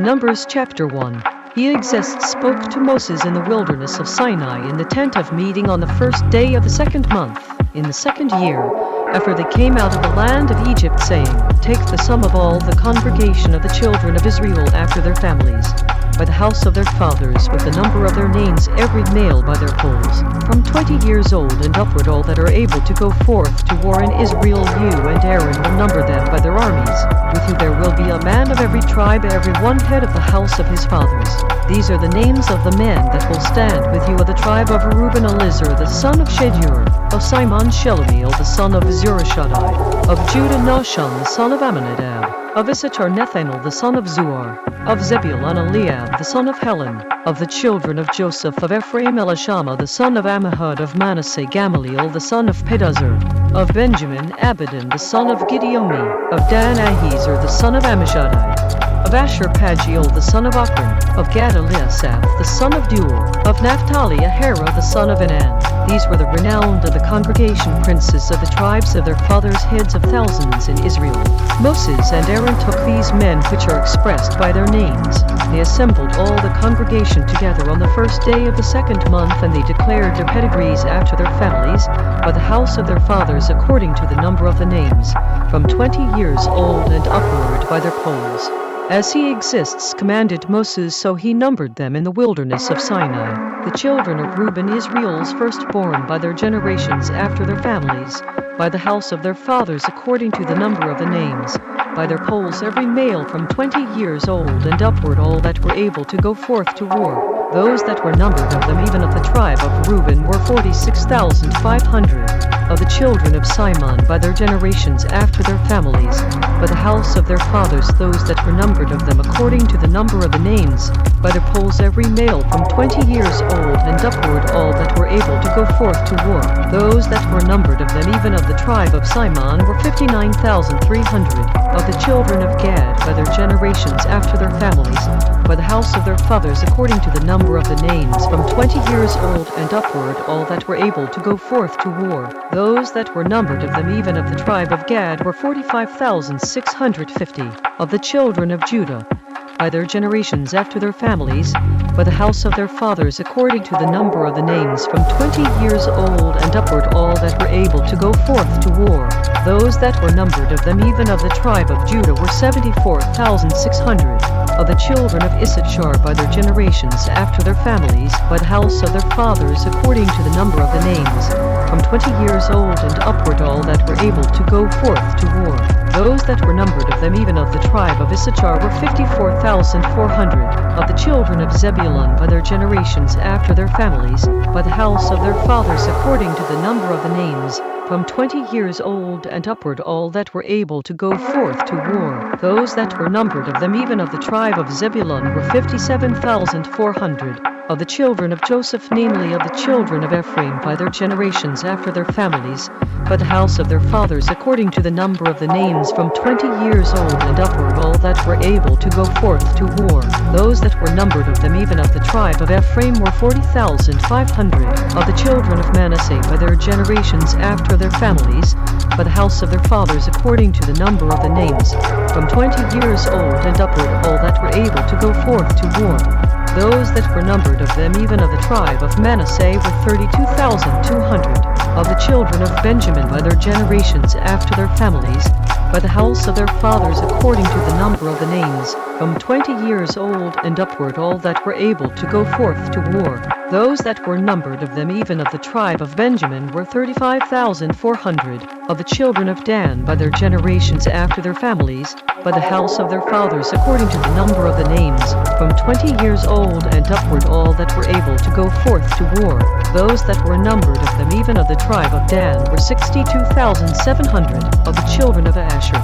Numbers chapter 1. He exists spoke to Moses in the wilderness of Sinai in the tent of meeting on the first day of the second month, in the second year, after they came out of the land of Egypt, saying, Take the sum of all the congregation of the children of Israel after their families, by the house of their fathers, with the number of their names, every male by their polls, from 20 years old and upward, all that are able to go forth to war in Israel. You and Aaron will number them by their armies. With you there will be a man of every tribe, every one head of the house of his fathers. These are the names of the men that will stand with you: of the tribe of Reuben, Elizur the son of Shedeur; of Simon, Shelumiel the son of Zurishaddai; of Judah, Nahshon the son of Amminadab; of Issachar, Nethanel the son of Zuar; of Zebulun, Eliab the son of Helon; of the children of Joseph; of Ephraim, Elishama the son of Ammihud; of Manasseh, Gamaliel the son of Pedazur; of Benjamin, Abidan the son of Gideoni; of Dan, Ahiezer the son of Ammishaddai; of Asher, Pagiel the son of Ochran; of Gad, Eliasaph the son of Deuel; of Naphtali, Ahira the son of Enan. These were the renowned of the congregation, princes of the tribes of their fathers, heads of thousands in Israel. Moses and Aaron took these men which are expressed by their names. They assembled all the congregation together on the first day of the second month, and they declared their pedigrees after their families, by the house of their fathers, according to the number of the names, from 20 years old and upward, by their polls. As he exists commanded Moses, so he numbered them in the wilderness of Sinai. The children of Reuben, Israel's firstborn, by their generations after their families, by the house of their fathers, according to the number of the names, by their polls, every male from 20 years old and upward, all that were able to go forth to war. Those that were numbered of them, even of the tribe of Reuben, were 46,500. Of the children of Simon, by their generations after their families, by the house of their fathers, those that were numbered of them, according to the number of the names, by their polls, every male from 20 years old and upward, all that were able to go forth to war. Those that were numbered of them, even of the tribe of Simon, were 59,300. Of the children of Gad, by their generations after their families, by the house of their fathers, according to the number of the names, from 20 years old and upward, all that were able to go forth to war. Those that were numbered of them, even of the tribe of Gad, were 45,650. Of the children of Judah, by their generations after their families, by the house of their fathers, according to the number of the names, from 20 years old and upward, all that were able to go forth to war. Those that were numbered of them, even of the tribe of Judah, were 74,600. Of the children of Issachar, by their generations after their families, by the house of their fathers, according to the number of the names, from 20 years old and upward, all that were able to go forth to war. Those that were numbered of them, even of the tribe of Issachar, were 54,400. Of the children of Zebulun, by their generations after their families, by the house of their fathers, according to the number of the names, from 20 years old and upward, all that were able to go forth to war. Those that were numbered of them, even of the tribe of Zebulun, were 57,400. Of the children of Joseph, namely of the children of Ephraim, by their generations after their families, by the house of their fathers, according to the number of the names, from 20 years old and upward, all that were able to go forth to war. Those that were numbered of them, even of the tribe of Ephraim, were 40,500. Of the children of Manasseh, by their generations after their families, by the house of their fathers, according to the number of the names, from 20 years old and upward, all that were able to go forth to war. Those that were numbered of them, even of the tribe of Manasseh, were 32,200. Of the children of Benjamin, by their generations after their families, by the house of their fathers, according to the number of the names, from 20 years old and upward, all that were able to go forth to war. Those that were numbered of them, even of the tribe of Benjamin, were 35,400. Of the children of Dan, by their generations after their families, by the house of their fathers, according to the number of the names, from 20 years old and upward, all that were able to go forth to war. Those that were numbered of them, even of the tribe of Dan, were 62,700. Of the children of Asher,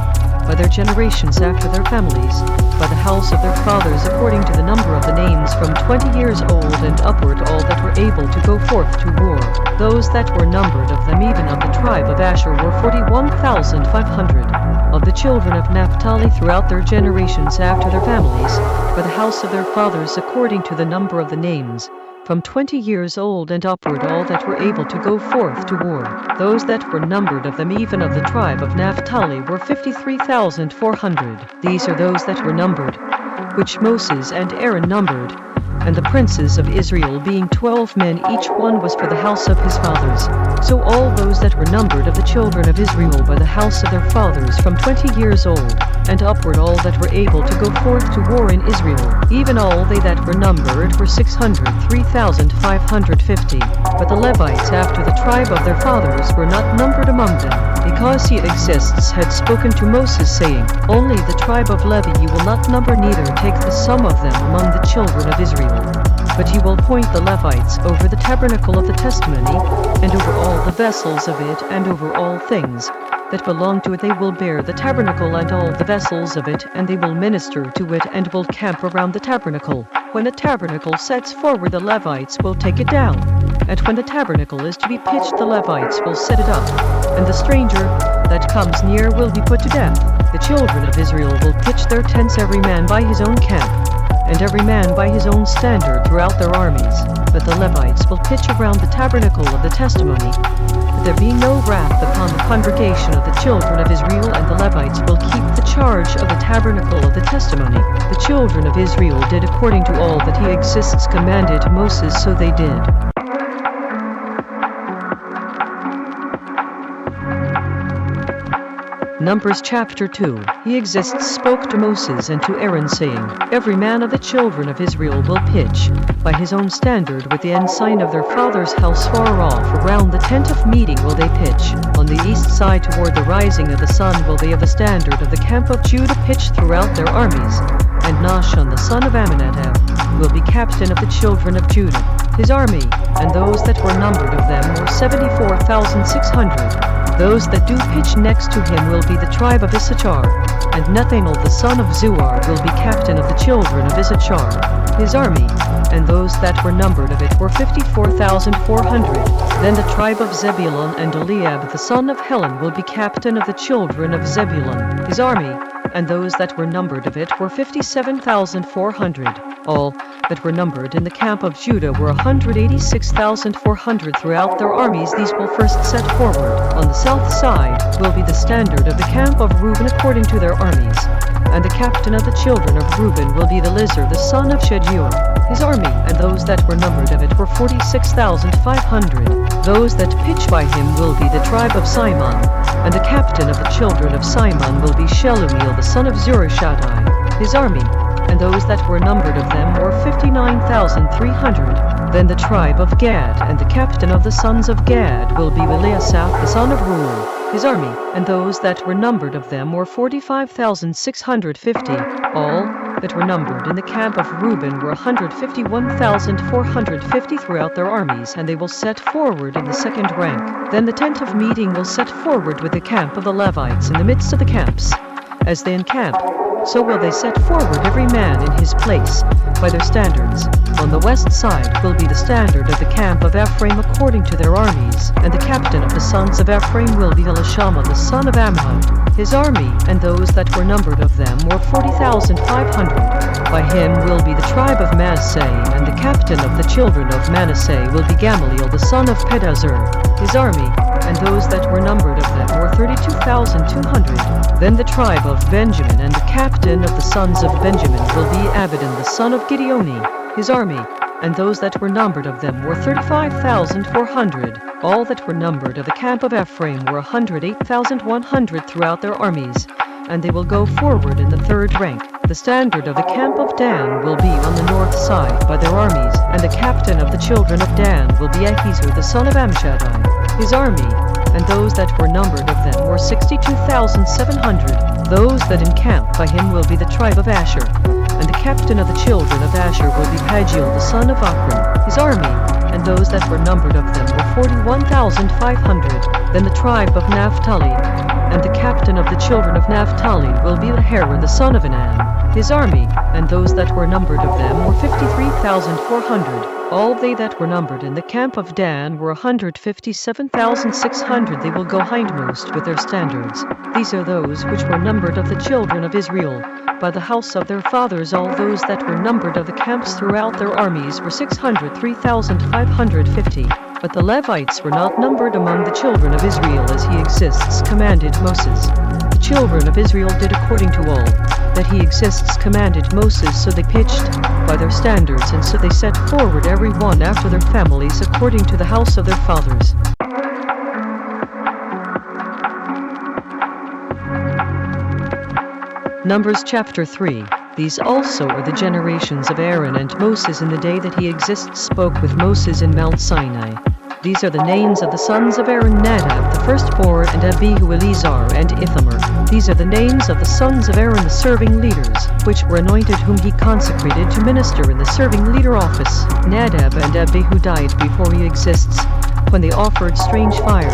by their generations after their families, by the house of their fathers, according to the number of the names, from 20 years old and upward, all that were able to go forth to war. Those that were numbered of them, even of the tribe of Asher, were 41,500. Of the children of Naphtali, throughout their generations after their families, by the house of their fathers, according to the number of the names, from 20 years old and upward, all that were able to go forth to war. Those that were numbered of them, even of the tribe of Naphtali, were 53,400. These are those that were numbered. which Moses and Aaron numbered, and the princes of Israel being 12 men, each one was for the house of his fathers. So all those that were numbered of the children of Israel by the house of their fathers from 20 years old, and upward, all that were able to go forth to war in Israel, even all they that were numbered were 603,550. But the Levites after the tribe of their fathers were not numbered among them, because he exists had spoken to Moses, saying, Only the tribe of Levi you will not number, neither take the sum of them among the children of Israel. But you will appoint the Levites over the tabernacle of the testimony, and over all the vessels of it, and over all things that belong to it. They will bear the tabernacle and all the vessels of it, and they will minister to it, and will camp around the tabernacle. When the tabernacle sets forward, the Levites will take it down, and when the tabernacle is to be pitched, the Levites will set it up, and the stranger that comes near will be put to death. The children of Israel will pitch their tents, every man by his own camp, and every man by his own standard throughout their armies. But the Levites will pitch around the tabernacle of the testimony, that there be no wrath upon the congregation of the children of Israel, and the Levites will keep the charge of the tabernacle of the testimony. The children of Israel did according to all that he exists commanded Moses, so they did. Numbers chapter 2. He exists spoke to Moses and to Aaron, saying, Every man of the children of Israel will pitch by his own standard with the ensign of their father's house far off. Around the tent of meeting will they pitch. On the east side toward the rising of the sun will they of the standard of the camp of Judah pitch throughout their armies. And Nahshon the son of Amminadab will be captain of the children of Judah. His army, and those that were numbered of them, were 74,600. Those that do pitch next to him will be the tribe of Issachar, and Nethanel the son of Zuar will be captain of the children of Issachar. His army, and those that were numbered of it, were 54,400. Then the tribe of Zebulun, and Eliab the son of Helon will be captain of the children of Zebulun. His army, and those that were numbered of it, were 57,400. All that were numbered in the camp of Judah were 186,400 throughout their armies. These will first set forward. On the south side will be the standard of the camp of Reuben according to their armies. And the captain of the children of Reuben will be the Lizar the son of Shedeur. His army, and those that were numbered of it, were 46,500. Those that pitch by him will be the tribe of Simon. And the captain of the children of Simon will be Shelumiel the son of Zurishaddai. His army, and those that were numbered of them, were 59,300. Then the tribe of Gad, and the captain of the sons of Gad will be Eliasaph the son of Reuel. His army, and those that were numbered of them, were 45,650. All that were numbered in the camp of Reuben were 151,450 throughout their armies, and they will set forward in the second rank. Then the tent of meeting will set forward with the camp of the Levites in the midst of the camps. As they encamp, so will they set forward every man in his place, by their standards. On the west side will be the standard of the camp of Ephraim according to their armies, and the captain of the sons of Ephraim will be Elishama the son of Ammihud. His army, and those that were numbered of them, were 40,500. By him will be the tribe of Manasseh, and the captain of the children of Manasseh will be Gamaliel the son of Pedahzur. His army, and those that were numbered of them, were 32,200. Then the tribe of Benjamin, and the captain of the sons of Benjamin will be Abidan the son of Gideoni. His army, and those that were numbered of them, were 35,400. All that were numbered of the camp of Ephraim were 108,100 throughout their armies, and they will go forward in the third rank. The standard of the camp of Dan will be on the north side by their armies, and the captain of the children of Dan will be Ahiezer the son of Ammishaddai. His army, and those that were numbered of them, were 62,700. Those that encamp by him will be the tribe of Asher, and the captain of the children of Asher will be Pagiel the son of Ochran. His army, and those that were numbered of them, were 41,500. Then the tribe of Naphtali, and the captain of the children of Naphtali will be Ahira the son of Enan. His army, and those that were numbered of them, were 53,400. All they that were numbered in the camp of Dan were 157,600. They will go hindmost with their standards. These are those which were numbered of the children of Israel, by the house of their fathers. All those that were numbered of the camps throughout their armies were 603,550. But the Levites were not numbered among the children of Israel as he exists commanded Moses. The children of Israel did according to all that he exists commanded Moses, so they pitched by their standards, and so they set forward every one after their families according to the house of their fathers. Numbers chapter 3. These also are the generations of Aaron and Moses in the day that he exists spoke with Moses in Mount Sinai. These are the names of the sons of Aaron: Nadab the firstborn, and Abihu, Eleazar, and Ithamar. These are the names of the sons of Aaron, the serving leaders, which were anointed, whom he consecrated to minister in the serving leader office. Nadab and Abihu died before he exists, when they offered strange fire,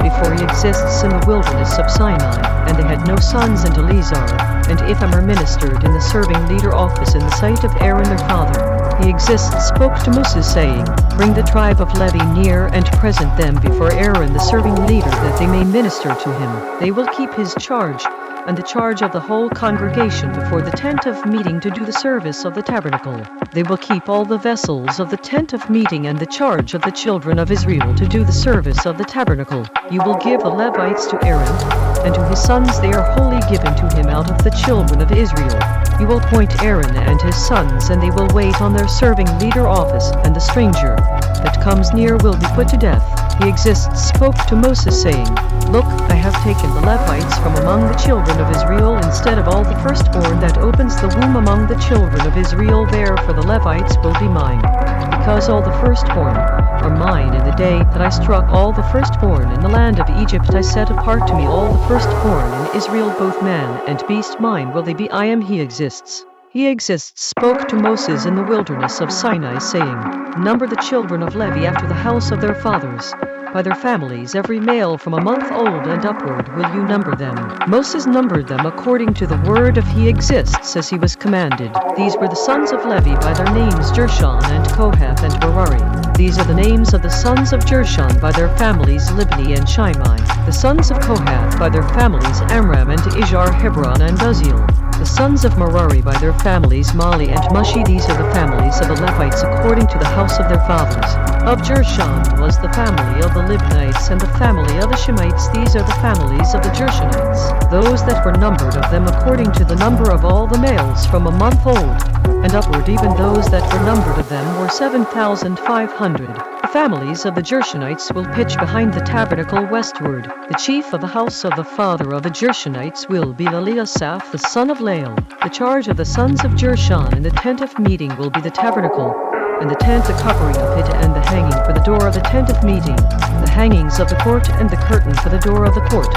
before he exists in the wilderness of Sinai, and they had no sons. And Eleazar and Ithamar ministered in the serving leader office in the sight of Aaron their father. He exists spoke to Moses, saying, Bring the tribe of Levi near, and present them before Aaron the serving leader, that they may minister to him. They will keep his charge, and the charge of the whole congregation before the tent of meeting, to do the service of the tabernacle. They will keep all the vessels of the tent of meeting, and the charge of the children of Israel to do the service of the tabernacle. You will give the Levites to Aaron, and to his sons; they are wholly given to him out of the children of Israel. You will appoint Aaron and his sons, and they will wait on their serving leader office, and the stranger that comes near will be put to death. He exists spoke to Moses, saying, Look, I have taken the Levites from among the children of Israel, instead of all the firstborn that opens the womb among the children of Israel. Therefore the Levites will be mine, because all the firstborn are mine. In the day that I struck all the firstborn in the land of Egypt, I set apart to me all the firstborn in Israel, both man and beast. Mine will they be. I am he exists. He exists spoke to Moses in the wilderness of Sinai, saying, Number the children of Levi after the house of their fathers, by their families, every male from a month old and upward will you number them. Moses numbered them according to the word of he exists, as he was commanded. These were the sons of Levi by their names: Gershon and Kohath and Merari. These are the names of the sons of Gershon by their families: Libni and Shimei. The sons of Kohath by their families: Amram and Izhar, Hebron and Uzziel. The sons of Merari by their families: Mali and Mushi. These are the families of the Levites according to the house of their fathers. Of Gershon was the family of the Libnites, and the family of the Shemites. These are the families of the Gershonites. Those that were numbered of them according to the number of all the males from a month old and upward, even those that were numbered of them, were 7,500. The families of the Gershonites will pitch behind the tabernacle westward. The chief of the house of the father of the Gershonites will be Eliasaph the son of Lael. The charge of the sons of Gershon in the tent of meeting will be the tabernacle, and the tent, the covering of it, and the hanging for the door of the tent of meeting, the hangings of the court, and the curtain for the door of the court,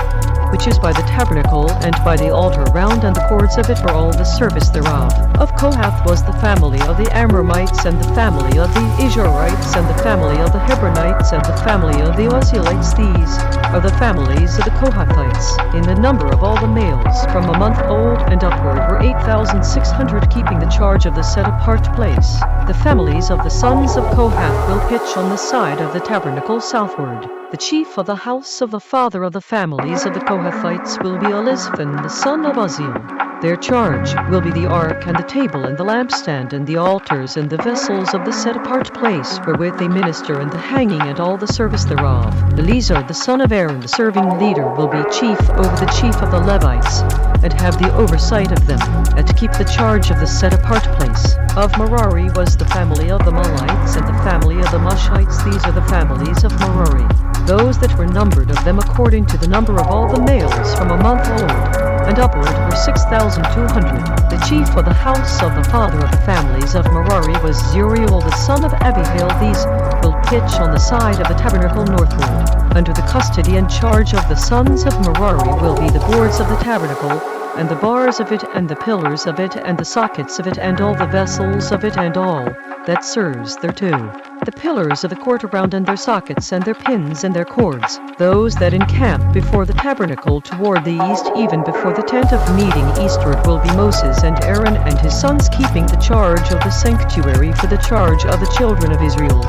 which is by the tabernacle, and by the altar round, and the cords of it for all the service thereof. Of Kohath was the family of the Amramites, and the family of the Izharites, and the family of the Hebronites, and the family of the Uzzielites. These are the families of the Kohathites. In the number of all the males from a month old and upward were 8,600, keeping the charge of the set-apart place. The families of the sons of Kohath will pitch on the side of the tabernacle southward. The chief of the house of the father of the families of the Kohathites will be Elizaphan the son of Uzziel. Their charge will be the ark, and the table, and the lampstand, and the altars, and the vessels of the set-apart place wherewith they minister, and the hanging, and all the service thereof. Eleazar the son of Aaron, the serving leader, will be chief over the chief of the Levites, and have the oversight of them, and to keep the charge of the set-apart place. Of Merari was the family of the Malites, and the family of the Mushites. These are the families of Merari. Those that were numbered of them according to the number of all the males from a month old and upward were 6,200. The chief of the house of the father of the families of Merari was Zuriel the son of Abihail. These will pitch on the side of the tabernacle northward. Under the custody and charge of the sons of Merari will be the boards of the tabernacle, and the bars of it, and the pillars of it, and the sockets of it, and all the vessels of it, and all that serves thereto. The pillars of the court around, and their sockets, and their pins, and their cords. Those that encamp before the tabernacle toward the east, even before the tent of meeting eastward, will be Moses and Aaron and his sons, keeping the charge of the sanctuary for the charge of the children of Israel.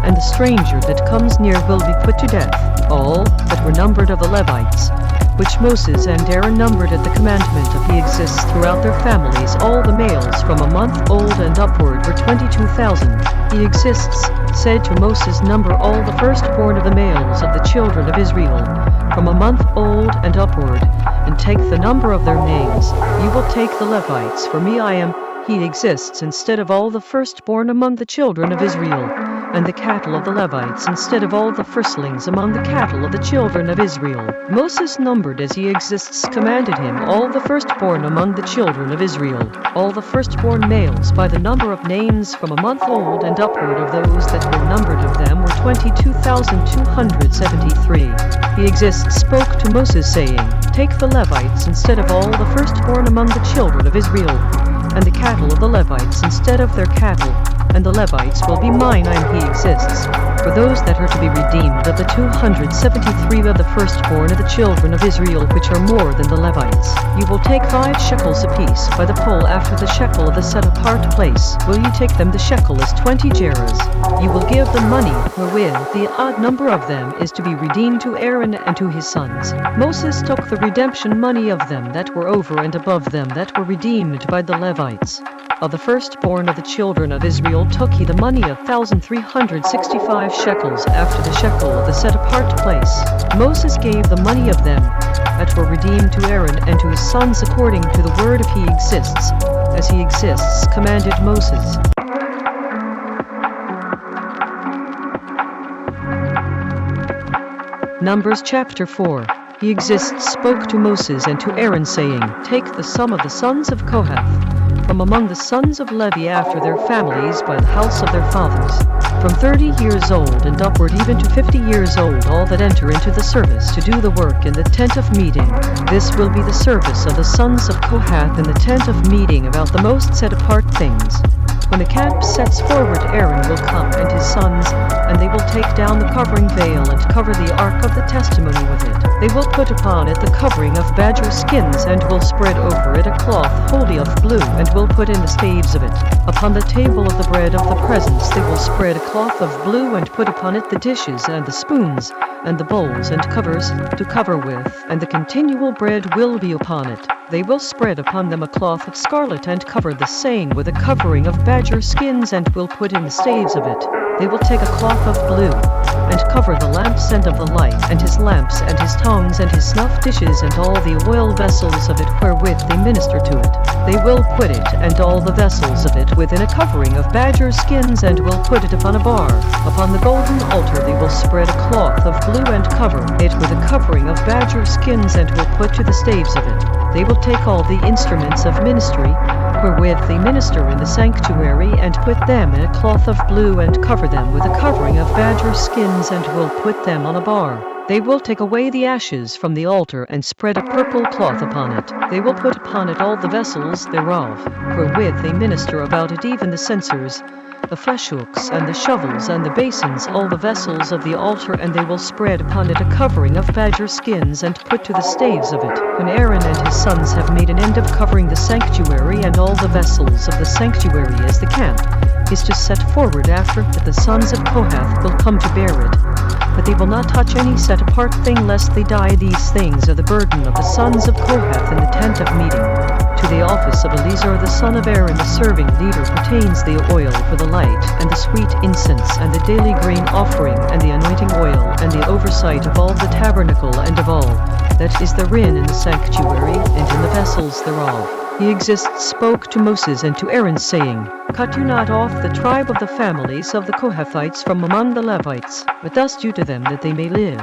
And the stranger that comes near will be put to death. All that were numbered of the Levites, which Moses and Aaron numbered at the commandment of he exists throughout their families, all the males from a month old and upward were 22,000. He exists said to Moses, Number all the firstborn of the males of the children of Israel, from a month old and upward, and take the number of their names. You will take the Levites, for me I am, he exists instead of all the firstborn among the children of Israel, and the cattle of the Levites instead of all the firstlings among the cattle of the children of Israel. Moses numbered as he exists commanded him all the firstborn among the children of Israel, all the firstborn males by the number of names from a month old and upward of those that were numbered of them were 22,273. He exists spoke to Moses saying, Take the Levites instead of all the firstborn among the children of Israel, and the cattle of the Levites instead of their cattle, and the Levites will be mine. He exists. For those that are to be redeemed of the 273 of the firstborn of the children of Israel which are more than the Levites, you will take 5 shekels apiece by the pole after the shekel of the set-apart place. Will you take them? The shekel is 20 gerahs. You will give the money wherewith the odd number of them is to be redeemed to Aaron and to his sons. Moses took the redemption money of them that were over and above them that were redeemed by the Levites. Of the firstborn of the children of Israel took he the money of 1,365 shekels after the shekel of the set-apart place. Moses gave the money of them that were redeemed to Aaron and to his sons according to the word of he exists, as he exists commanded Moses. Numbers chapter 4. He exists spoke to Moses and to Aaron saying, Take the sum of the sons of Kohath, from among the sons of Levi after their families by the house of their fathers, from 30 years old and upward even to 50 years old, all that enter into the service to do the work in the tent of meeting. This will be the service of the sons of Kohath in the tent of meeting about the most set apart things. When the camp sets forward, Aaron will come and his sons, and they will take down the covering veil and cover the ark of the testimony with it. They will put upon it the covering of badger skins and will spread over it a cloth wholly of blue and will put in the staves of it. Upon the table of the bread of the presence they will spread a cloth of blue and put upon it the dishes and the spoons and the bowls and covers to cover with, and the continual bread will be upon it. They will spread upon them a cloth of scarlet and cover the same with a covering of badger skins and will put in the staves of it. They will take a cloth of blue and cover the lamps and of the light and his lamps and his tongues and his snuff dishes and all the oil vessels of it wherewith they minister to it. They will put it and all the vessels of it within a covering of badger skins and will put it upon a bar. Upon the golden altar they will spread a cloth of blue and cover it with a covering of badger skins and will put to the staves of it. They will take all the instruments of ministry wherewith they minister in the sanctuary and put them in a cloth of blue and cover them with a covering of badger skins and will put them on a bar. They will take away the ashes from the altar and spread a purple cloth upon it. They will put upon it all the vessels thereof, wherewith they minister about it, even the censers, the flesh hooks, and the shovels, and the basins, all the vessels of the altar, and they will spread upon it a covering of badger skins, and put to the staves of it. When Aaron and his sons have made an end of covering the sanctuary and all the vessels of the sanctuary as the camp is to set forward after that, the sons of Kohath will come to bear it. But they will not touch any set apart thing lest they die. These things are the burden of the sons of Kohath in the tent of meeting. To the office of Eleazar the son of Aaron the serving leader pertains the oil for the light, and the sweet incense, and the daily grain offering, and the anointing oil, and the oversight of all the tabernacle, and of all that is therein in the sanctuary, and in the vessels thereof. He exists spoke to Moses and to Aaron, saying, Cut you not off the tribe of the families of the Kohathites from among the Levites, but thus do to them that they may live,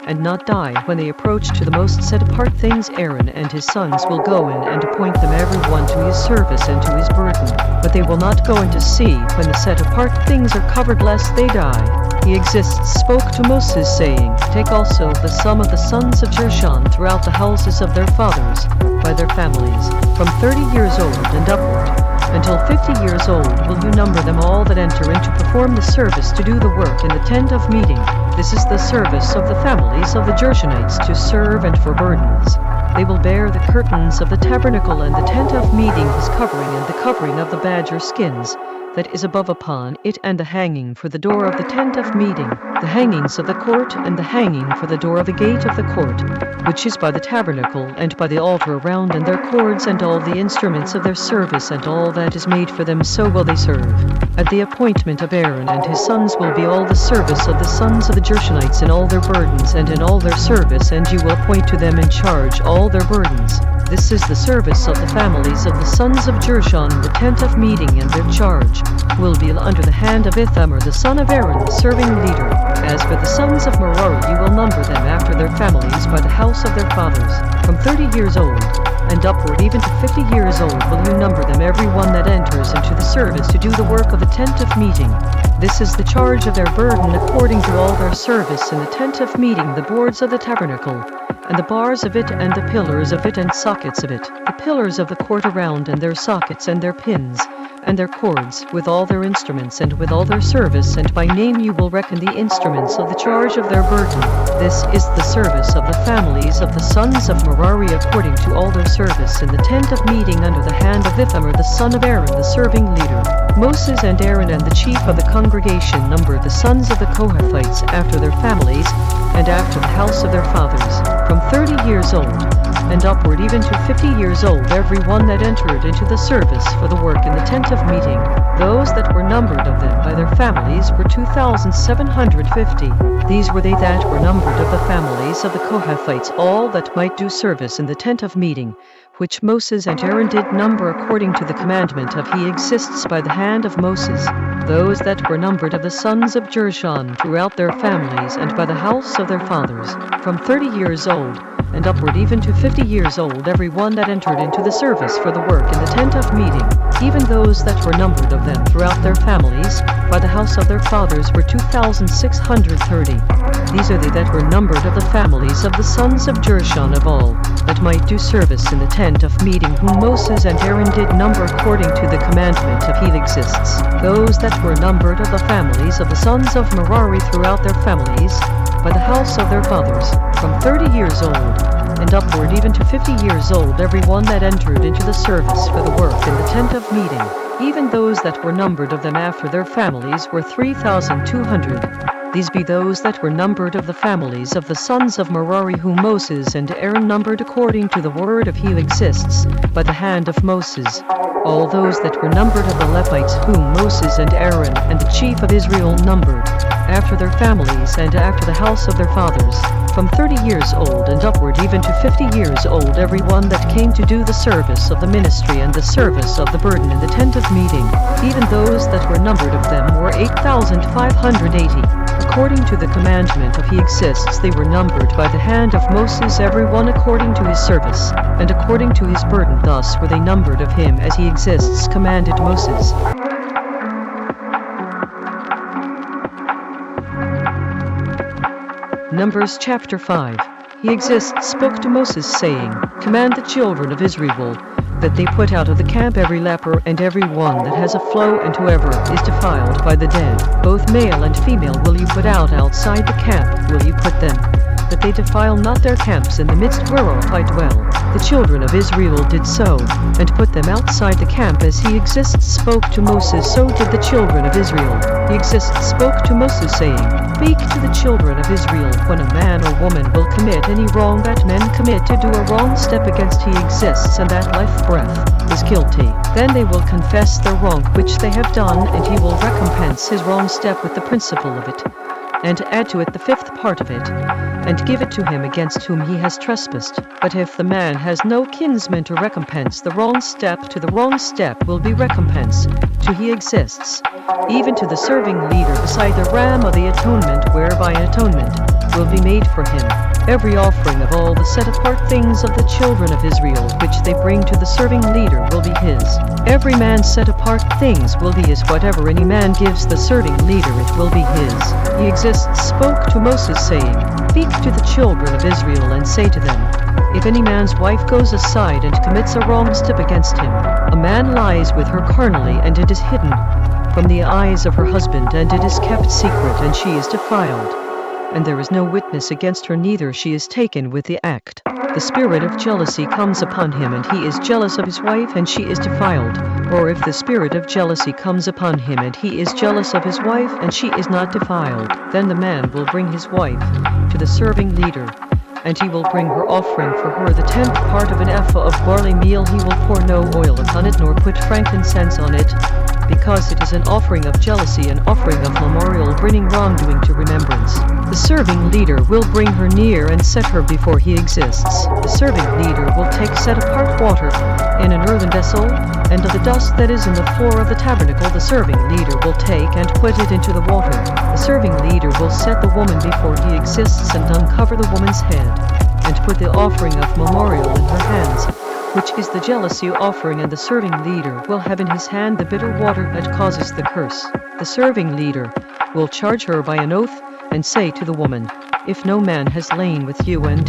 and not die. When they approach to the most set-apart things, Aaron and his sons will go in and appoint them every one to his service and to his burden. But they will not go in to see when the set-apart things are covered, lest they die. He exists spoke to Moses, saying, Take also the sum of the sons of Gershon throughout the houses of their fathers, by their families, from 30 years old and upward, until 50 years old will you number them, all that enter in to perform the service to do the work in the tent of meeting. This is the service of the families of the Gershonites, to serve and for burdens. They will bear the curtains of the tabernacle and the tent of meeting, his covering, and the covering of the badger skins, that is above upon it, and the hanging for the door of the tent of meeting, the hangings of the court, and the hanging for the door of the gate of the court, which is by the tabernacle, and by the altar around, and their cords, and all the instruments of their service, and all that is made for them, so will they serve. At the appointment of Aaron and his sons will be all the service of the sons of the Gershonites in all their burdens and in all their service, and you will appoint to them in charge all their burdens. This is the service of the families of the sons of Gershon in the tent of meeting, and their charge will be under the hand of Ithamar the son of Aaron, the serving leader. As for the sons of Merari, you will number them after their families by the house of their fathers. From 30 years old and upward, even to 50 years old, will you number them, every one that enters into the service to do the work of the tent of meeting. This is the charge of their burden according to all their service in the tent of meeting, the boards of the tabernacle, and the bars of it, and the pillars of it, and sockets of it, the pillars of the court around, and their sockets, and their pins, and their cords, with all their instruments, and with all their service, and by name you will reckon the instruments of the charge of their burden. This is the service of the families of the sons of Merari according to all their service in the tent of meeting under the hand of Ithamar the son of Aaron, the serving leader. Moses and Aaron and the chief of the congregation numbered the sons of the Kohathites after their families, and after the house of their fathers, from 30 years old and upward, even to 50 years old, every one that entered into the service for the work in the tent of meeting. Those that were numbered of them by their families were 2,750. These were they that were numbered of the families of the Kohathites, all that might do service in the tent of meeting, which Moses and Aaron did number according to the commandment of he exists by the hand of Moses. Those that were numbered of the sons of Gershon throughout their families and by the house of their fathers, from 30 years old and upward, even to 50 years old, every one that entered into the service for the work in the tent of meeting, even those that were numbered of them throughout their families by the house of their fathers, were 2,630. These are they that were numbered of the families of the sons of Gershon of all that might do service in the tent of meeting, whom Moses and Aaron did number according to the commandment of he exists. Those that were numbered of the families of the sons of Merari throughout their families by the house of their fathers, from 30 years old and upward, even to 50 years old, every one that entered into the service for the work in the tent of meeting, even those that were numbered of them after their families, were 3,200. These be those that were numbered of the families of the sons of Merari, whom Moses and Aaron numbered according to the word of he exists by the hand of Moses. All those that were numbered of the Levites, whom Moses and Aaron and the chief of Israel numbered after their families and after the house of their fathers, from 30 years old and upward, even to 50 years old, every one that came to do the service of the ministry and the service of the burden in the tent of meeting, even those that were numbered of them were 8,580. According to the commandment of he exists, they were numbered by the hand of Moses, every one according to his service, and according to his burden. Thus were they numbered of him as he exists commanded Moses. Numbers chapter 5. He exists spoke to Moses, saying, Command the children of Israel that they put out of the camp every leper and every one that has a flow, and whoever is defiled by the dead, both male and female, will you put out outside the camp, will you put them, that they defile not their camps in the midst whereof I dwell. The children of Israel did so, and put them outside the camp as he exists spoke to Moses, so did the children of Israel. He exists spoke to Moses, saying, Speak to the children of Israel, when a man or woman will commit any wrong that men commit, to do a wrong step against he exists, and that life breath is guilty, then they will confess their wrong which they have done, and he will recompense his wrong step with the principal of it, and add to it the fifth part of it, and give it to him against whom he has trespassed. But if the man has no kinsman to recompense the wrong step, to the wrong step will be recompense to he exists, even to the serving leader, beside the ram of the atonement, whereby atonement will be made for him. Every offering of all the set-apart things of the children of Israel which they bring to the serving leader will be his. Every man's set-apart things will be his. Whatever any man gives the serving leader, it will be his. He exists spoke to Moses, saying, Speak to the children of Israel, and say to them, If any man's wife goes aside and commits a wrong step against him, a man lies with her carnally, and it is hidden from the eyes of her husband, and it is kept secret, and she is defiled, and there is no witness against her, neither she is taken with the act. the spirit of jealousy comes upon him and he is jealous of his wife and she is defiled, or if the spirit of jealousy comes upon him and he is jealous of his wife and she is not defiled, then the man will bring his wife to the serving leader, and he will bring her offering for her the 10th part of an ephah of barley meal. He will pour no oil upon it nor put frankincense on it, because it is an offering of jealousy, an offering of memorial, bringing wrongdoing to remembrance. The serving leader will bring her near and set her before he exists. The serving leader will take set-apart water in an earthen vessel, and of the dust that is in the floor of the tabernacle the serving leader will take and put it into the water. The serving leader will set the woman before he exists and uncover the woman's head, and put the offering of memorial in her hands, which is the jealousy offering, and the serving leader will have in his hand the bitter water that causes the curse. The serving leader will charge her by an oath and say to the woman, if no man has lain with you, and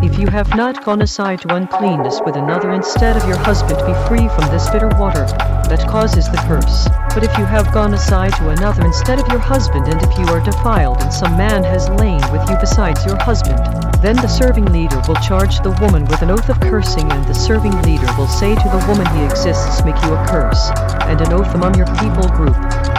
if you have not gone aside to uncleanness with another instead of your husband, be free from this bitter water that causes the curse. But if you have gone aside to another instead of your husband, and if you are defiled and some man has lain with you besides your husband, then the serving leader will charge the woman with an oath of cursing, and the serving leader will say to the woman, he exists, make you a curse, and an oath among your people group.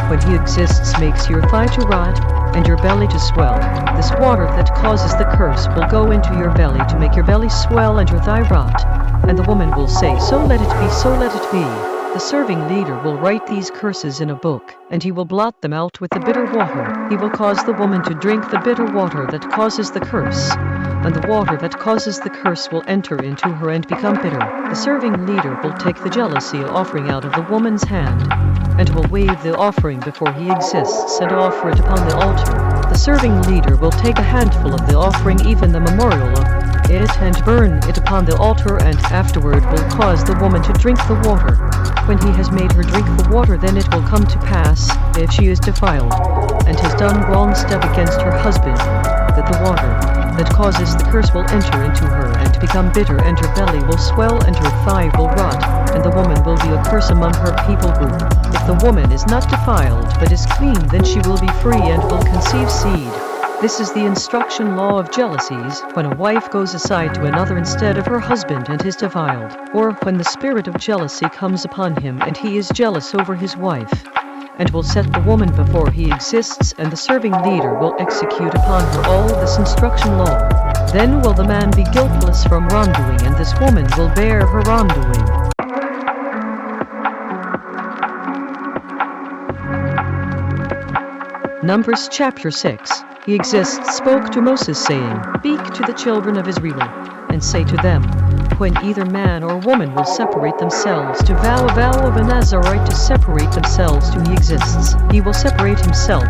When he exists makes your thigh to rot, and your belly to swell. This water that causes the curse will go into your belly to make your belly swell and your thigh rot. And the woman will say, so let it be, so let it be. The serving leader will write these curses in a book, and he will blot them out with the bitter water. He will cause the woman to drink the bitter water that causes the curse, and the water that causes the curse will enter into her and become bitter. The serving leader will take the jealousy offering out of the woman's hand, and will wave the offering before he exists and offer it upon the altar. The serving leader will take a handful of the offering, even the memorial of it, and burn it upon the altar, and afterward will cause the woman to drink the water. When he has made her drink the water, then it will come to pass, if she is defiled, and has done wrong step against her husband, that the water that causes the curse will enter into her and become bitter, and her belly will swell and her thigh will rot, and the woman will be a curse among her people group. If the woman is not defiled but is clean, then she will be free and will conceive seed. This is the instruction law of jealousies, when a wife goes aside to another instead of her husband and is defiled, or when the spirit of jealousy comes upon him and he is jealous over his wife, and will set the woman before he exists, and the serving leader will execute upon her all this instruction law. Then will the man be guiltless from wrongdoing, and this woman will bear her wrongdoing. Numbers chapter 6. He exists spoke to Moses, saying, speak to the children of Israel, and say to them, when either man or woman will separate themselves to vow a vow of a Nazarite to separate themselves to he exists, he will separate himself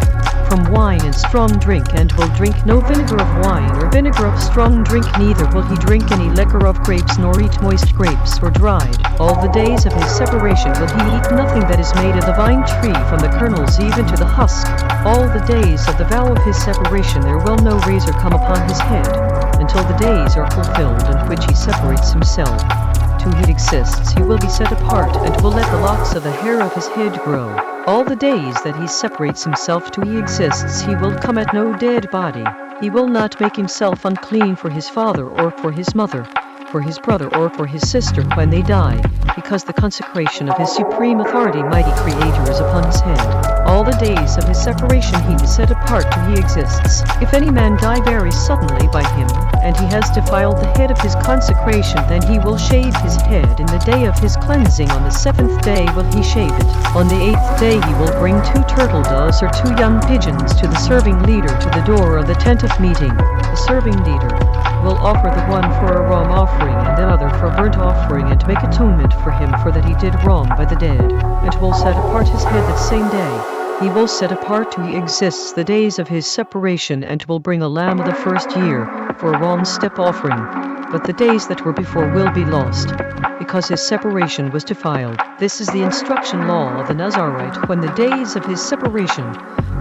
from wine and strong drink, and will drink no vinegar of wine or vinegar of strong drink, neither will he drink any liquor of grapes, nor eat moist grapes or dried. All the days of his separation will he eat nothing that is made of the vine tree, from the kernels even to the husk. All the days of the vow of his separation there will no razor come upon his head, until the days are fulfilled in which he separates himself. To he exists he will be set apart, and will let the locks of the hair of his head grow. All the days that he separates himself to he exists he will come at no dead body. He will not make himself unclean for his father or for his mother, for his brother or for his sister when they die, because the consecration of his supreme authority, mighty creator, is upon his head. All the days of his separation he is set apart to he exists. If any man die very suddenly by him, and he has defiled the head of his consecration, then he will shave his head in the day of his cleansing. On the 7th day will he shave it. On the 8th day he will bring 2 turtle doves or 2 young pigeons to the serving leader to the door of the tent of meeting. The serving leader will offer the one for a wrong offering, and the other for a burnt offering, and make atonement for him for that he did wrong by the dead, and will set apart his head that same day. He will set apart to he exists the days of his separation, and will bring a lamb of the first year for a wrong step offering. But the days that were before will be lost, because his separation was defiled. This is the instruction law of the Nazarite. When the days of his separation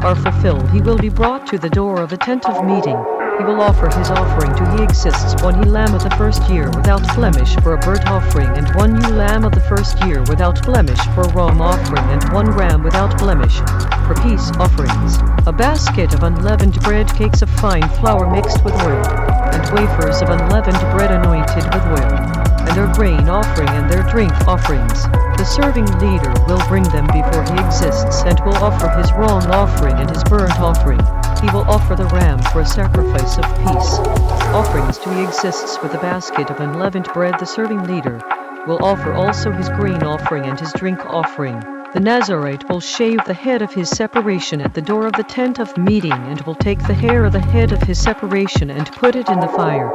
are fulfilled, he will be brought to the door of the tent of meeting. He will offer his offering to he exists 1 lamb of the first year without blemish for a burnt offering, and 1 ewe lamb of the first year without blemish for a wrong offering, and 1 ram without blemish for peace offerings. A basket of unleavened bread, cakes of fine flour mixed with oil, and wafers of unleavened bread anointed with oil, and their grain offering and their drink offerings. The serving leader will bring them before he exists and will offer his wrong offering and his burnt offering. He will offer the ram for a sacrifice of peace offerings to he exists with a basket of unleavened bread. The serving leader will offer also his grain offering and his drink offering. The Nazarite will shave the head of his separation at the door of the tent of meeting, and will take the hair of the head of his separation and put it in the fire,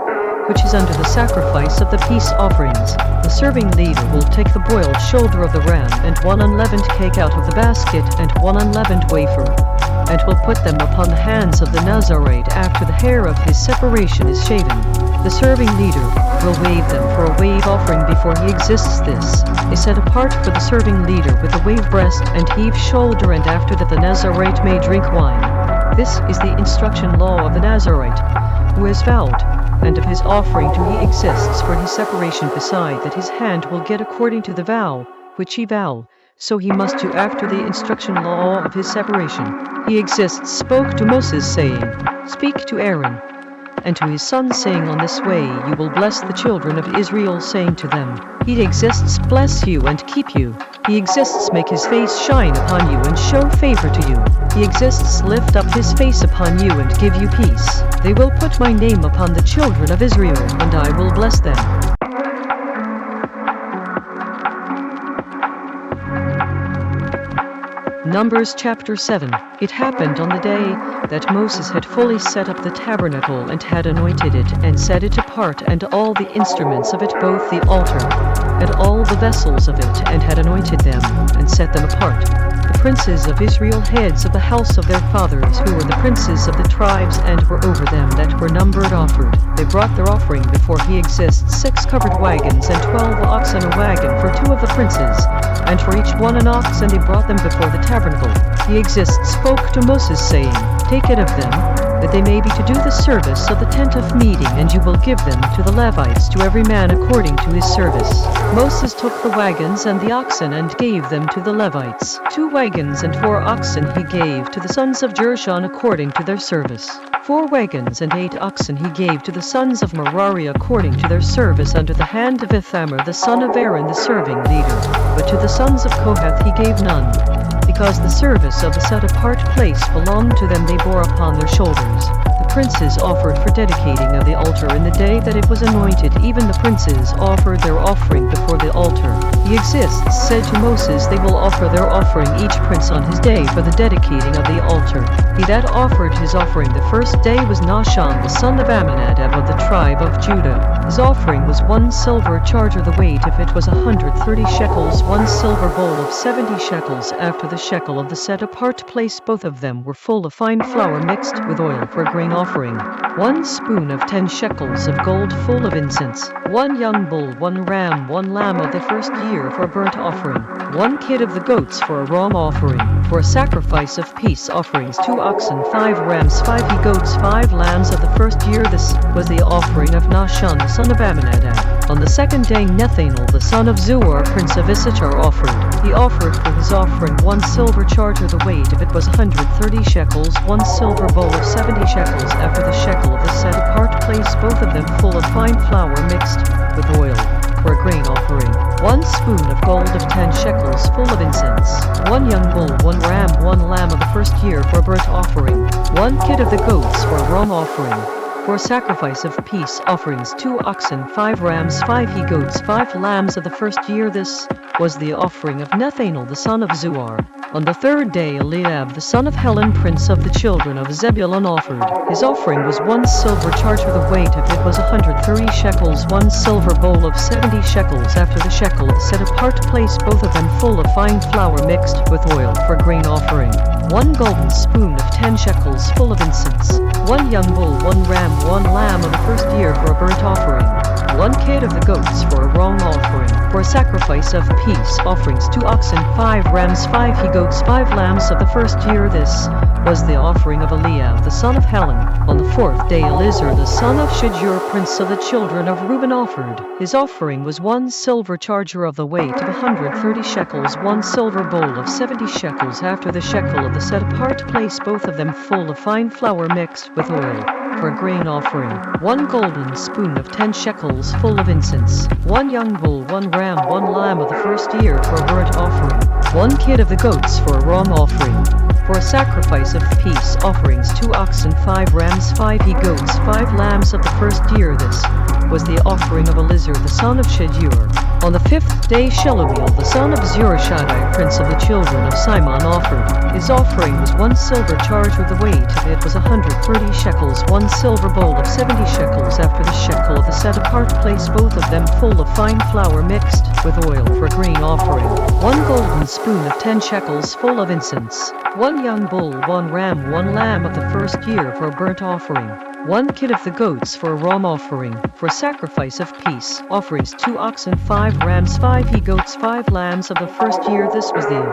which is under the sacrifice of the peace offerings. The serving leader will take the boiled shoulder of the ram and one unleavened cake out of the basket and one unleavened wafer, and will put them upon the hands of the Nazarite after the hair of his separation is shaven. The serving leader will wave them for a wave offering before he exists. This is set apart for the serving leader with the wave breast and heave shoulder, and after that the Nazarite may drink wine. This is the instruction law of the Nazarite, who has vowed, and of his offering to he exists for his separation, beside that his hand will get according to the vow which he vow, so he must do after the instruction law of his separation. He exists spoke to Moses, saying, Speak to Aaron and to his sons, saying, On this way you will bless the children of Israel, saying to them, He exists bless you and keep you. He exists make his face shine upon you and show favor to you. He exists lift up his face upon you and give you peace. They will put my name upon the children of Israel, and I will bless them. Numbers chapter 7. It happened on the day that Moses had fully set up the tabernacle and had anointed it and set it apart, and all the instruments of it, both the altar and all the vessels of it, and had anointed them and set them apart. The princes of Israel, heads of the house of their fathers, who were the princes of the tribes and were over them that were numbered, offered. They brought their offering before he exists 6 covered wagons and 12 oxen, a wagon for 2 of the princes, and for each one an ox, and they brought them before the tabernacle. He exists spoke to Moses, saying, Take it of them, that they may be to do the service of the tent of meeting, and you will give them to the Levites, to every man according to his service. Moses took the wagons and the oxen and gave them to the Levites. 2 wagons and 4 oxen he gave to the sons of Gershon according to their service. 4 wagons and 8 oxen he gave to the sons of Merari according to their service, under the hand of Ithamar the son of Aaron the serving leader. But to the sons of Kohath he gave none, because the service of the set-apart place belonged to them, they bore upon their shoulders. The princes offered for dedicating of the altar in the day that it was anointed. Even the princes offered their offering before the altar. He exists said to Moses, They will offer their offering, each prince on his day, for the dedicating of the altar. He that offered his offering the first day was Nahshon the son of Amminadab of the tribe of Judah. His offering was 1 silver charger, the weight of it was 130 shekels, 1 silver bowl of 70 shekels, after the shekel of the set-apart place. Both of them were full of fine flour mixed with oil for a grain offering. 1 spoon of 10 shekels of gold full of incense. 1 young bull, 1 ram, 1 lamb of the first year for a burnt offering. 1 kid of the goats for a wrong offering. For a sacrifice of peace offerings, 2 oxen, 5 rams, 5 he-goats, 5 lambs of the first year. This was the offering of Nahshon the son of Amminadab. On the 2nd day Nethanel the son of Zuar, prince of Issachar, offered. He offered for his offering 1 silver charger, the weight of it was 130 shekels, 1 silver bowl of 70 shekels, after the shekel of the set-apart place, both of them full of fine flour mixed with oil for a grain offering. 1 spoon of gold of 10 shekels full of incense. 1 young bull, 1 ram, 1 lamb of the first year for a burnt offering. 1 kid of the goats for a wrong offering. For a sacrifice of peace offerings, 2 oxen, 5 rams, 5 he-goats, 5 lambs of the first year. This was the offering of Nethanel the son of Zuar. On the 3rd day Eliab the son of Helon, prince of the children of Zebulun, offered. His offering was 1 silver charger, the weight of it was 130 shekels, 1 silver bowl of 70 shekels, after the shekel of the set-apart place, both of them full of fine flour mixed with oil for a grain offering. 1 golden spoon of 10 shekels full of incense. 1 young bull, 1 ram, 1 lamb of the first year for a burnt offering. 1 kid of the goats for a wrong offering. For a sacrifice of peace offerings, 2 oxen, 5 rams, 5 he-goats, 5 lambs of the first year. This was the offering of Eliab the son of Helon. On the 4th day Elizur the son of Shedeur, prince of the children of Reuben, offered. His offering was 1 silver charger of the weight of 130 shekels, 1 silver bowl of 70 shekels, after the shekel of the set-apart place, both of them full of fine flour mixed with oil for a grain offering, 1 golden spoon of 10 shekels full of incense, 1 young bull, 1 ram, 1 lamb of the first year for a burnt offering, 1 kid of the goats for a ram offering. For a sacrifice of peace offerings, 2 oxen, 5 rams, 5 he-goats, 5 lambs of the first year. This was the offering of Elizur the son of Shedeur. On the 5th day Shelumiel the son of Zurishaddai, prince of the children of Simon, offered. His offering was 1 silver charger, the weight of it was 130 shekels, 1 silver bowl of 70 shekels after the shekel of the set-apart place, both of them full of fine flour mixed with oil for a grain offering, 1 golden spoon of 10 shekels full of incense, 1 young bull, 1 ram, 1 lamb of the first year for a burnt offering, 1 kid of the goats for a ram offering. For a sacrifice of peace offerings, 2 oxen, 5 rams, 5 he-goats, 5 lambs of the first year. This was the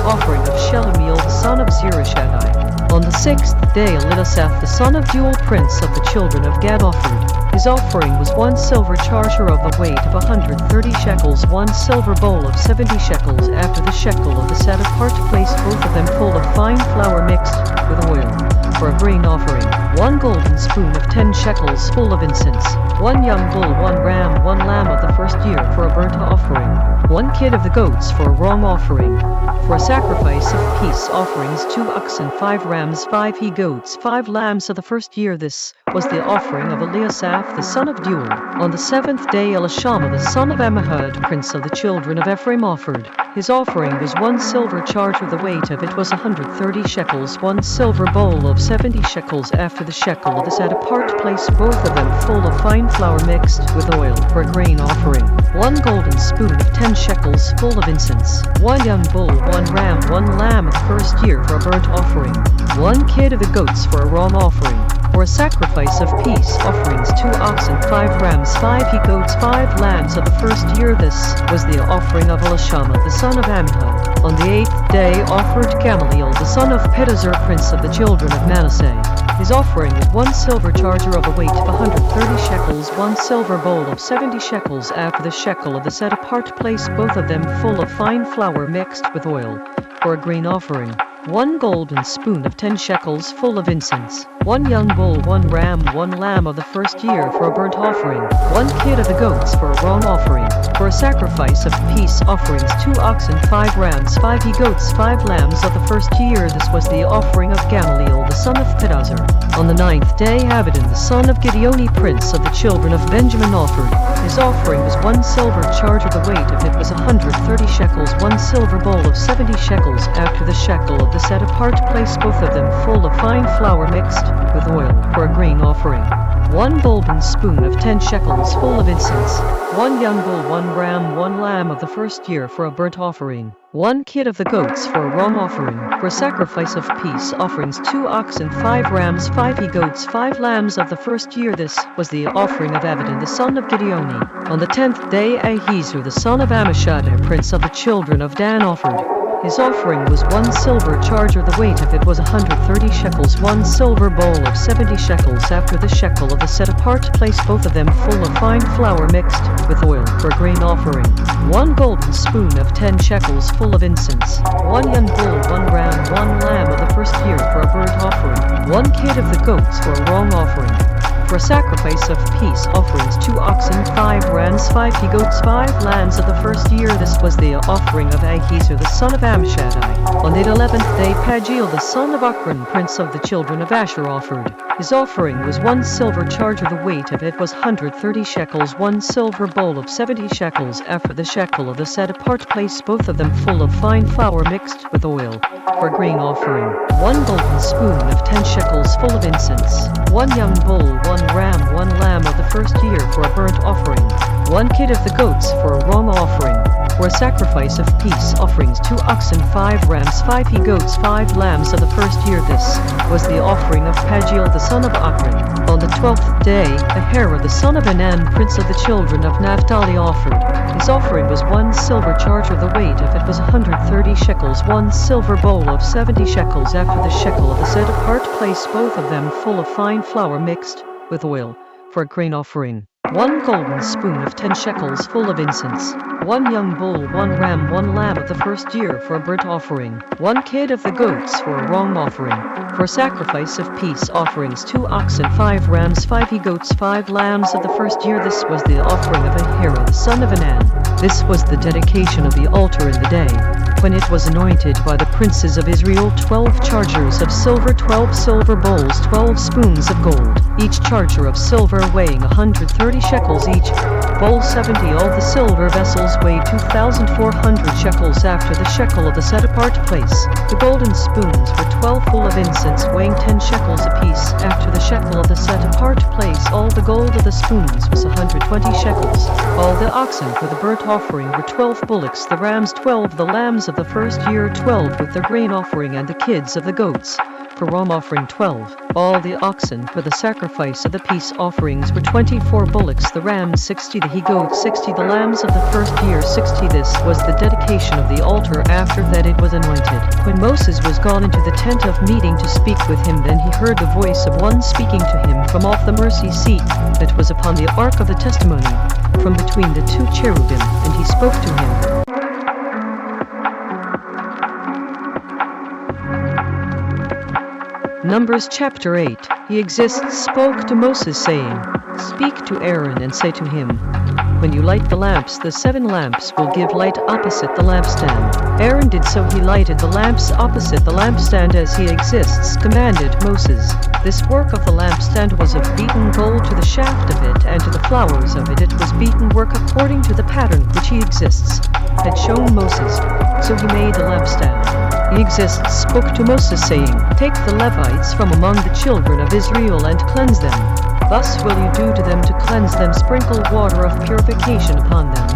offering of Shelumiel the son of Zurishaddai. On the 6th day Eliasaph the son of Duel, prince of the children of Gad, offered. His offering was 1 silver charger of the weight of 130 shekels, 1 silver bowl of 70 shekels after the shekel of the set-apart place, both of them full of fine flour mixed with oil for a grain offering, 1 golden spoon of 10 shekels full of incense, 1 young bull, 1 ram, 1 lamb of the first year for a burnt offering, 1 kid of the goats for a ram offering. For a sacrifice of peace offerings, 2 oxen, 5 rams, 5 he-goats, 5 lambs of the first year. This was the offering of Eliasaph the son of Duel. On the 7th day Elishama the son of Ammihud, prince of the children of Ephraim, offered. His offering was 1 silver charger, the weight of it was 130 shekels, 1 silver bowl of 70 shekels after the shekel of the set-apart place, both of them full of fine flour mixed with oil for a grain offering, 1 golden spoon of 10 shekels full of incense, 1 young bull, 1 ram, 1 lamb of the first year for a burnt offering, 1 kid of the goats for a ram offering. For a sacrifice of peace offerings, 2 oxen, 5 rams, 5 he-goats, 5 lambs of the first year. This was the offering of Elishama the son of Ammihud. On the 8th day offered Gamaliel the son of Pedazur, prince of the children of Manasseh. His offering was 1 silver charger of a weight of 130 shekels, 1 silver bowl of 70 shekels after the shekel of the set-apart place, both of them full of fine flour mixed with oil for a grain offering, 1 golden spoon of 10 shekels full of incense, 1 young bull, 1 ram, 1 lamb of the first year for a burnt offering, 1 kid of the goats for a ram offering. For a sacrifice of peace offerings, 2 oxen, 5 rams, 5 he-goats, 5 lambs of the first year. This was the offering of Gamaliel the son of Pedazur. On the 9th day Abidan the son of Gideoni, prince of the children of Benjamin, offered. His offering was 1 silver charger, the weight of it was 130 shekels, 1 silver bowl of 70 shekels after the shekel of the set-apart place, both of them full of fine flour mixed with oil for a grain offering, 1 golden spoon of 10 shekels full of incense, 1 young bull, 1 ram, 1 lamb of the first year for a burnt offering, 1 kid of the goats for a ram offering. For a sacrifice of peace offerings, 2 oxen, 5 rams, 5 he-goats, 5 lambs of the first year. This was the offering of Abidan the son of Gideoni. On the 10th day Ahiezer the son of Ammishaddai, prince of the children of Dan, offered. His offering was 1 silver charger, the weight of it was 130 shekels, 1 silver bowl of 70 shekels after the shekel of the set-apart place, both of them full of fine flour mixed with oil for a grain offering, 1 golden spoon of 10 shekels full of incense, 1 young bull, 1 ram, 1 lamb of the first year for a burnt offering, 1 kid of the goats for a ram offering. For a sacrifice of peace offerings, 2 oxen, 5 rams, 5 he-goats, 5 lambs of the first year. This was the offering of Ahiezer the son of Ammishaddai. On the 11th day Pagiel the son of Ochran, prince of the children of Asher, offered. His offering was 1 silver charger, the weight of it was 130 shekels, 1 silver bowl of 70 shekels after the shekel of the set-apart place, both of them full of fine flour mixed with oil for a grain offering, 1 golden spoon of 10 shekels full of incense, 1 young bull, 1 ram, 1 lamb of the first year for a burnt offering, 1 kid of the goats for a ram offering. For a sacrifice of peace offerings, 2 oxen, 5 rams, 5 he-goats, 5 lambs of the first year. This was the offering of Pagiel the son of Ochran. On the 12th day Ahira the son of Anan, prince of the children of Naphtali, offered. His offering was 1 silver charger, the weight of it was 130 shekels, 1 silver bowl of 70 shekels after the shekel of the set-apart place, both of them full of fine flour mixed with oil for a grain offering, 1 golden spoon of 10 shekels full of incense, 1 young bull, 1 ram, 1 lamb of the first year for a burnt offering, 1 kid of the goats for a wrong offering, for sacrifice of peace offerings, 2 oxen, 5 rams, 5 he-goats, 5 lambs of the first year. This was the offering of Ahira the son of Anan. This was the dedication of the altar in the day, when it was anointed by the princes of Israel. 12 chargers of silver, 12 silver bowls, 12 spoons of gold, each charger of silver weighing 130 shekels each, bowl 70. All the silver vessels weighed 2,400 shekels after the shekel of the set-apart place. The golden spoons were 12 full of incense weighing 10 shekels apiece after the shekel of the set-apart place. All the gold of the spoons was 120 shekels. All the oxen for the burnt offering were 12 bullocks, the rams 12, the lambs of the first year 12 with their grain offering, and the kids of the goats for wrong offering 12. All the oxen for the sacrifice of the peace offerings were 24 bullocks, the rams 60, the he-goats 60, the lambs of the first year 60. This was the dedication of the altar after that it was anointed. When Moses was gone into the tent of meeting to speak with him, then he heard the voice of one speaking to him from off the mercy seat that was upon the ark of the testimony, from between the 2 cherubim, and he spoke to him. Numbers chapter 8. He exists spoke to Moses, saying, Speak to Aaron and say to him, When you light the lamps, the 7 lamps will give light opposite the lampstand. Aaron did so. He lighted the lamps opposite the lampstand as he exists commanded Moses. This work of the lampstand was of beaten gold to the shaft of it and to the flowers of it. It was beaten work according to the pattern which he exists had shown Moses. So he made the lampstand. He exists spoke to Moses, saying, Take the Levites from among the children of Israel and cleanse them. Thus will you do to them to cleanse them. Sprinkle water of purification upon them,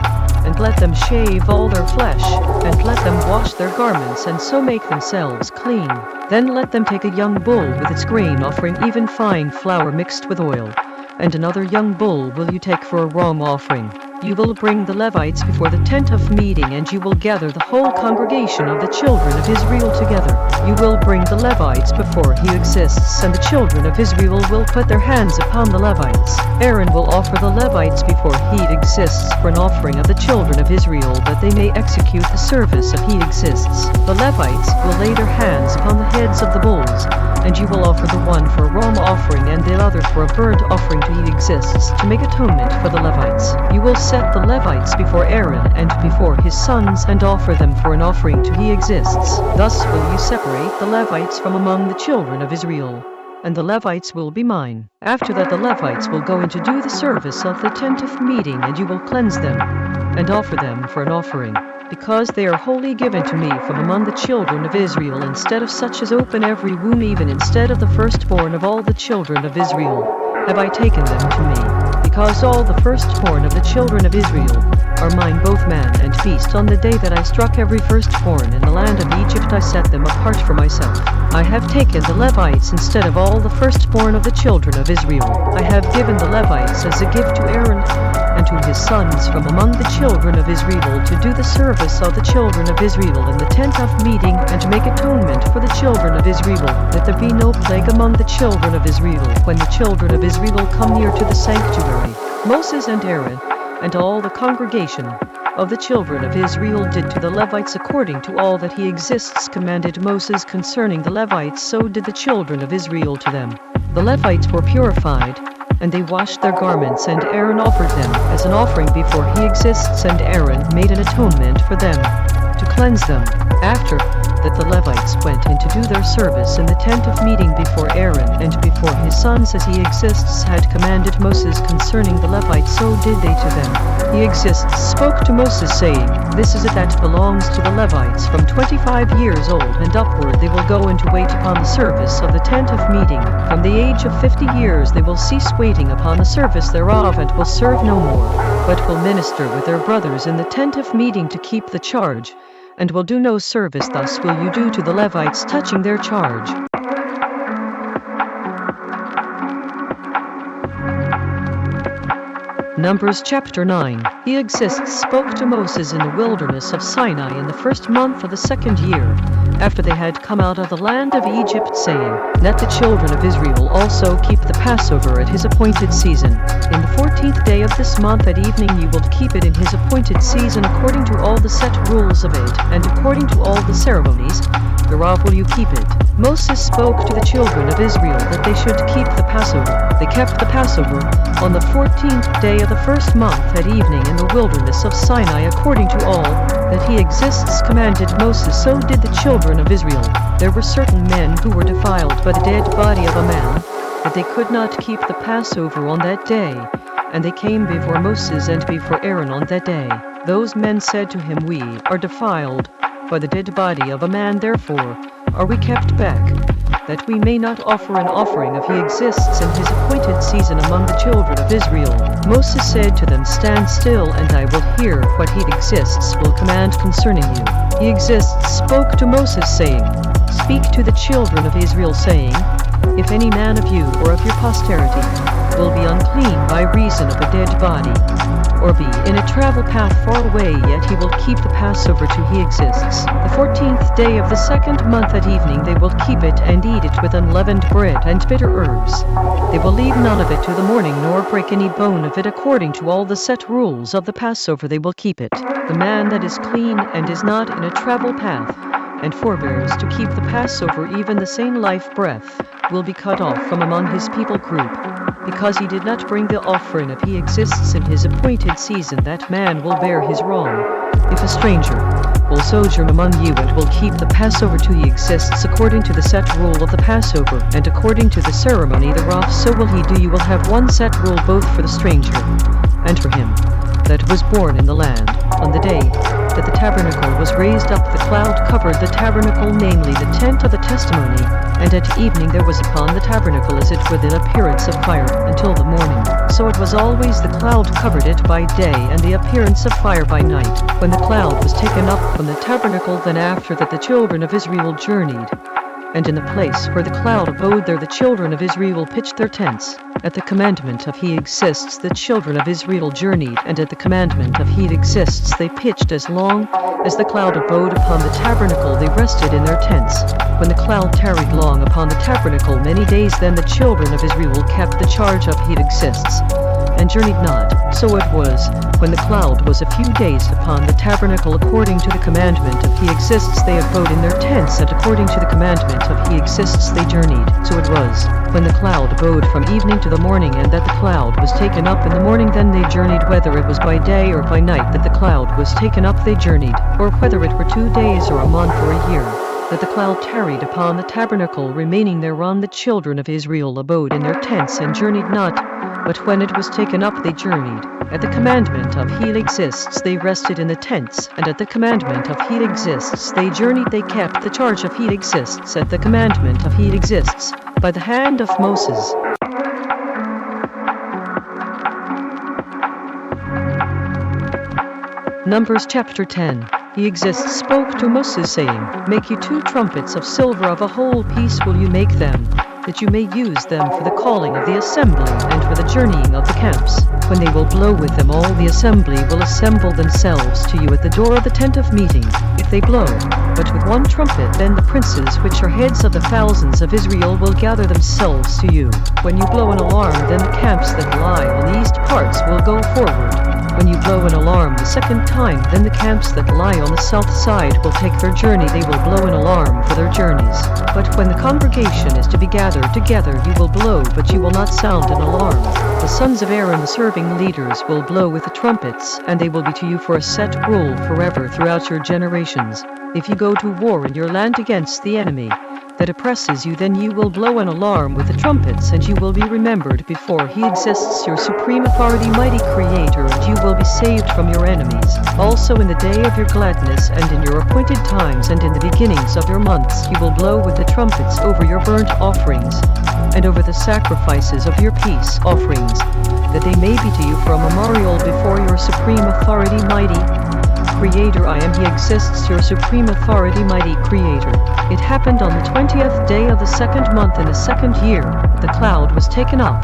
and let them shave all their flesh, and let them wash their garments, and so make themselves clean. Then let them take a young bull with its grain offering, even fine flour mixed with oil, and another young bull will you take for a wrong offering. You will bring the Levites before the tent of meeting, and you will gather the whole congregation of the children of Israel together. You will bring the Levites before he exists, and the children of Israel will put their hands upon the Levites. Aaron will offer the Levites before he exists for an offering of the children of Israel, that they may execute the service of he exists. The Levites will lay their hands upon the heads of the bulls, and you will offer the one for a wrong offering and the other for a burnt offering to he exists, to make atonement for the Levites. You will set the Levites before Aaron and before his sons, and offer them for an offering to he exists. Thus will you separate the Levites from among the children of Israel, and the Levites will be mine. After that the Levites will go in to do the service of the tent of meeting, and you will cleanse them, and offer them for an offering, because they are wholly given to me from among the children of Israel. Instead of such as open every womb, even instead of the firstborn of all the children of Israel, have I taken them to me. Because all the firstborn of the children of Israel are mine, both man and beast. On the day that I struck every firstborn in the land of Egypt, I set them apart for myself. I have taken the Levites instead of all the firstborn of the children of Israel. I have given the Levites as a gift to Aaron and to his sons from among the children of Israel, to do the service of the children of Israel in the tent of meeting, and to make atonement for the children of Israel, that there be no plague among the children of Israel when the children of Israel come near to the sanctuary. Moses and Aaron and all the congregation of the children of Israel did to the Levites according to all that he exists commanded Moses concerning the Levites, so did the children of Israel to them. The Levites were purified, and they washed their garments, and Aaron offered them as an offering before he exists, and Aaron made an atonement for them, to cleanse them. After that the Levites went in to do their service in the tent of meeting before Aaron and before his sons, as he exists had commanded Moses concerning the Levites, so did they to them. He exists spoke to Moses, saying, This is it that belongs to the Levites from 25 years old and upward. They will go in to wait upon the service of the tent of meeting. From the age of 50 years they will cease waiting upon the service thereof, and will serve no more, but will minister with their brothers in the tent of meeting to keep the charge, and will do no service. Thus will you do to the Levites touching their charge. Numbers chapter 9. He exists spoke to Moses in the wilderness of Sinai in the first month of the second year, after they had come out of the land of Egypt, saying, Let the children of Israel also keep the Passover at his appointed season. In the 14th day of this month at evening you will keep it in his appointed season according to all the set rules of it, and according to all the ceremonies thereof will you keep it. Moses spoke to the children of Israel that they should keep the Passover. They kept the Passover on the 14th day of the first month at evening in the wilderness of Sinai according to all that he exists commanded Moses, so did the children of Israel. There were certain men who were defiled by the dead body of a man, that they could not keep the Passover on that day, and they came before Moses and before Aaron on that day. Those men said to him, We are defiled by the dead body of a man, therefore are we kept back, that we may not offer an offering if he exists in his appointed season among the children of Israel. Moses said to them, Stand still, and I will hear what he exists will command concerning you. He exists spoke to Moses, saying, Speak to the children of Israel, saying, If any man of you or of your posterity will be unclean by reason of a dead body, or be in a travel path far away, yet he will keep the Passover till he exists. The 14th day of the second month at evening they will keep it, and eat it with unleavened bread and bitter herbs. They will leave none of it to the morning, nor break any bone of it. According to all the set rules of the Passover they will keep it. The man that is clean and is not in a travel path, and forbears to keep the Passover, even the same life breath, will be cut off from among his people group, because he did not bring the offering. If he exists in his appointed season, that man will bear his wrong. If a stranger will sojourn among you and will keep the Passover till he exists according to the set rule of the Passover, and according to the ceremony thereof, so will he do. You will have one set rule both for the stranger and for him that was born in the land. On the day that the tabernacle was raised up, the cloud covered the tabernacle, namely the tent of the testimony, and at evening there was upon the tabernacle as it were the appearance of fire until the morning. So it was always the cloud covered it by day, and the appearance of fire by night. When the cloud was taken up from the tabernacle, then after that the children of Israel journeyed, and in the place where the cloud abode there the children of Israel pitched their tents. At the commandment of he exists the children of Israel journeyed, and at the commandment of he exists they pitched. As long as the cloud abode upon the tabernacle they rested in their tents. When the cloud tarried long upon the tabernacle many days, then the children of Israel kept the charge of he exists, and journeyed not. So it was, when the cloud was a few days upon the tabernacle according to the commandment of he exists they abode in their tents, and according to the commandment of he exists they journeyed. So it was, when the cloud abode from evening to the morning, and that the cloud was taken up in the morning, then they journeyed. Whether it was by day or by night that the cloud was taken up they journeyed, or whether it were 2 days or a month or a year that the cloud tarried upon the tabernacle remaining thereon, the children of Israel abode in their tents and journeyed not. But when it was taken up they journeyed. At the commandment of he exists they rested in the tents, and at the commandment of he exists they journeyed. They kept the charge of he exists at the commandment of he exists by the hand of Moses. Numbers chapter 10. He exists spoke to Moses, saying, Make you 2 trumpets of silver, of a whole piece will you make them, that you may use them for the calling of the assembly, and for the journeying of the camps. When they will blow with them, all the assembly will assemble themselves to you at the door of the tent of meeting, if they blow but with 1 trumpet. Then the princes which are heads of the thousands of Israel will gather themselves to you. When you blow an alarm, then the camps that lie on the east parts will go forward. When you blow an alarm the second time, then the camps that lie on the south side will take their journey. They will blow an alarm for their journeys. But when the congregation is to be gathered together, you will blow, but you will not sound an alarm. The sons of Aaron, the serving leaders, will blow with the trumpets, and they will be to you for a set rule forever throughout your generations. If you go to war in your land against the enemy that oppresses you, then you will blow an alarm with the trumpets, and you will be remembered before he exists, your supreme authority, mighty creator, and you will be saved from your enemies. Also in the day of your gladness, and in your appointed times, and in the beginnings of your months, you will blow with the trumpets over your burnt offerings, and over the sacrifices of your peace offerings, that they may be to you for a memorial before your supreme authority, mighty creator. I am he exists, your supreme authority, mighty creator. It happened on the 20th day of the second month in the second year, the cloud was taken up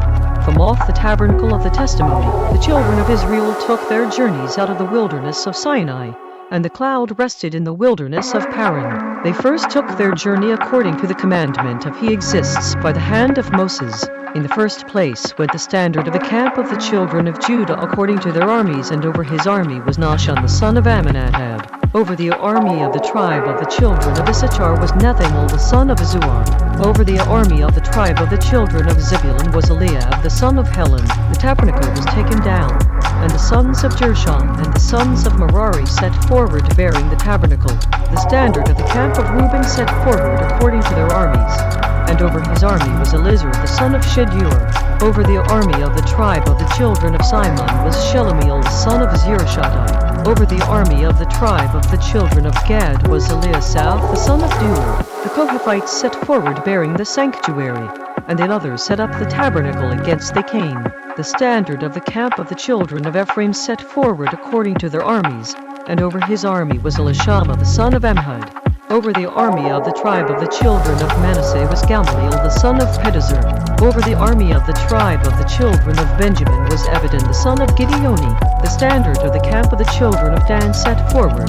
from off the tabernacle of the testimony. The children of Israel took their journeys out of the wilderness of Sinai, and the cloud rested in the wilderness of Paran. They first took their journey according to the commandment of He exists by the hand of Moses. In the first place went the standard of the camp of the children of Judah according to their armies, and over his army was Nahshon the son of Amminadab. Over the army of the tribe of the children of Issachar was Nethanel the son of Azuar. Over the army of the tribe of the children of Zebulun was Eliab the son of Helon. The tabernacle was taken down, and the sons of Gershon and the sons of Merari set forward bearing the tabernacle. The standard of the camp of Reuben set forward according to their armies. And over his army was Elizur the son of Shedeur. Over the army of the tribe of the children of Simon was Shelumiel the son of Zurishaddai. Over the army of the tribe of the children of Gad was Eliasaph the son of Deuel. The Kohathites set forward bearing the sanctuary, and the others set up the tabernacle against the Cain. The standard of the camp of the children of Ephraim set forward according to their armies, and over his army was Elishama the son of Amhud. Over the army of the tribe of the children of Manasseh was Gamaliel the son of Pedazur. Over the army of the tribe of the children of Benjamin was Abidan the son of Gideoni. The standard of the camp of the children of Dan set forward,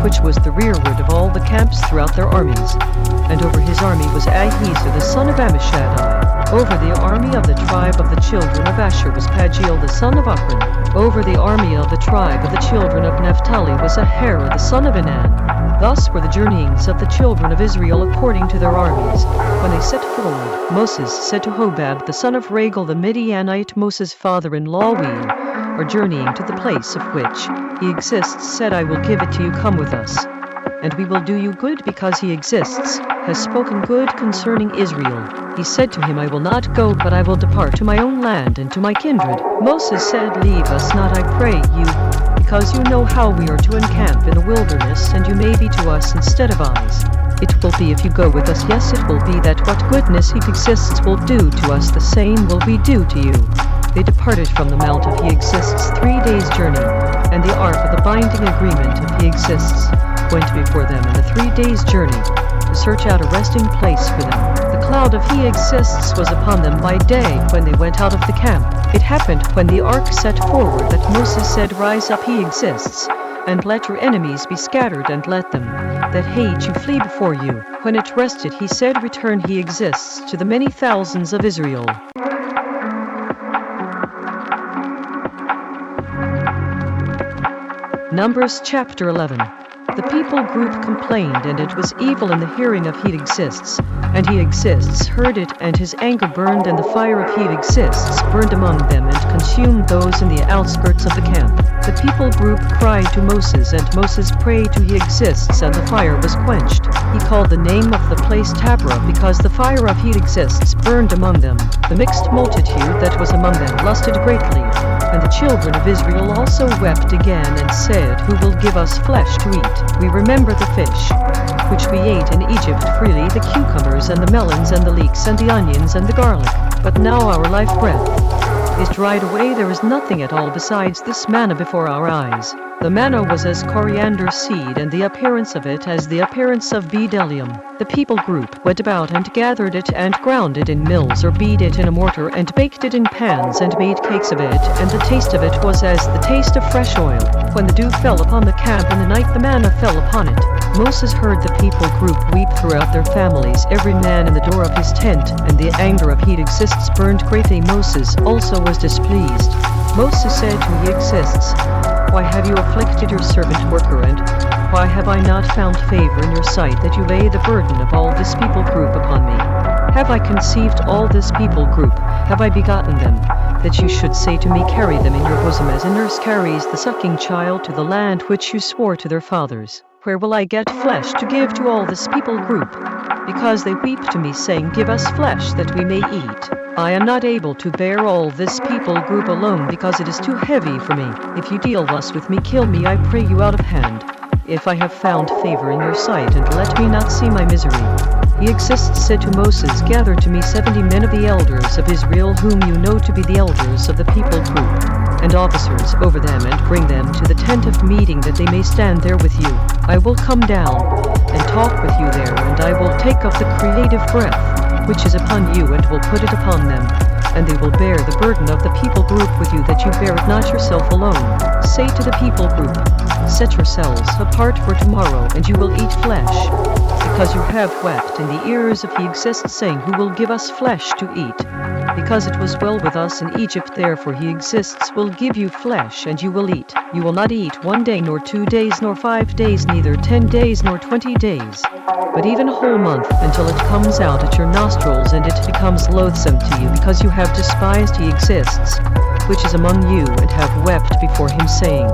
which was the rearward of all the camps throughout their armies. And over his army was Ahiezer the son of Ammishaddai. Over the army of the tribe of the children of Asher was Pagiel the son of Ochran. Over the army of the tribe of the children of Naphtali was Ahara the son of Enan. Thus were the journeyings of the children of Israel according to their armies. When they set forward, Moses said to Hobab the son of Ragal the Midianite, Moses' father-in-law, we are journeying to the place of which He exists, said, I will give it to you, come with us. And we will do you good because He exists, has spoken good concerning Israel. He said to him, I will not go, but I will depart to my own land and to my kindred. Moses said, leave us not, I pray you, because you know how we are to encamp in the wilderness, and you may be to us instead of eyes. It will be if you go with us, yes, it will be that what goodness He exists will do to us, the same will we do to you. They departed from the mount of He exists 3 days' journey, and the ark of the binding agreement of He exists went before them in the 3 days' journey, to search out a resting place for them. The cloud of He exists was upon them by day when they went out of the camp. It happened when the ark set forward that Moses said, rise up, He exists, and let your enemies be scattered, and let them that hate you flee before you. When it rested, He said, return, He exists, to the many thousands of Israel. Numbers chapter 11. The people group complained, and it was evil in the hearing of He exists. And He exists heard it, and his anger burned, and the fire of He exists burned among them, and consumed those in the outskirts of the camp. The people group cried to Moses, and Moses prayed to He exists, and the fire was quenched. He called the name of the place Taberah, because the fire of He exists burned among them. The mixed multitude that was among them lusted greatly. And the children of Israel also wept again, and said, who will give us flesh to eat? We remember the fish, which we ate in Egypt freely, the cucumbers and the melons and the leeks and the onions and the garlic. But now our life breath is dried away, there is nothing at all besides this manna before our eyes. The manna was as coriander seed, and the appearance of it as the appearance of bdellium. The people group went about and gathered it, and ground it in mills, or beat it in a mortar, and baked it in pans, and made cakes of it, and the taste of it was as the taste of fresh oil. When the dew fell upon the camp in the night, the manna fell upon it. Moses heard the people group weep throughout their families, every man in the door of his tent, and the anger of He exists burned greatly. Moses also was displeased. Moses said to He exists, why have you afflicted your servant worker, and why have I not found favor in your sight, that you lay the burden of all this people group upon me? Have I conceived all this people group? Have I begotten them, that you should say to me, carry them in your bosom, as a nurse carries the sucking child to the land which you swore to their fathers? Where will I get flesh to give to all this people group? Because they weep to me, saying, give us flesh that we may eat. I am not able to bear all this people group alone, because it is too heavy for me. If you deal thus with me, kill me, I pray you, out of hand, if I have found favor in your sight, and let me not see my misery. He exists said to Moses, gather to me 70 men of the elders of Israel, whom you know to be the elders of the people group, and officers over them, and bring them to the tent of meeting, that they may stand there with you. I will come down and talk with you there, and I will take up the creative breath which is upon you, and will put it upon them, and they will bear the burden of the people group with you, that you bear it not yourself alone. Say to the people group, set yourselves apart for tomorrow, and you will eat flesh, because you have wept in the ears of He exists, saying, who will give us flesh to eat? Because it was well with us in Egypt, therefore He exists will give you flesh, and you will eat. You will not eat 1 day, nor 2 days, nor 5 days, neither 10 days, nor 20 days, but even a whole month, until it comes out at your nostrils, and it becomes loathsome to you, because you have despised He exists, which is among you, and have wept before Him, saying,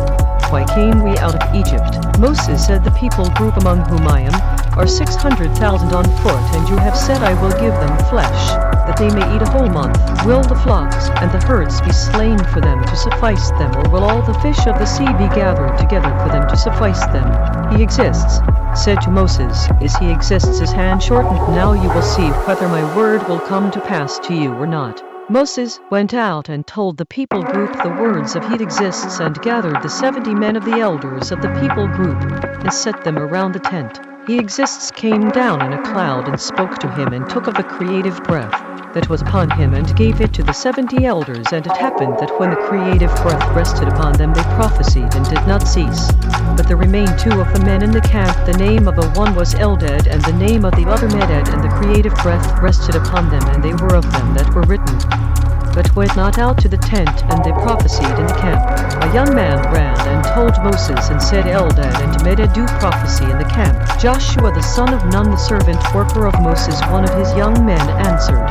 why came we out of Egypt? Moses said, the people group among whom I am are 600,000 on foot, and you have said, I will give them flesh, that they may eat a whole month. Will the flocks and the herds be slain for them to suffice them, or will all the fish of the sea be gathered together for them to suffice them? He exists said to Moses, is He exists his hand shortened? Now you will see whether my word will come to pass to you or not. Moses went out and told the people group the words of He exists, and gathered the 70 men of the elders of the people group, and set them around the tent. He exists came down in a cloud and spoke to him, and took of the creative breath that was upon him, and gave it to the 70 elders. And it happened that when the creative breath rested upon them, they prophesied and did not cease. But there remained 2 of the men in the camp. The name of the one was Eldad, and the name of the other Medad, and the creative breath rested upon them, and they were of them that were written, but went not out to the tent, and they prophesied in the camp. A young man ran and told Moses, and said, Eldad and Medad do prophecy in the camp. Joshua the son of Nun, the servant worker of Moses, one of his young men, answered,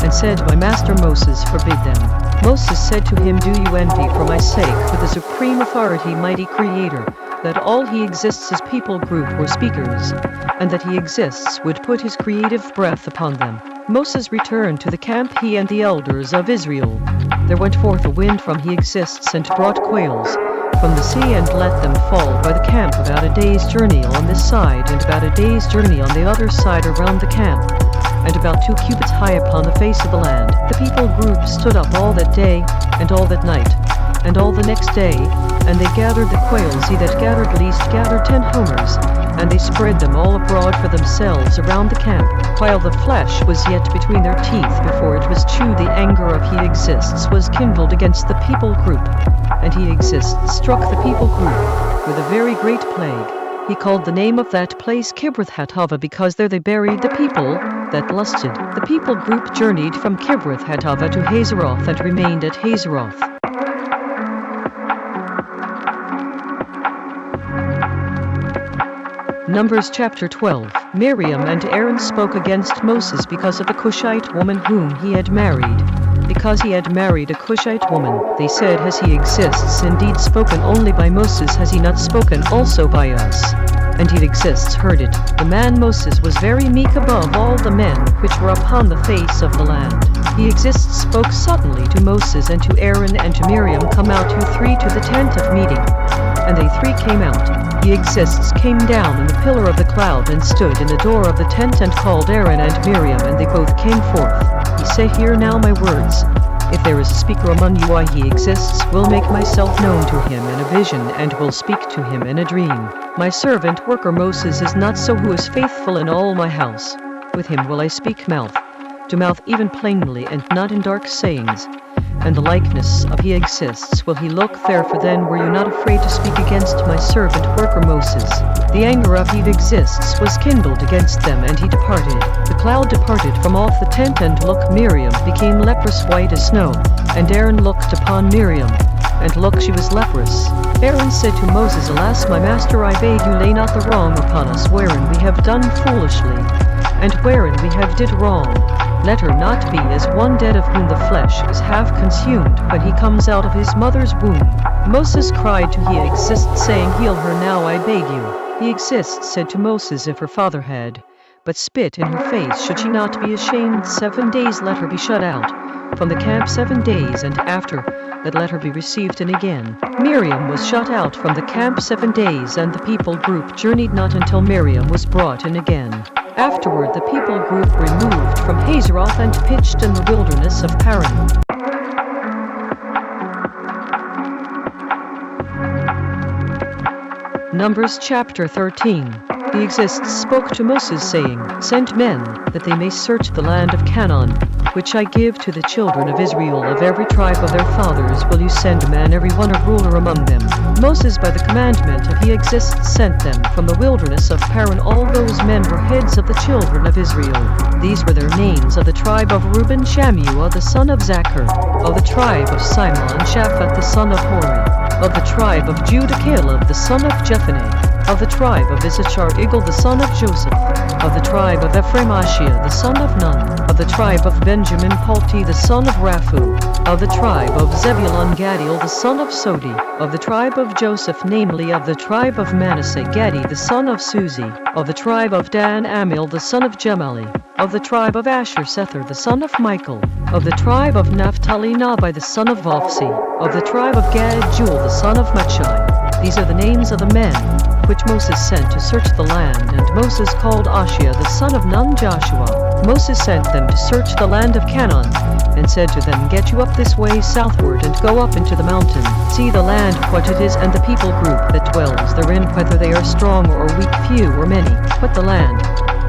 and said, my master Moses forbid them. Moses said to him, do you envy for my sake, with the supreme authority, mighty creator, that all He exists his people group were speakers, and that He exists would put His creative breath upon them? Moses returned to the camp, he and the elders of Israel. There went forth a wind from He exists, and brought quails from the sea, and let them fall by the camp about a day's journey on this side, and about a day's journey on the other side around the camp, and about 2 cubits high upon the face of the land. The people group stood up all that day, and all that night, and all the next day, and they gathered the quails. He that gathered least gathered 10 homers, and they spread them all abroad for themselves around the camp, while the flesh was yet between their teeth before it was chewed. The anger of He exists was kindled against the people group, and He exists struck the people group with a very great plague. He called the name of that place Kibroth-Hattaavah, because there they buried the people that lusted. The people group journeyed from Kibroth-Hattaavah to Hazeroth, and remained at Hazeroth. Numbers chapter 12. Miriam and Aaron spoke against Moses because of the Cushite woman whom he had married. Because he had married a Cushite woman, they said, has He exists indeed spoken only by Moses? Has He not spoken also by us? And He exists heard it. The man Moses was very meek above all the men which were upon the face of the land. He exists spoke suddenly to Moses and to Aaron and to Miriam, come out you 3 to the tent of meeting. And they 3 came out. He exists came down in the pillar of the cloud, and stood in the door of the tent, and called Aaron and Miriam, and they both came forth. He said, hear now my words. If there is a speaker among you, I He exists will make myself known to him in a vision, and will speak to him in a dream. My servant worker Moses is not so, who is faithful in all my house. With him will I speak mouth to mouth, even plainly, and not in dark sayings. And the likeness of He exists will He look. Therefore then were you not afraid to speak against my servant worker Moses. The anger of He exists was kindled against them, and he departed. The cloud departed from off the tent, and look, Miriam became leprous white as snow. And Aaron looked upon Miriam, and look, she was leprous. Aaron said to Moses, alas, my master, I beg you, lay not the wrong upon us, wherein we have done foolishly, and wherein we have did wrong. Let her not be as one dead, of whom the flesh is half consumed when he comes out of his mother's womb. Moses cried to He exists, saying, heal her now, I beg you. He exists said to Moses, if her father had but spit in her face, should she not be ashamed? 7 days let her be shut out from the camp, 7 days, and after that let her be received in again. Miriam was shut out from the camp 7 days, and the people group journeyed not until Miriam was brought in again. Afterward the people group removed from Hazeroth, and pitched in the wilderness of Paran. Numbers chapter 13. He exists spoke to Moses, saying, Send men, that they may search the land of Canaan, which I give to the children of Israel. Of every tribe of their fathers will you send a man, every one a ruler among them. Moses by the commandment of He exists sent them from the wilderness of Paran. All those men were heads of the children of Israel. These were their names: of the tribe of Reuben, Shammua the son of Zachar; of the tribe of Simon, Shaphat the son of Hori; of the tribe of Judah, Caleb the son of Jephunneh; of the tribe of Issachar, Igal the son of Joseph; of the tribe of Ephraim, Ashiah the son of Nun; of the tribe of Benjamin, Palti the son of Raphu; of the tribe of Zebulun, Gadiel the son of Sodi; of the tribe of Joseph, namely of the tribe of Manasseh, Gadi the son of Suzi; of the tribe of Dan, Amiel the son of Gemali; of the tribe of Asher, Sethur the son of Michael; of the tribe of Naphtali, Nabai the son of Vophsi; of the tribe of Gad, Joel the son of Machai. These are the names of the men which Moses sent to search the land. And Moses called Ashiah the son of Nun, Joshua. Moses sent them to search the land of Canaan, and said to them, Get you up this way southward, and go up into the mountain. See the land, what it is, and the people group that dwells therein, whether they are strong or weak, few or many. What the land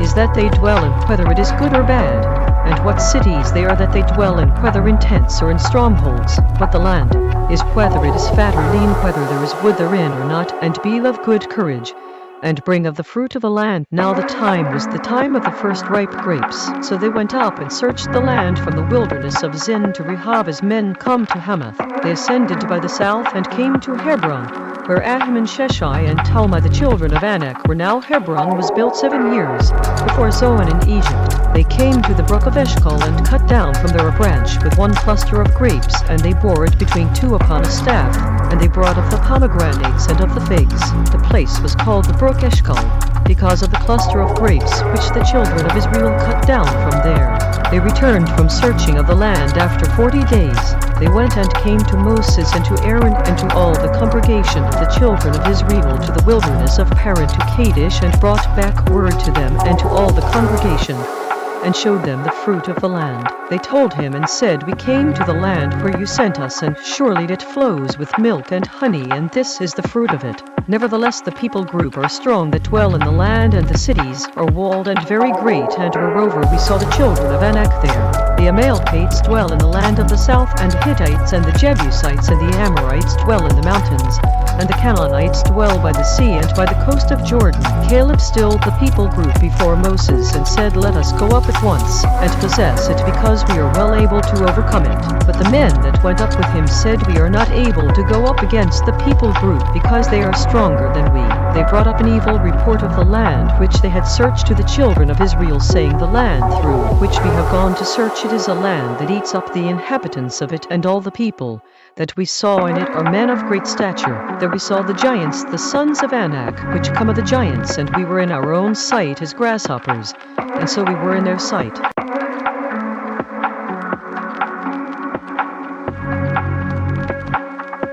is that they dwell in, whether it is good or bad. And what cities they are that they dwell in, whether in tents or in strongholds. What the land is, whether it is fat or lean, whether there is wood therein or not. And be of good courage, and bring of the fruit of the land. Now the time was the time of the first ripe grapes. So they went up and searched the land from the wilderness of Zin to Rehob, as men come to Hamath. They ascended by the south and came to Hebron, where Ahim and Sheshai and Talmai the children of Anak were. Now Hebron was built 7 years before Zoan in Egypt. They came to the brook of Eshcol, and cut down from there a branch with one cluster of grapes, and they bore it between two upon a staff. And they brought of the pomegranates and of the figs. The place was called the brook Eshcol, because of the cluster of grapes which the children of Israel cut down from there. They returned from searching of the land after 40 days. They went and came to Moses and to Aaron and to all the congregation of the children of Israel to the wilderness of Paran to Kadesh, and brought back word to them and to all the congregation, and showed them the fruit of the land. They told him and said, We came to the land where you sent us, and surely it flows with milk and honey, and this is the fruit of it. Nevertheless the people group are strong that dwell in the land, and the cities are walled and very great. And moreover we saw the children of Anak there. The Amalekites dwell in the land of the south, and the Hittites and the Jebusites and the Amorites dwell in the mountains, and the Canaanites dwell by the sea and by the coast of Jordan. Caleb stilled the people group before Moses, and said, Let us go up at once, and possess it, because we are well able to overcome it. But the men that went up with him said, We are not able to go up against the people group, because they are stronger than we. They brought up an evil report of the land which they had searched to the children of Israel, saying, The land through which we have gone to search it is a land that eats up the inhabitants of it, and all the people that we saw in it are men of great stature. There we saw the giants, the sons of Anak, which come of the giants, and we were in our own sight as grasshoppers, and so we were in their sight.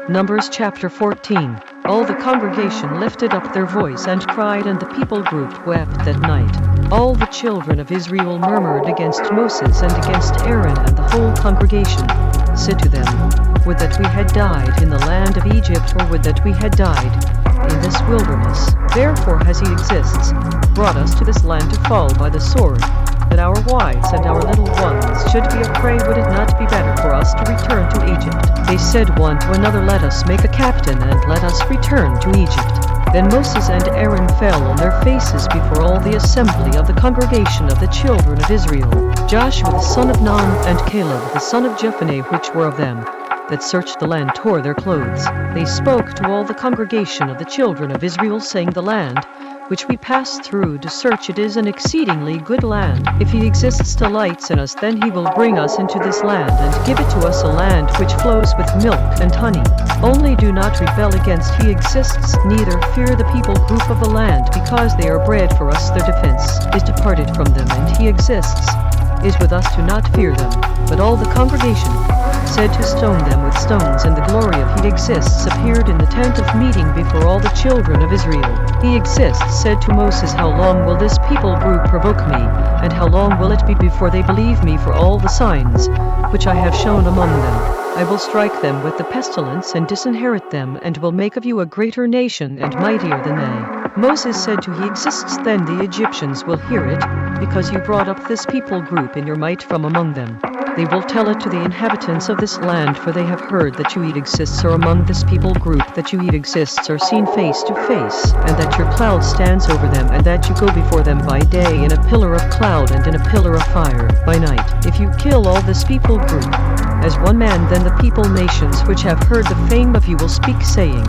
Numbers chapter 14. All the congregation lifted up their voice and cried, and the people group wept that night. All the children of Israel murmured against Moses and against Aaron, and the whole congregation said to them, Would that we had died in the land of Egypt, or would that we had died in this wilderness. Therefore as he exists, brought us to this land to fall by the sword, that our wives and our little ones should be a prey. Would it not be better for us to return to Egypt? They said one to another, Let us make a captain, and let us return to Egypt. Then Moses and Aaron fell on their faces before all the assembly of the congregation of the children of Israel. Joshua the son of Nun and Caleb the son of Jephunneh, which were of them that searched the land, tore their clothes. They spoke to all the congregation of the children of Israel, saying, The land which we passed through to search it is an exceedingly good land. If he exists delights in us, then he will bring us into this land, and give it to us, a land which flows with milk and honey. Only do not rebel against he exists, neither fear the people group of the land, because they are bread for us. Their defense is departed from them, and he exists is with us to not fear them. But all the congregation said to stone them with stones, and the glory of he exists appeared in the tent of meeting before all the children of Israel. He exists said to Moses, How long will this people group provoke me, and how long will it be before they believe me for all the signs which I have shown among them? I will strike them with the pestilence and disinherit them, and will make of you a greater nation and mightier than they. Moses said to He exists, then the Egyptians will hear it, because you brought up this people group in your might from among them. They will tell it to the inhabitants of this land, for they have heard that you exists are among this people group, that you exists are seen face to face, and that your cloud stands over them, and that you go before them by day in a pillar of cloud and in a pillar of fire by night. If you kill all this people group as one man, then the people nations which have heard the fame of you will speak, saying,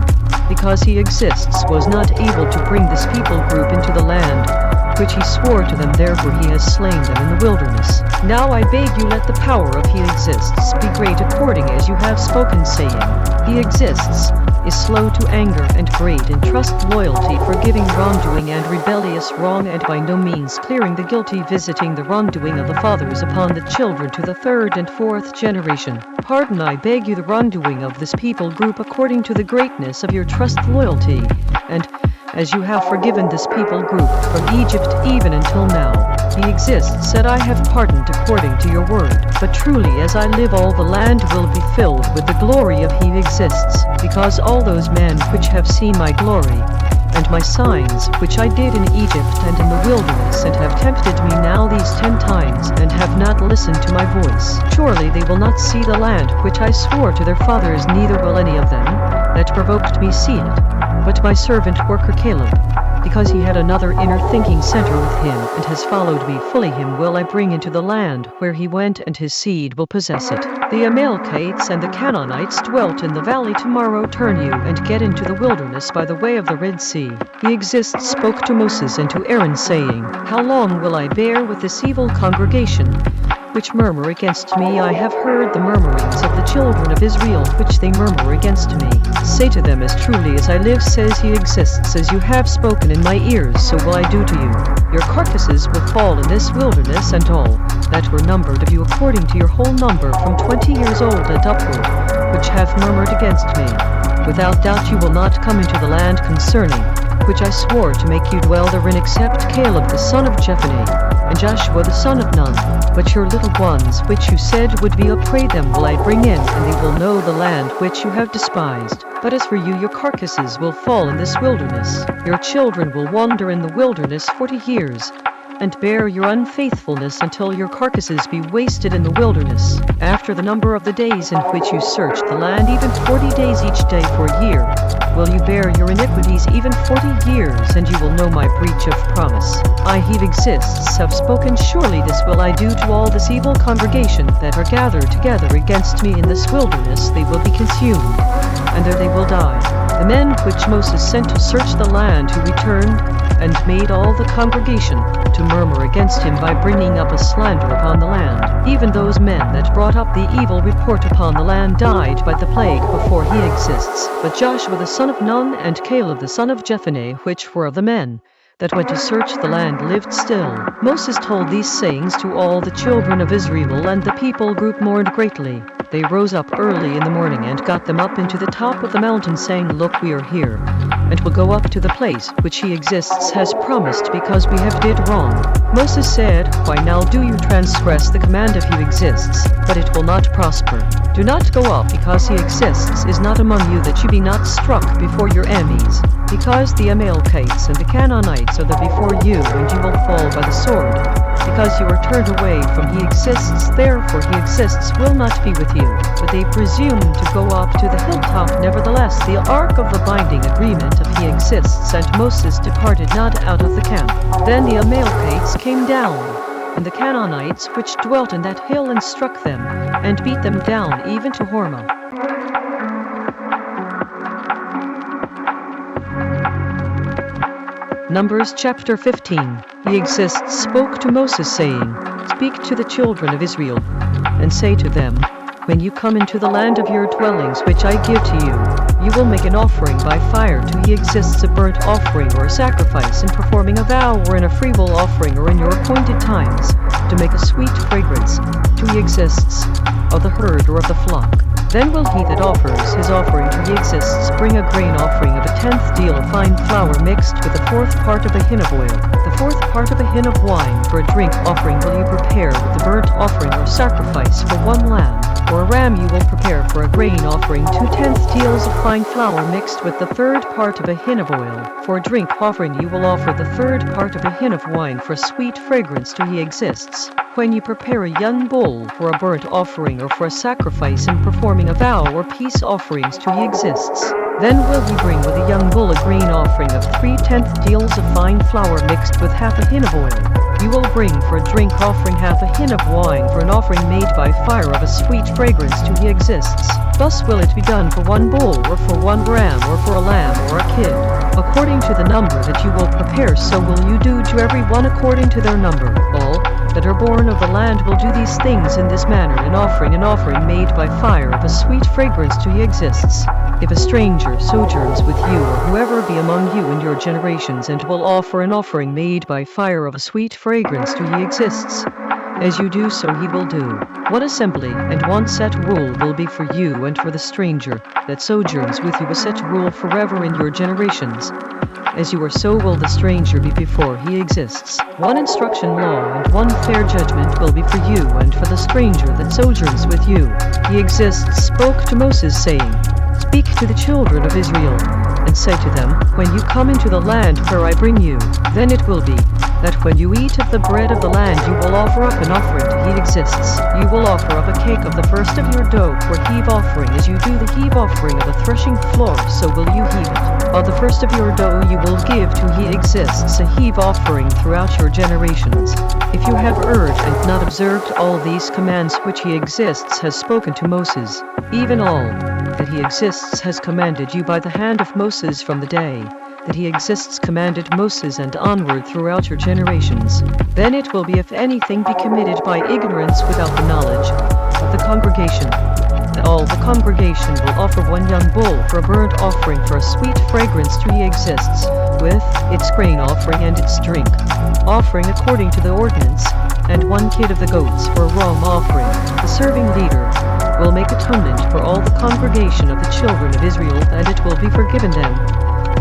because He exists was not able to bring this people group into the land which He swore to them, therefore He has slain them in the wilderness. Now I beg you, let the power of He exists be great, according as you have spoken, saying, He exists, is slow to anger and great in trust, loyalty, forgiving wrongdoing and rebellious wrong, and by no means clearing the guilty, visiting the wrongdoing of the fathers upon the children to the third and fourth generation. Pardon, I beg you, the wrongdoing of this people group according to the greatness of your trust, loyalty, and as you have forgiven this people group from Egypt even until now. He exists, said, I have pardoned according to your word. But truly as I live, all the land will be filled with the glory of He exists, because all those men which have seen my glory, and my signs which I did in Egypt and in the wilderness, and have tempted me now these 10 times, and have not listened to my voice, surely they will not see the land which I swore to their fathers, neither will any of them that provoked me see it, but my servant worker Caleb, because he had another inner thinking center with him, and has followed me fully, him will I bring into the land where he went, and his seed will possess it. The Amalekites and the Canaanites dwelt in the valley. Tomorrow turn you and get into the wilderness by the way of the Red Sea. He exists spoke to Moses and to Aaron, saying, How long will I bear with this evil congregation, which murmur against me? I have heard the murmurings of the children of Israel, which they murmur against me. Say to them, as truly as I live, says He exists, as you have spoken in my ears, so will I do to you. Your carcasses will fall in this wilderness, and all that were numbered of you according to your whole number, from 20 years old and upward, which have murmured against me. Without doubt you will not come into the land concerning which I swore to make you dwell therein, except Caleb the son of Jephunneh, and Joshua the son of Nun. But your little ones, which you said would be a prey, them will I bring in, and they will know the land which you have despised. But as for you, your carcasses will fall in this wilderness. Your children will wander in the wilderness 40 years, and bear your unfaithfulness until your carcasses be wasted in the wilderness. After the number of the days in which you searched the land, even 40 days each day for a year, will you bear your iniquities, even 40 years, and you will know my breach of promise. I, He exists, have spoken, surely this will I do to all this evil congregation that are gathered together against me in this wilderness. They will be consumed, and there they will die. The men which Moses sent to search the land, who returned and made all the congregation to murmur against him by bringing up a slander upon the land. Even those men that brought up the evil report upon the land died by the plague before He exists. But Joshua the son of Nun and Caleb the son of Jephunneh, which were of the men that went to search the land, lived still. Moses told these sayings to all the children of Israel, and the people group mourned greatly. They rose up early in the morning and got them up into the top of the mountain, saying, Look, we are here, and will go up to the place which He exists has promised, because we have did wrong. Moses said, Why now do you transgress the command of He exists, but it will not prosper. Do not go up, because He exists is not among you, that you be not struck before your enemies. Because the Amalekites and the Canaanites are there before you, and you will fall by the sword. Because you are turned away from He exists, therefore He exists will not be with you. But they presumed to go up to the hilltop. Nevertheless, the ark of the binding agreement of He exists, and Moses departed not out of the camp. Then the Amalekites came down, and the Canaanites which dwelt in that hill, and struck them, and beat them down even to Hormah. Numbers chapter 15. He exists spoke to Moses, saying, Speak to the children of Israel, and say to them, When you come into the land of your dwellings which I give to you, you will make an offering by fire to He exists, a burnt offering or a sacrifice, in performing a vow, or in a freewill offering, or in your appointed times, to make a sweet fragrance to He exists, of the herd or of the flock. Then will he that offers his offering to He exists bring a grain offering of 1/10 deal of fine flour mixed with 1/4 part of a hin of oil. 1/4 part of a hin of wine for a drink offering will you prepare with the burnt offering or sacrifice for one lamb. For a ram you will prepare for a grain offering 2/10 deals of fine flour mixed with the 1/3 part of a hin of oil. For a drink offering you will offer the 1/3 part of a hin of wine for sweet fragrance to He exists. When you prepare a young bull for a burnt offering or for a sacrifice in performing a vow or peace offerings to He exists, then will you bring with a young bull a grain offering of 3/10 deals of fine flour mixed with half a hin of oil. You will bring for a drink offering half a hin of wine for an offering made by fire of a sweet fragrance to He exists. Thus will it be done for one bull or for one ram or for a lamb or a kid. According to the number that you will prepare, so will you do to every one according to their number. All that are born of the land will do these things in this manner, an offering made by fire of a sweet fragrance to He exists. If a stranger sojourns with you, or whoever be among you in your generations, and will offer an offering made by fire of a sweet fragrance to He exists, as you do so He will do. One assembly and one set rule will be for you and for the stranger that sojourns with you, a set rule forever in your generations. As you are, so will the stranger be before He exists. One instruction law and one fair judgment will be for you and for the stranger that sojourns with you. He exists spoke to Moses, saying, Speak to the children of Israel, and say to them, When you come into the land where I bring you, then it will be that when you eat of the bread of the land you will offer up an offering to He exists. You will offer up a cake of the first of your dough for heave offering, as you do the heave offering of the threshing floor, so will you heave it. Of the first of your dough you will give to He exists a heave offering throughout your generations. If you have erred and not observed all these commands which He exists has spoken to Moses, even all that He exists has commanded you by the hand of Moses from the day that He exists commanded Moses and onward throughout your generations, then it will be, if anything be committed by ignorance without the knowledge of the congregation, that all the congregation will offer one young bull for a burnt offering for a sweet fragrance to He exists, with its grain offering and its drink offering according to the ordinance, and one kid of the goats for a ram offering. The serving leader will make atonement for all the congregation of the children of Israel, and it will be forgiven them,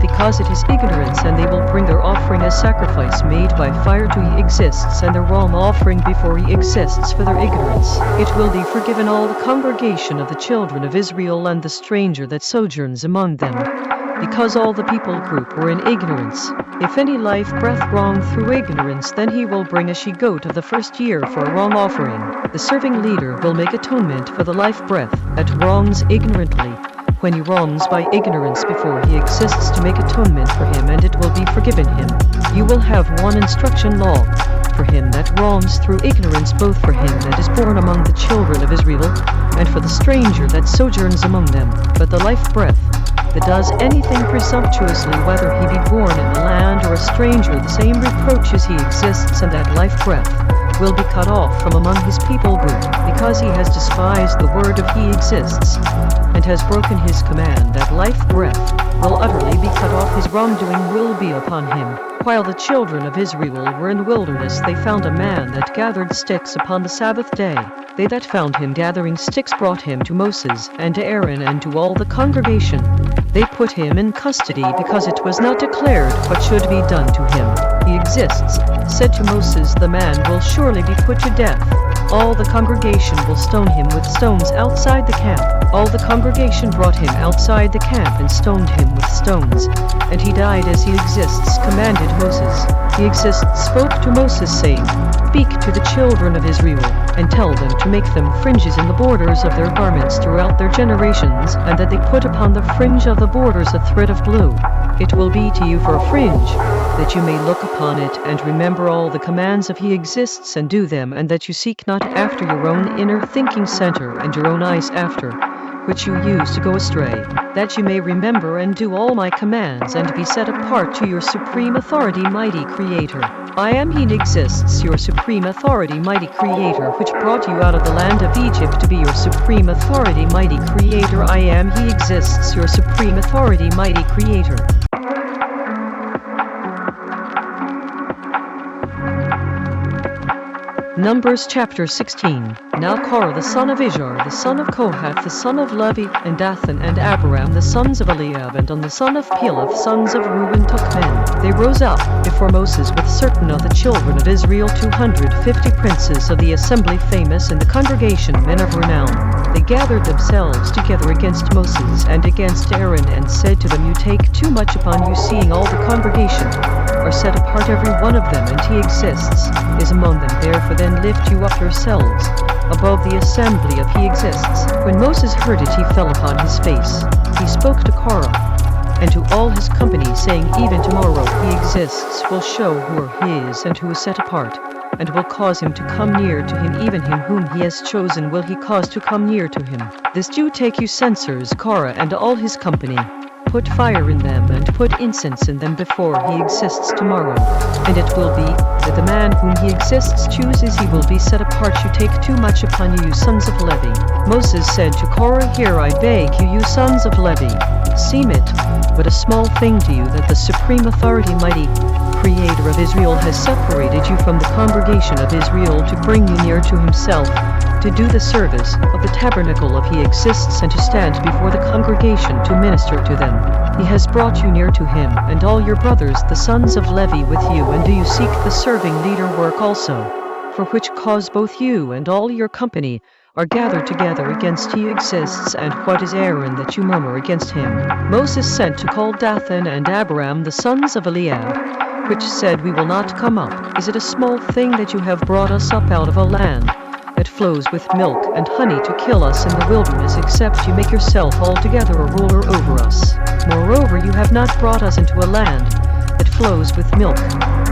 because it is ignorance, and they will bring their offering as sacrifice made by fire to He exists, and their ram offering before He exists for their ignorance. It will be forgiven all the congregation of the children of Israel and the stranger that sojourns among them, because all the people group were in ignorance. If any life breath wrong through ignorance, then he will bring a she-goat of the first year for a wrong offering. The serving leader will make atonement for the life breath that wrongs ignorantly, when he wrongs by ignorance before He exists, to make atonement for him, and it will be forgiven him. You will have one instruction law for him that wrongs through ignorance, both for him that is born among the children of Israel, and for the stranger that sojourns among them. But the life breath that does anything presumptuously, whether he be born in the land or a stranger, the same reproach as He exists, and that life breath will be cut off from among his people group, because he has despised the word of He exists, and has broken His command. That life breath will utterly be cut off, his wrongdoing will be upon him. While the children of Israel were in the wilderness, they found a man that gathered sticks upon the Sabbath day. They that found him gathering sticks brought him to Moses and to Aaron and to all the congregation. They put him in custody, because it was not declared what should be done to him. He exists said to Moses, The man will surely be put to death. All the congregation will stone him with stones outside the camp. All the congregation brought him outside the camp and stoned him with stones. And he died as He exists commanded Moses. He exists spoke to Moses, saying, Speak to the children of Israel, and tell them to make them fringes in the borders of their garments throughout their generations, and that they put upon the fringe of the borders a thread of blue. It will be to you for a fringe, that you may look upon it, and remember all the commands of He exists, and do them, and that you seek not after your own inner thinking center, and your own eyes after, which you use to go astray, that you may remember and do all my commands, and be set apart to your supreme authority, mighty Creator. I am He exists, your supreme authority, mighty Creator, which brought you out of the land of Egypt to be your supreme authority, mighty Creator. I am He exists, your supreme authority, mighty Creator. Numbers chapter 16. Now Korah the son of Izhar, the son of Kohath, the son of Levi, and Dathan and Abiram, the sons of Eliab, and on the son of Peleth, sons of Reuben, took men. They rose up before Moses with certain of the children of Israel, 250 princes of the assembly, famous in the congregation, men of renown. they gathered themselves together against Moses and against Aaron, and said to them, You take too much upon you, seeing all the congregation are set apart, every one of them, and he exists, is among them. Therefore then lift you up yourselves above the assembly of he exists. When Moses heard it, he fell upon his face. He spoke to Korah and to all his company, saying, Even tomorrow he exists will show who are his and who is set apart, and will cause him to come near to him, even him whom he has chosen will he cause to come near to him. This do take you censers, Korah and all his company. Put fire in them and put incense in them before he exists tomorrow. And it will be that the man whom he exists chooses, he will be set apart. You take too much upon you, you sons of Levi. Moses said to Korah, Hear, I beg you, you sons of Levi. Seem it but a small thing to you that the supreme authority, mighty Creator of Israel, has separated you from the congregation of Israel to bring you near to himself, to do the service of the tabernacle of he exists, and to stand before the congregation to minister to them. He has brought you near to him, and all your brothers the sons of Levi with you. And do you seek the serving leader work also? For which cause both you and all your company are gathered together against he exists. And what is Aaron that you murmur against him? Moses sent to call Dathan and Abiram the sons of Eliab, which said, We will not come up. Is it a small thing that you have brought us up out of a land that flows with milk and honey to kill us in the wilderness, except you make yourself altogether a ruler over us? Moreover, you have not brought us into a land that flows with milk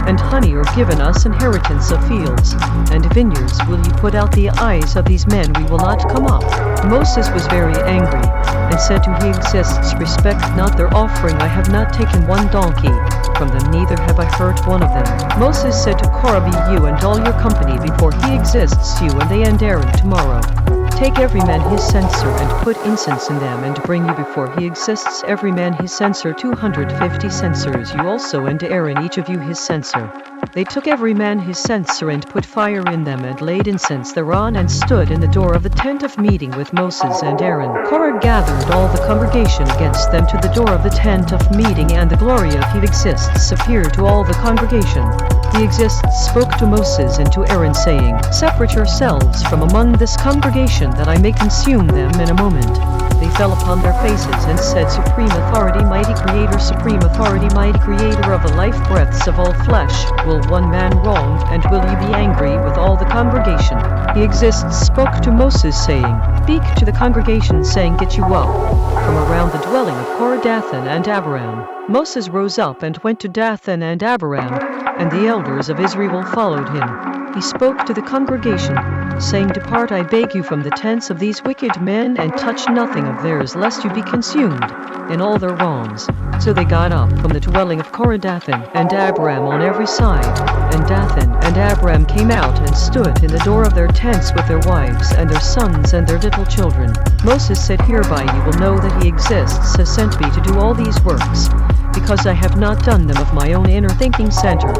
and honey, or given us inheritance of fields and vineyards. Will you put out the eyes of these men? We will not come up. Moses was very angry, and said to he exists, Respect not their offering. I have not taken one donkey from them, neither have I hurt one of them. Moses said to Korah, Be you and all your company before he exists, you and they and Aaron tomorrow. Take every man his censer and put incense in them, and bring you before he exists every man his censer, 250 censers, you also and Aaron each of you his censer. They took every man his censer and put fire in them and laid incense thereon, and stood in the door of the tent of meeting with Moses and Aaron. Korah gathered all the congregation against them to the door of the tent of meeting, and the glory of he exists appeared to all the congregation. He exists spoke to Moses and to Aaron, saying, Separate yourselves from among this congregation, that I may consume them in a moment. They fell upon their faces and said, Supreme authority, mighty Creator, supreme authority, mighty Creator of the life breaths of all flesh, will one man wrong, and will ye be angry with all the congregation? He exists spoke to Moses, saying, Speak to the congregation, saying, Get you up from around the dwelling of Korah, Dathan, and Abiram. Moses rose up and went to Dathan and Abiram, and the elders of Israel followed him. He spoke to the congregation, saying, Depart, I beg you, from the tents of these wicked men, and touch nothing of theirs, lest you be consumed in all their wrongs. So they got up from the dwelling of Korah, Dathan, and Abiram on every side. And Dathan and Abiram came out and stood in the door of their tents with their wives and their sons and their little children. Moses said, Hereby you will know that he exists, has sent me to do all these works, because I have not done them of my own inner thinking center.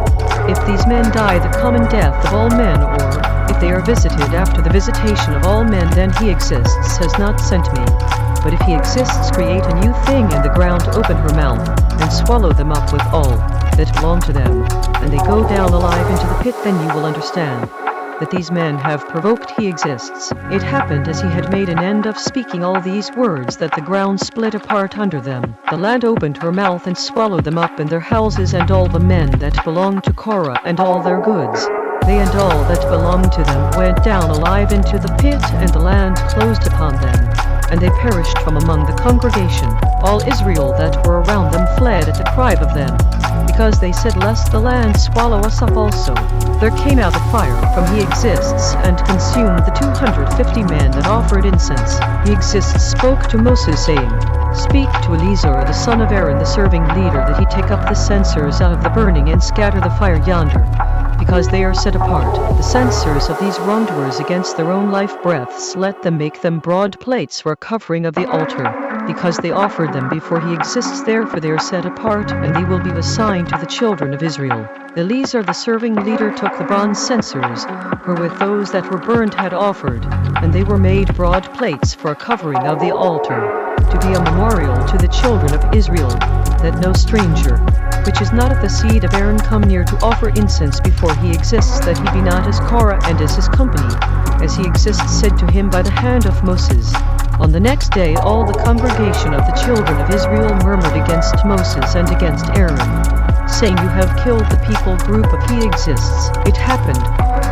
If these men die the common death of all men, or if they are visited after the visitation of all men, then he exists has not sent me. But if he exists, create a new thing, and the ground open her mouth, and swallow them up with all that belong to them, and they go down alive into the pit, then you will understand that these men have provoked he exists. It happened as he had made an end of speaking all these words, that the ground split apart under them. The land opened her mouth and swallowed them up, and their houses, and all the men that belonged to Korah, and all their goods. They and all that belonged to them went down alive into the pit, and the land closed upon them, and they perished from among the congregation. All Israel that were around them fled at the cry of them, because they said, Lest the land swallow us up also. There came out a fire from he exists, and consumed the 250 men that offered incense. He exists spoke to Moses, saying, Speak to Eleazar the son of Aaron, the serving leader, that he take up the censers out of the burning, and scatter the fire yonder, because they are set apart. The censers of these wrongdoers against their own life breaths, let them make them broad plates for a covering of the altar, because they offered them before he exists. Therefore they are set apart, and they will be a sign to the children of Israel. Eleazar the serving leader took the bronze censers, wherewith those that were burned had offered, and they were made broad plates for a covering of the altar, to be a memorial to the children of Israel, that no stranger, which is not of the seed of Aaron, come near to offer incense before he exists, that he be not as Korah and as his company. as he exists said to him by the hand of Moses. On the next day all the congregation of the children of Israel murmured against Moses and against Aaron, saying, You have killed the people group of he exists. It happened,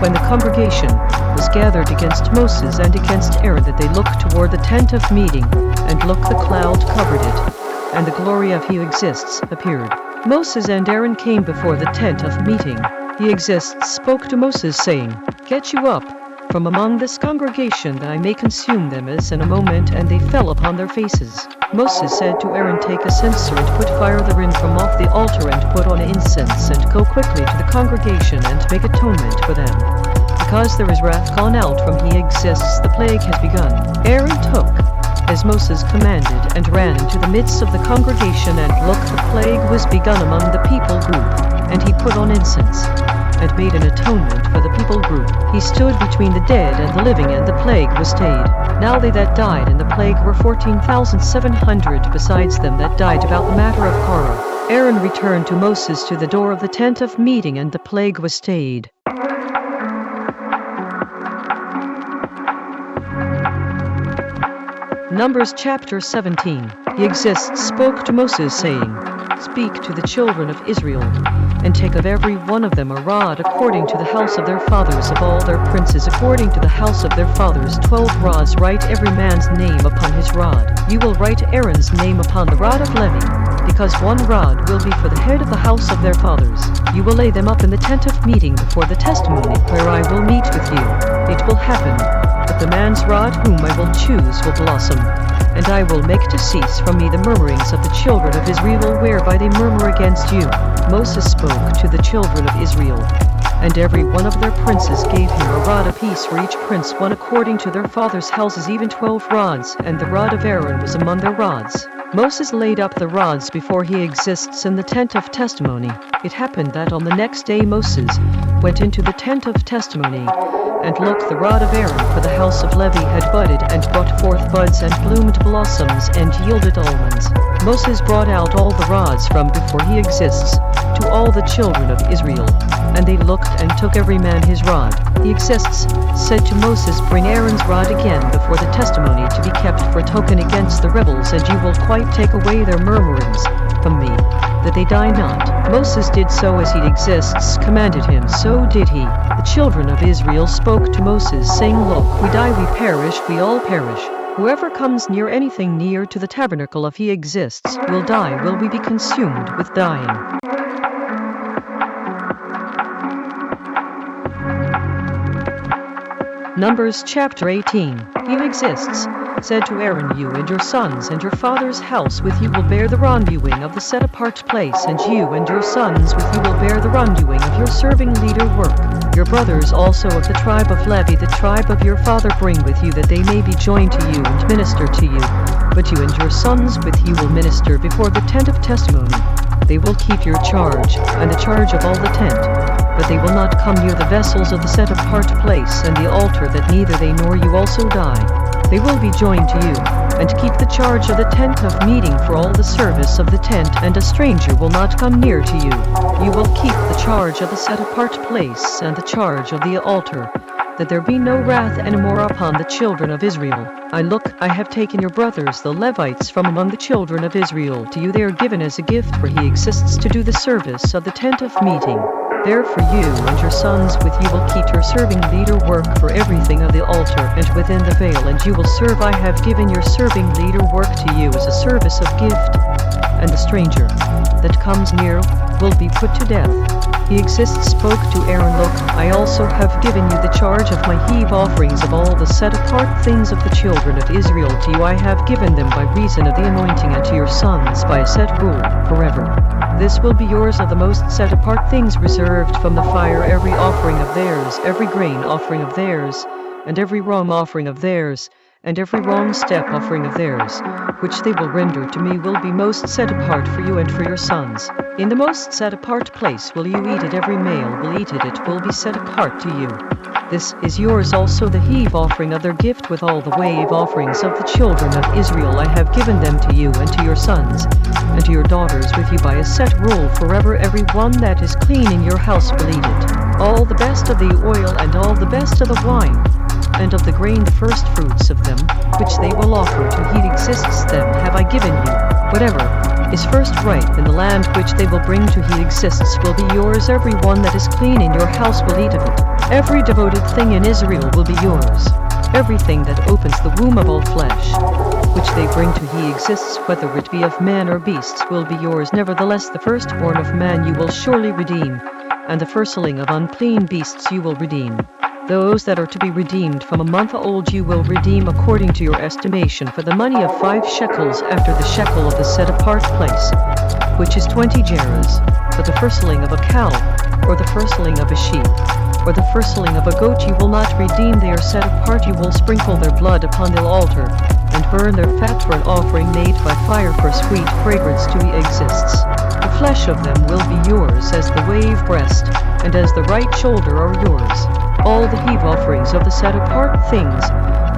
when the congregation was gathered against Moses and against Aaron, that they looked toward the tent of meeting, and look, the cloud covered it, and the glory of he exists appeared. Moses and Aaron came before the tent of meeting. He exists spoke to Moses, saying, Get you up from among this congregation, that I may consume them as in a moment, and they fell upon their faces. Moses said to Aaron, Take a censer and put fire therein from off the altar, and put on incense, and go quickly to the congregation, and make atonement for them. Because there is wrath gone out from he exists, the plague has begun. Aaron took, as Moses commanded, and ran into the midst of the congregation, and look, the plague was begun among the people group. And he put on incense, and made an atonement for the people group. He stood between the dead and the living, and the plague was stayed. Now they that died in the plague were 14,700, besides them that died about the matter of Korah. Aaron returned to Moses to the door of the tent of meeting, and the plague was stayed. Numbers chapter 17. He exists spoke to Moses, saying, Speak to the children of Israel, and take of every one of them a rod according to the house of their fathers, of all their princes according to the house of their fathers, 12 rods. Write every man's name upon his rod. You will write Aaron's name upon the rod of Levi, because one rod will be for the head of the house of their fathers. You will lay them up in the tent of meeting before the testimony, where I will meet with you. It will happen that the man's rod whom I will choose will blossom, and I will make to cease from me the murmurings of the children of Israel, whereby they murmur against you. Moses spoke to the children of Israel, and every one of their princes gave him a rod apiece for each prince, one according to their fathers' houses, even 12 rods, and the rod of Aaron was among their rods. Moses laid up the rods before he exists in the tent of testimony. It happened that on the next day Moses went into the tent of testimony, and look, the rod of Aaron for the house of Levi had budded, and brought forth buds, and bloomed blossoms, and yielded almonds. Moses brought out all the rods from before he exists to all the children of Israel, and they looked and took every man his rod. He exists said to Moses, Bring Aaron's rod again before the testimony, to be kept for a token against the rebels, and you will quite take away their murmurings from me, that they die not. Moses did so as he exists commanded him, so did he. The children of Israel spoke to Moses, saying, Look, we die, we perish, we all perish. Whoever comes near anything near to the tabernacle of he exists will die, will we be consumed with dying. Numbers chapter 18. He who exists said to Aaron, You and your sons and your father's house with you will bear the rendezvousing of the set-apart place, and you and your sons with you will bear the rendezvousing of your serving leader work. Your brothers also of the tribe of Levi, the tribe of your father, bring with you, that they may be joined to you and minister to you. But you and your sons with you will minister before the tent of testimony. They will keep your charge, and the charge of all the tent. But they will not come near the vessels of the set-apart place and the altar, that neither they nor you also die. They will be joined to you, and keep the charge of the tent of meeting for all the service of the tent, and a stranger will not come near to you. You will keep the charge of the set-apart place and the charge of the altar, that there be no wrath any more upon the children of Israel. I have taken your brothers the Levites from among the children of Israel. To you they are given as a gift, for he exists to do the service of the tent of meeting. Therefore you and your sons with you will keep your serving leader work for everything of the altar and within the veil, and you will serve. I have given your serving leader work to you as a service of gift, and the stranger that comes near will be put to death. He exists spoke to Aaron, Look, I also have given you the charge of my heave offerings of all the set-apart things of the children of Israel. To you I have given them by reason of the anointing, and to your sons by a set rule forever. This will be yours of the most set-apart things reserved from the fire, every offering of theirs, every grain offering of theirs, and every wrong offering of theirs, and every wrong step offering of theirs, which they will render to me, will be most set apart for you and for your sons. In the most set apart place will you eat it, every male will eat it, it will be set apart to you. This is yours also, the heave offering of their gift with all the wave offerings of the children of Israel. I have given them to you and to your sons, and to your daughters with you by a set rule forever. Every one that is clean in your house will eat it. All the best of the oil and all the best of the wine, and of the grain the first fruits of them, which they will offer to heat exists, them have I given you. Whatever is first ripe in the land which they will bring to heat exists will be yours. Every one that is clean in your house will eat of it. Every devoted thing in Israel will be yours. Everything that opens the womb of all flesh, which they bring to he exists, whether it be of man or beasts, will be yours. Nevertheless the firstborn of man you will surely redeem, and the firstling of unclean beasts you will redeem. Those that are to be redeemed from a month old you will redeem according to your estimation, for the money of 5 shekels after the shekel of the set-apart place, which is 20 gerahs. For the firstling of a cow, or the firstling of a sheep, or the firstling of a goat you will not redeem. They are set apart. You will sprinkle their blood upon the altar, and burn their fat for an offering made by fire for sweet fragrance to he exists. The flesh of them will be yours, as the wave breast, and as the right shoulder are yours. All the heave offerings of the set apart things,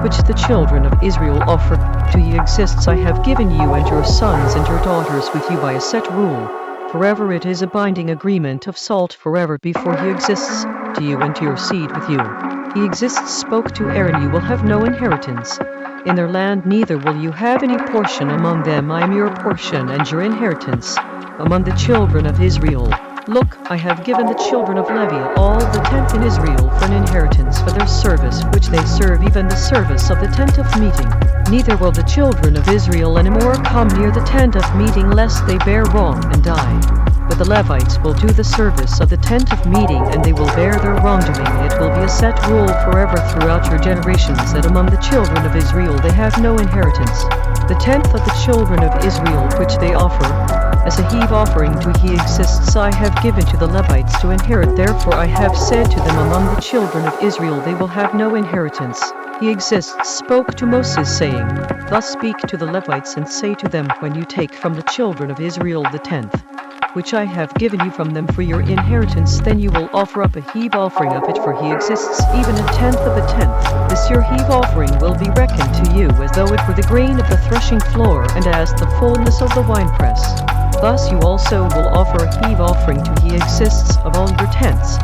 which the children of Israel offer to ye exists, I have given you and your sons and your daughters with you by a set rule. Forever it is a binding agreement of salt forever before he exists, to you and to your seed with you. He exists spoke to Aaron, you will have no inheritance in their land, neither will you have any portion among them. I am your portion and your inheritance among the children of Israel. Look, I have given the children of Levi all the tenth in Israel for an inheritance for their service which they serve, even the service of the tent of meeting. Neither will the children of Israel any more come near the tent of meeting, lest they bear wrong and die. But the Levites will do the service of the tent of meeting, and they will bear their wrongdoing. It will be a set rule forever throughout your generations, that among the children of Israel they have no inheritance. The tenth of the children of Israel which they offer as a heave offering to he exists, I have given to the Levites to inherit. Therefore I have said to them, among the children of Israel they will have no inheritance. He exists spoke to Moses, saying, Thus speak to the Levites and say to them, when you take from the children of Israel the tenth, which I have given you from them for your inheritance, then you will offer up a heave offering of it, for he exists, even a tenth of a tenth. This your heave offering will be reckoned to you as though it were the grain of the threshing floor, and as the fullness of the winepress. Thus you also will offer a heave offering to he exists of all your tenths,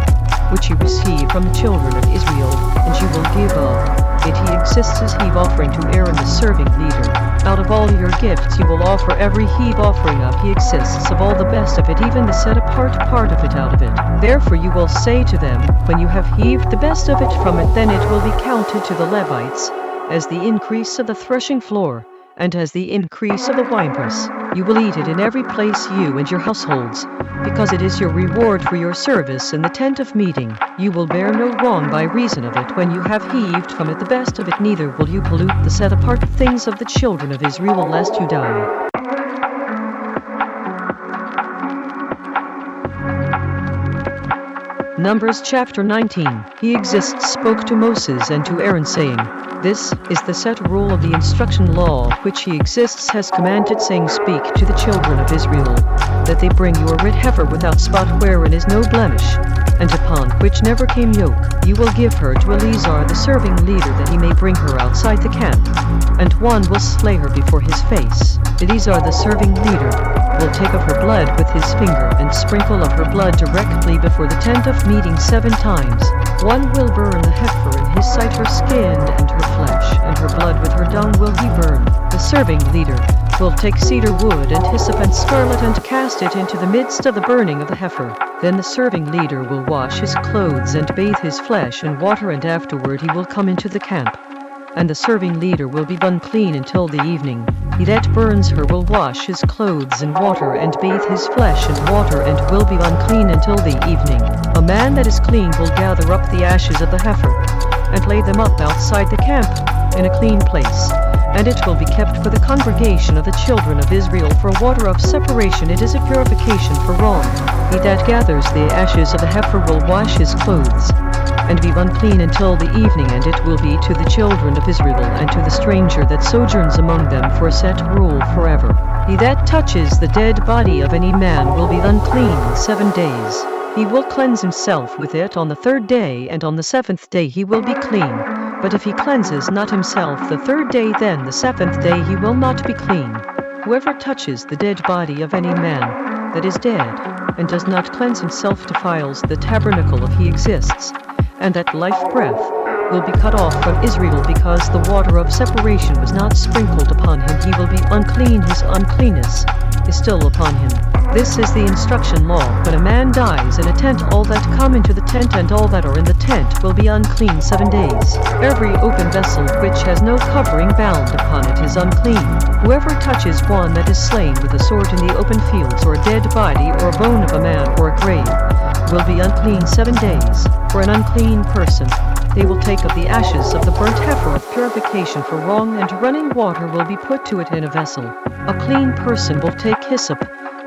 which you receive from the children of Israel, and you will give of it he exists as heave offering to Aaron the serving leader. Out of all your gifts you will offer every heave offering of he exists of all the best of it, even the set apart part of it out of it. Therefore you will say to them, when you have heaved the best of it from it, then it will be counted to the Levites as the increase of the threshing floor, and as the increase of the winepress. You will eat it in every place, you and your households, because it is your reward for your service in the tent of meeting. You will bear no wrong by reason of it when you have heaved from it the best of it, neither will you pollute the set apart things of the children of Israel, lest you die. Numbers chapter 19. He exists spoke to Moses and to Aaron, saying, This is the set rule of the instruction law which he exists has commanded, saying, Speak to the children of Israel, that they bring you a red heifer without spot, wherein is no blemish, and upon which never came yoke. You will give her to Eleazar the serving leader, that he may bring her outside the camp, and one will slay her before his face. Eleazar the serving leader will take of her blood with his finger, and sprinkle of her blood directly before the tent of meeting 7 times. One will burn the heifer in his sight, her skin and her flesh, and her blood with her dung will he burn. The serving leader will take cedar wood and hyssop and scarlet, and cast it into the midst of the burning of the heifer. Then the serving leader will wash his clothes and bathe his flesh in water, and afterward he will come into the camp. And the serving leader will be unclean until the evening. He that burns her will wash his clothes in water and bathe his flesh in water, and will be unclean until the evening. A man that is clean will gather up the ashes of the heifer, and lay them up outside the camp, in a clean place, and it will be kept for the congregation of the children of Israel for a water of separation. It is a purification for wrong. He that gathers the ashes of the heifer will wash his clothes, and be unclean until the evening, and it will be to the children of Israel and to the stranger that sojourns among them for a set rule forever. He that touches the dead body of any man will be unclean 7 days. He will cleanse himself with it on the 3rd day, and on the 7th day he will be clean. But if he cleanses not himself the 3rd day, then the 7th day he will not be clean. Whoever touches the dead body of any man that is dead, and does not cleanse himself, defiles the tabernacle of he exists, and that life breath will be cut off from Israel because the water of separation was not sprinkled upon him. He will be unclean. His uncleanness is still upon him. This is the instruction law. When a man dies in a tent, all that come into the tent and all that are in the tent will be unclean 7 days. Every open vessel which has no covering bound upon it is unclean. Whoever touches one that is slain with a sword in the open fields, or a dead body, or a bone of a man, or a grave, will be unclean 7 days. For an unclean person, they will take of the ashes of the burnt heifer of purification for wrong, and running water will be put to it in a vessel. A clean person will take hyssop,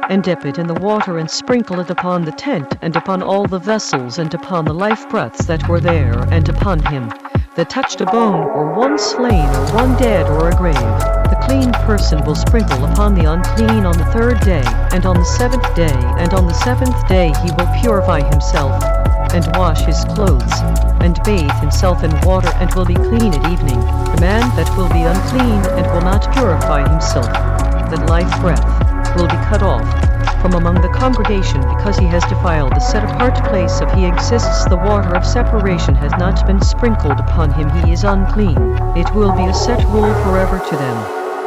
and dip it in the water, and sprinkle it upon the tent, and upon all the vessels, and upon the life breaths that were there, and upon him that touched a bone, or one slain, or one dead, or a grave. The clean person will sprinkle upon the unclean on the 3rd day, and on the 7th day, and on the 7th day he will purify himself, and wash his clothes, and bathe himself in water, and will be clean at evening. The man that will be unclean, and will not purify himself, that life breath, will be cut off from among the congregation, because he has defiled the set-apart place of he exists. The water of separation has not been sprinkled upon him. He is unclean. It will be a set rule forever to them,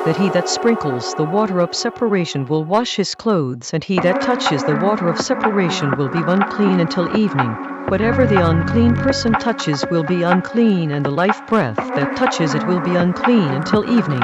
that he that sprinkles the water of separation will wash his clothes, and he that touches the water of separation will be unclean until evening. Whatever the unclean person touches will be unclean, and the life breath that touches it will be unclean until evening.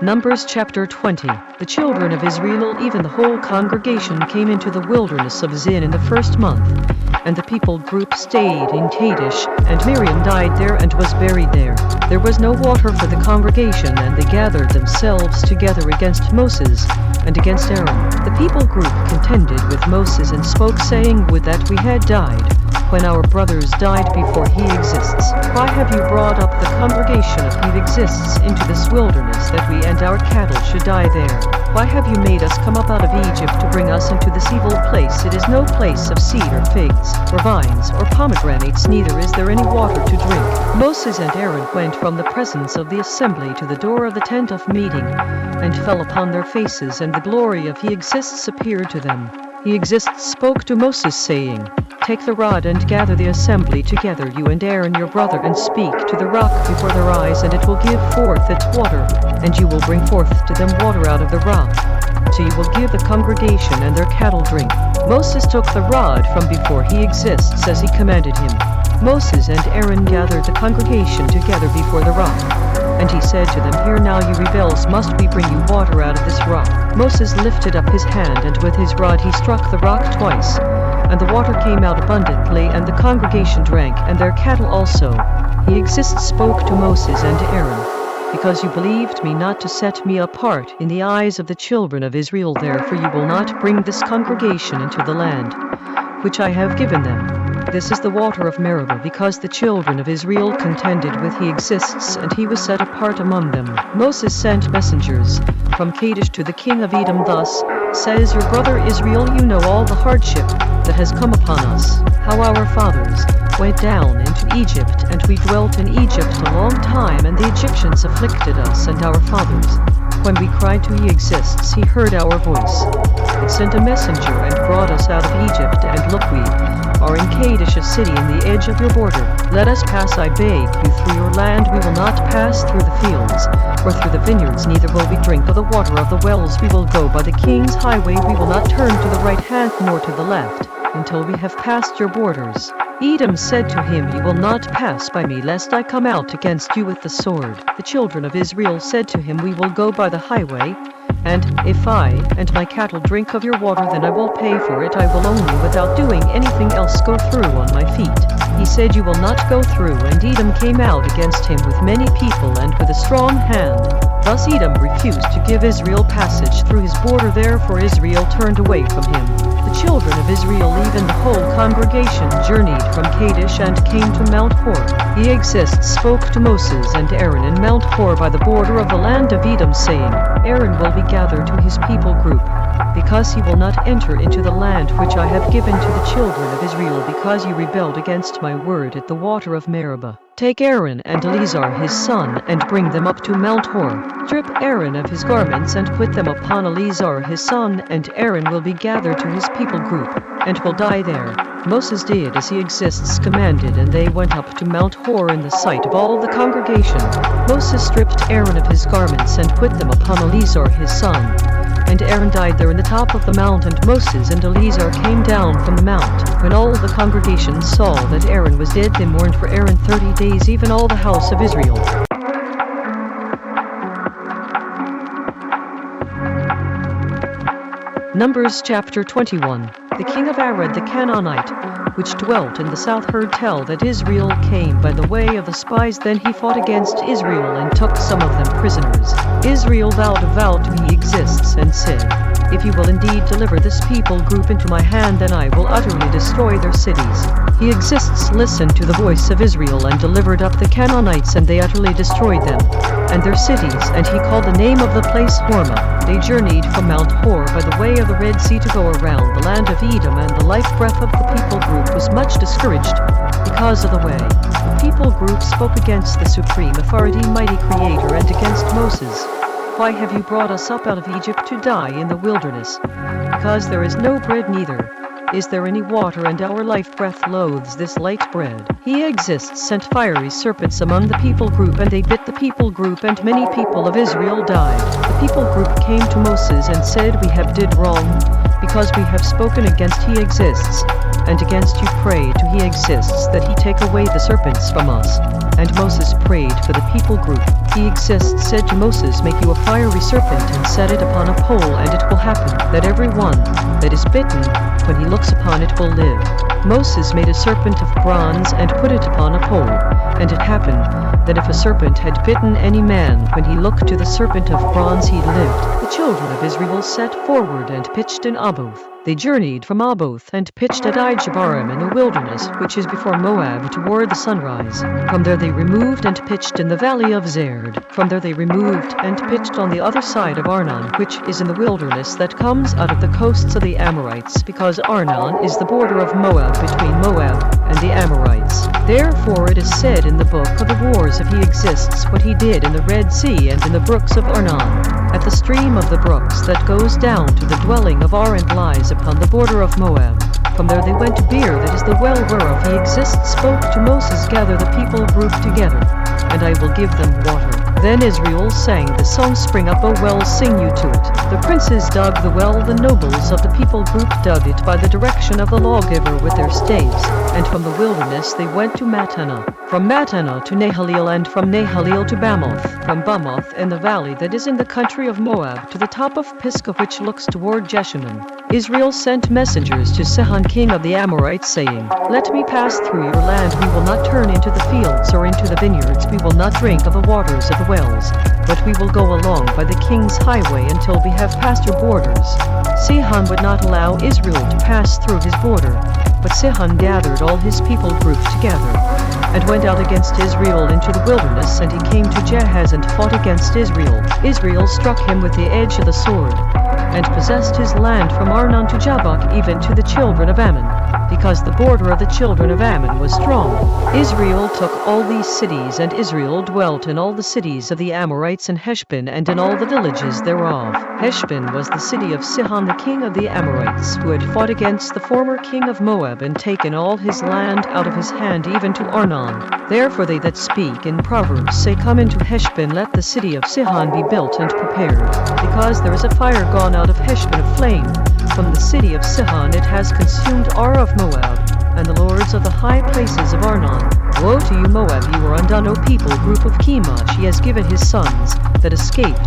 Numbers chapter 20. The children of Israel, even the whole congregation, came into the wilderness of Zin in the 1st month, and the people group stayed in Kadesh, and Miriam died there and was buried there. There was no water for the congregation, and they gathered themselves together against Moses and against Aaron. The people group contended with Moses and spoke, saying, Would that we had died when our brothers died before he exists. Why have you brought up the congregation of he exists into this wilderness, that we and our cattle should die there? Why have you made us come up out of Egypt to bring us into this evil place? It is no place of seed or figs, or vines, or pomegranates, neither is there any water to drink. Moses and Aaron went from the presence of the assembly to the door of the tent of meeting, and fell upon their faces, and the glory of he exists appeared to them. He exists spoke to Moses, saying, Take the rod and gather the assembly together, you and Aaron your brother, and speak to the rock before their eyes, and it will give forth its water, and you will bring forth to them water out of the rock. So you will give the congregation and their cattle drink. Moses took the rod from before he exists as he commanded him. Moses and Aaron gathered the congregation together before the rock. And he said to them, Hear now, you rebels, must we bring you water out of this rock? Moses lifted up his hand, and with his rod he struck the rock twice, and the water came out abundantly, and the congregation drank, and their cattle also. He exists spoke to Moses and Aaron, Because you believed me not to set me apart in the eyes of the children of Israel, therefore you will not bring this congregation into the land which I have given them. This is the water of Meribah, because the children of Israel contended with he exists, and he was set apart among them. Moses sent messengers from Kadesh to the king of Edom. Thus says your brother Israel, you know all the hardship that has come upon us, how our fathers went down into Egypt, and we dwelt in Egypt a long time, and the Egyptians afflicted us and our fathers. When we cried to he exists, he heard our voice, and sent a messenger, and brought us out of Egypt. And look, we are in Kadesh, a city in the edge of your border. Let us pass, I beg you, through your land. We will not pass through the fields, or through the vineyards, neither will we drink of the water of the wells. We will go by the king's highway. We will not turn to the right hand nor to the left, until we have passed your borders. Edom said to him, you will not pass by me, lest I come out against you with the sword. The children of Israel said to him, we will go by the highway, and if I and my cattle drink of your water, then I will pay for it. I will only, without doing anything else, go through on my feet. He said, you will not go through, and Edom came out against him with many people and with a strong hand. Thus Edom refused to give Israel passage through his border, therefore Israel turned away from him. The children of Israel, even the whole congregation, journeyed from Kadesh and came to Mount Hor. He exists spoke to Moses and Aaron in Mount Hor by the border of the land of Edom, saying, Aaron will be gathered to his people group, because he will not enter into the land which I have given to the children of Israel, because you rebelled against my word at the water of Meribah. Take Aaron and Eleazar his son, and bring them up to Mount Hor. Strip Aaron of his garments and put them upon Eleazar his son, and Aaron will be gathered to his people group, and will die there. Moses did as he exists commanded, and they went up to Mount Hor in the sight of all the congregation. Moses stripped Aaron of his garments and put them upon Eleazar his son. And Aaron died there in the top of the mount, and Moses and Eleazar came down from the mount. When all the congregation saw that Aaron was dead, they mourned for Aaron 30 days, even all the house of Israel. Numbers chapter 21. The king of Arad the Canaanite, which dwelt in the south, heard tell that Israel came by the way of the spies. Then he fought against Israel and took some of them prisoners. Israel vowed a vow to he exists and said, If you will indeed deliver this people group into my hand, then I will utterly destroy their cities. He exists listened to the voice of Israel and delivered up the Canaanites, and they utterly destroyed them and their cities, and he called the name of the place Hormah. They journeyed from Mount Hor by the way of the Red Sea to go around the land of Edom, and the life breath of the people group was much discouraged because of the way. The people group spoke against the supreme authority, mighty creator, and against Moses. Why have you brought us up out of Egypt to die in the wilderness? Because there is no bread, neither is there any water, and our life breath loathes this light bread. He exists sent fiery serpents among the people group, and they bit the people group, and many people of Israel died. The people group came to Moses and said, We have did wrong, because we have spoken against he exists, and against you pray to he exists, that he take away the serpents from us. And Moses prayed for the people group. He exists said to Moses, Make you a fiery serpent and set it upon a pole, and it will happen that every one that is bitten, when he looks upon it, will live. Moses made a serpent of bronze and put it upon a pole. And it happened that if a serpent had bitten any man, when he looked to the serpent of bronze, he lived. The children of Israel set forward and pitched in Oboth. They journeyed from Oboth and pitched at Ijebarim in the wilderness, which is before Moab, toward the sunrise. From there they removed and pitched in the valley of Zerd. From there they removed and pitched on the other side of Arnon, which is in the wilderness that comes out of the coasts of the Amorites, because Arnon is the border of Moab, between Moab and the Amorites. Therefore it is said in the book of the wars of he exists what he did in the Red Sea and in the brooks of Arnon, at the stream of the brooks that goes down to the dwelling of Ar and lies upon the border of Moab. From there they went to Beer, that is the well whereof he exists, spoke to Moses, Gather the people group together, and I will give them water. Then Israel sang the song, Spring up, O well, sing you to it. The princes dug the well, the nobles of the people group dug it by the direction of the lawgiver with their staves. And from the wilderness they went to Mattanah, from Mattanah to Nahaleel, and from Nahaleel to Bamoth, from Bamoth in the valley that is in the country of Moab, to the top of Pisgah, which looks toward Jeshimon. Israel sent messengers to Sihon king of the Amorites, saying, Let me pass through your land, we will not turn into the fields or into the vineyards, we will not drink of the waters of the wells, but we will go along by the king's highway until we have passed your borders. Sihon would not allow Israel to pass through his border, but Sihon gathered all his people group together, and went out against Israel into the wilderness, and he came to Jahaz and fought against Israel. Israel struck him with the edge of the sword, and possessed his land from Arnon to Jabbok, even to the children of Ammon, because the border of the children of Ammon was strong. Israel took all these cities, and Israel dwelt in all the cities of the Amorites, and Heshbon, and in all the villages thereof. Heshbon was the city of Sihon the king of the Amorites, who had fought against the former king of Moab, and taken all his land out of his hand, even to Arnon. Therefore they that speak in Proverbs say, Come into Heshbon, let the city of Sihon be built and prepared. Because there is a fire gone out of Heshbon, a flame from the city of Sihon, it has consumed Ar of Moab, and the lords of the high places of Arnon. Woe to you, Moab, you are undone, O people group of Chemosh. He has given his sons that escaped,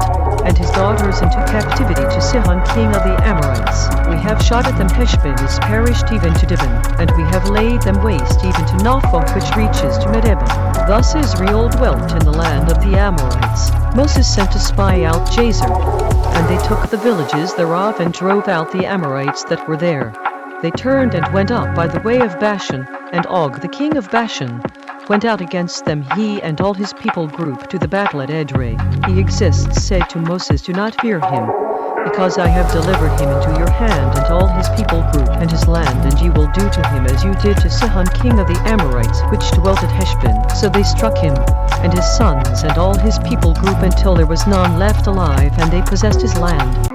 and his daughters into captivity to Sihon king of the Amorites. We have shot at them, Heshbon is perished even to Dibon, and we have laid them waste even to Naphoth, which reaches to Medeba. Thus Israel dwelt in the land of the Amorites. Moses sent to spy out Jazer, and they took the villages thereof, and drove out the Amorites that were there. They turned and went up by the way of Bashan, and Og the king of Bashan went out against them, he and all his people group, to the battle at Edrei. He exists said to Moses, Do not fear him, because I have delivered him into your hand and all his people group and his land, and you will do to him as you did to Sihon king of the Amorites, which dwelt at Heshbon. So they struck him, and his sons and all his people group, until there was none left alive, and they possessed his land.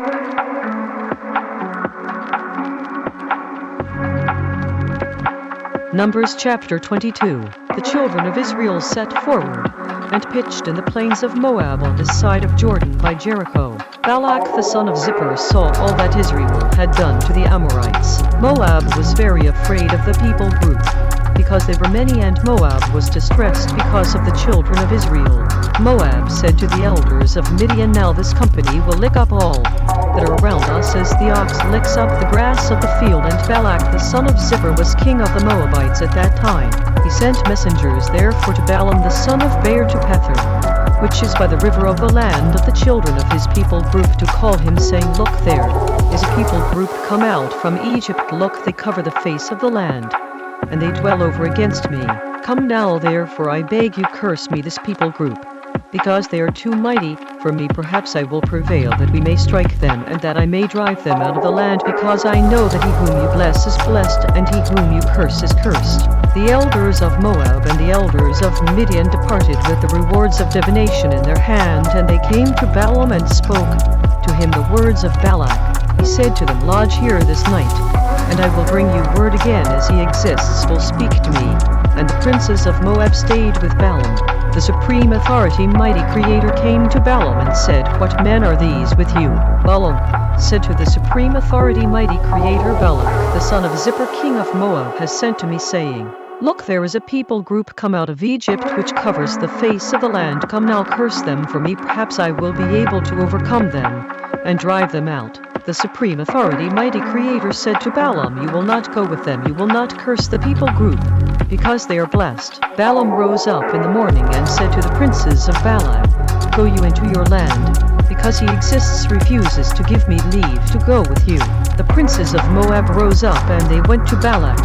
Numbers chapter 22. The children of Israel set forward, and pitched in the plains of Moab on this side of Jordan by Jericho. Balak the son of Zippor saw all that Israel had done to the Amorites. Moab was very afraid of the people group, because they were many, and Moab was distressed because of the children of Israel. Moab said to the elders of Midian, now this company will lick up all that are around us as the ox licks up the grass of the field. And Balak the son of Zippor was king of the Moabites at that time. He sent messengers therefore to Balaam the son of Beor to Pethor, which is by the river of the land of the children of his people group, to call him, saying, Look, there is a people group come out from Egypt. Look, they cover the face of the land, and they dwell over against me. Come now therefore, I beg you, curse me this people group, because they are too mighty for me. Perhaps I will prevail, that we may strike them, and that I may drive them out of the land, because I know that he whom you bless is blessed, and he whom you curse is cursed. The elders of Moab and the elders of Midian departed with the rewards of divination in their hand, and they came to Balaam and spoke to him the words of Balak. He said to them, Lodge here this night, and I will bring you word again as he exists will speak to me. And the princes of Moab stayed with Balaam. The supreme authority, mighty creator, came to Balaam and said, What men are these with you? Balaam said to the supreme authority, mighty creator, Balak the son of Zippor king of Moab has sent to me, saying, Look, there is a people group come out of Egypt, which covers the face of the land. Come now, curse them for me. Perhaps I will be able to overcome them and drive them out. The supreme authority, mighty creator, said to Balaam, You will not go with them. You will not curse the people group, because they are blessed. Balaam rose up in the morning and said to the princes of Balak, Go you into your land, because he exists refuses to give me leave to go with you. The princes of Moab rose up, and they went to Balak,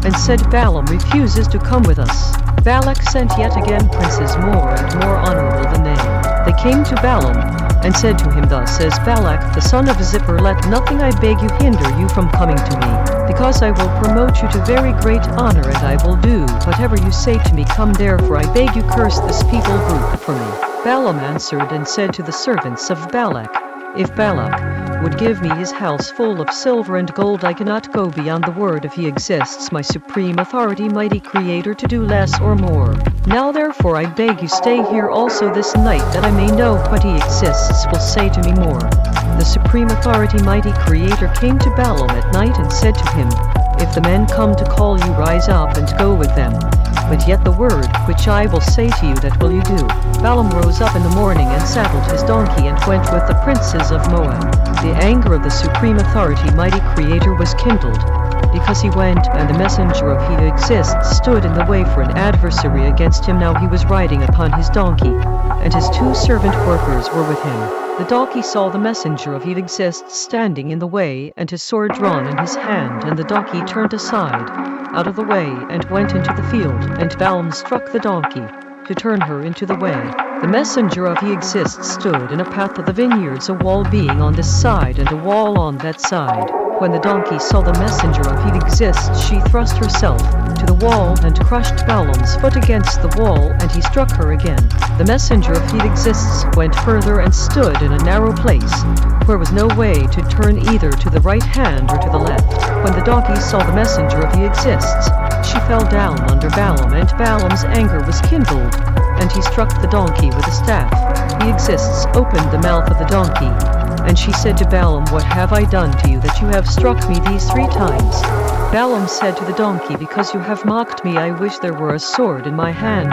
and said, Balaam refuses to come with us. Balak sent yet again princes more and more honorable than they. They came to Balaam, and said to him, Thus says Balak the son of Zippor, Let nothing, I beg you, hinder you from coming to me, because I will promote you to very great honor, and I will do whatever you say to me. Come therefore, I beg you, curse this people group for me. Balaam answered and said to the servants of Balak, If Balak would give me his house full of silver and gold, I cannot go beyond the word if he exists, my supreme authority, mighty creator, to do less or more. Now therefore I beg you, stay here also this night, that I may know what he exists will say to me more. The supreme authority, mighty creator, came to Balaam at night and said to him, If the men come to call you, rise up and go with them. But yet the word which I will say to you, that will you do. Balaam rose up in the morning and saddled his donkey and went with the princes of Moab. The anger of the supreme authority, mighty creator, was kindled, because he went, and the messenger of he who exists stood in the way for an adversary against him. Now he was riding upon his donkey, and his 2 servant workers were with him. The donkey saw the messenger of he who exists standing in the way, and his sword drawn in his hand, and the donkey turned aside out of the way and went into the field, and Balaam struck the donkey to turn her into the way. The messenger of he exists stood in a path of the vineyards, a wall being on this side and a wall on that side. When the donkey saw the messenger of he exists, she thrust herself to the wall and crushed Balaam's foot against the wall, and he struck her again. The messenger of he exists went further and stood in a narrow place, where was no way to turn either to the right hand or to the left. When the donkey saw the messenger of he exists, she fell down under Balaam, and Balaam's anger was kindled, and he struck the donkey with a staff. He exists opened the mouth of the donkey, and she said to Balaam, What have I done to you, that you have struck me these 3 times? Balaam said to the donkey, Because you have mocked me, I wish there were a sword in my hand,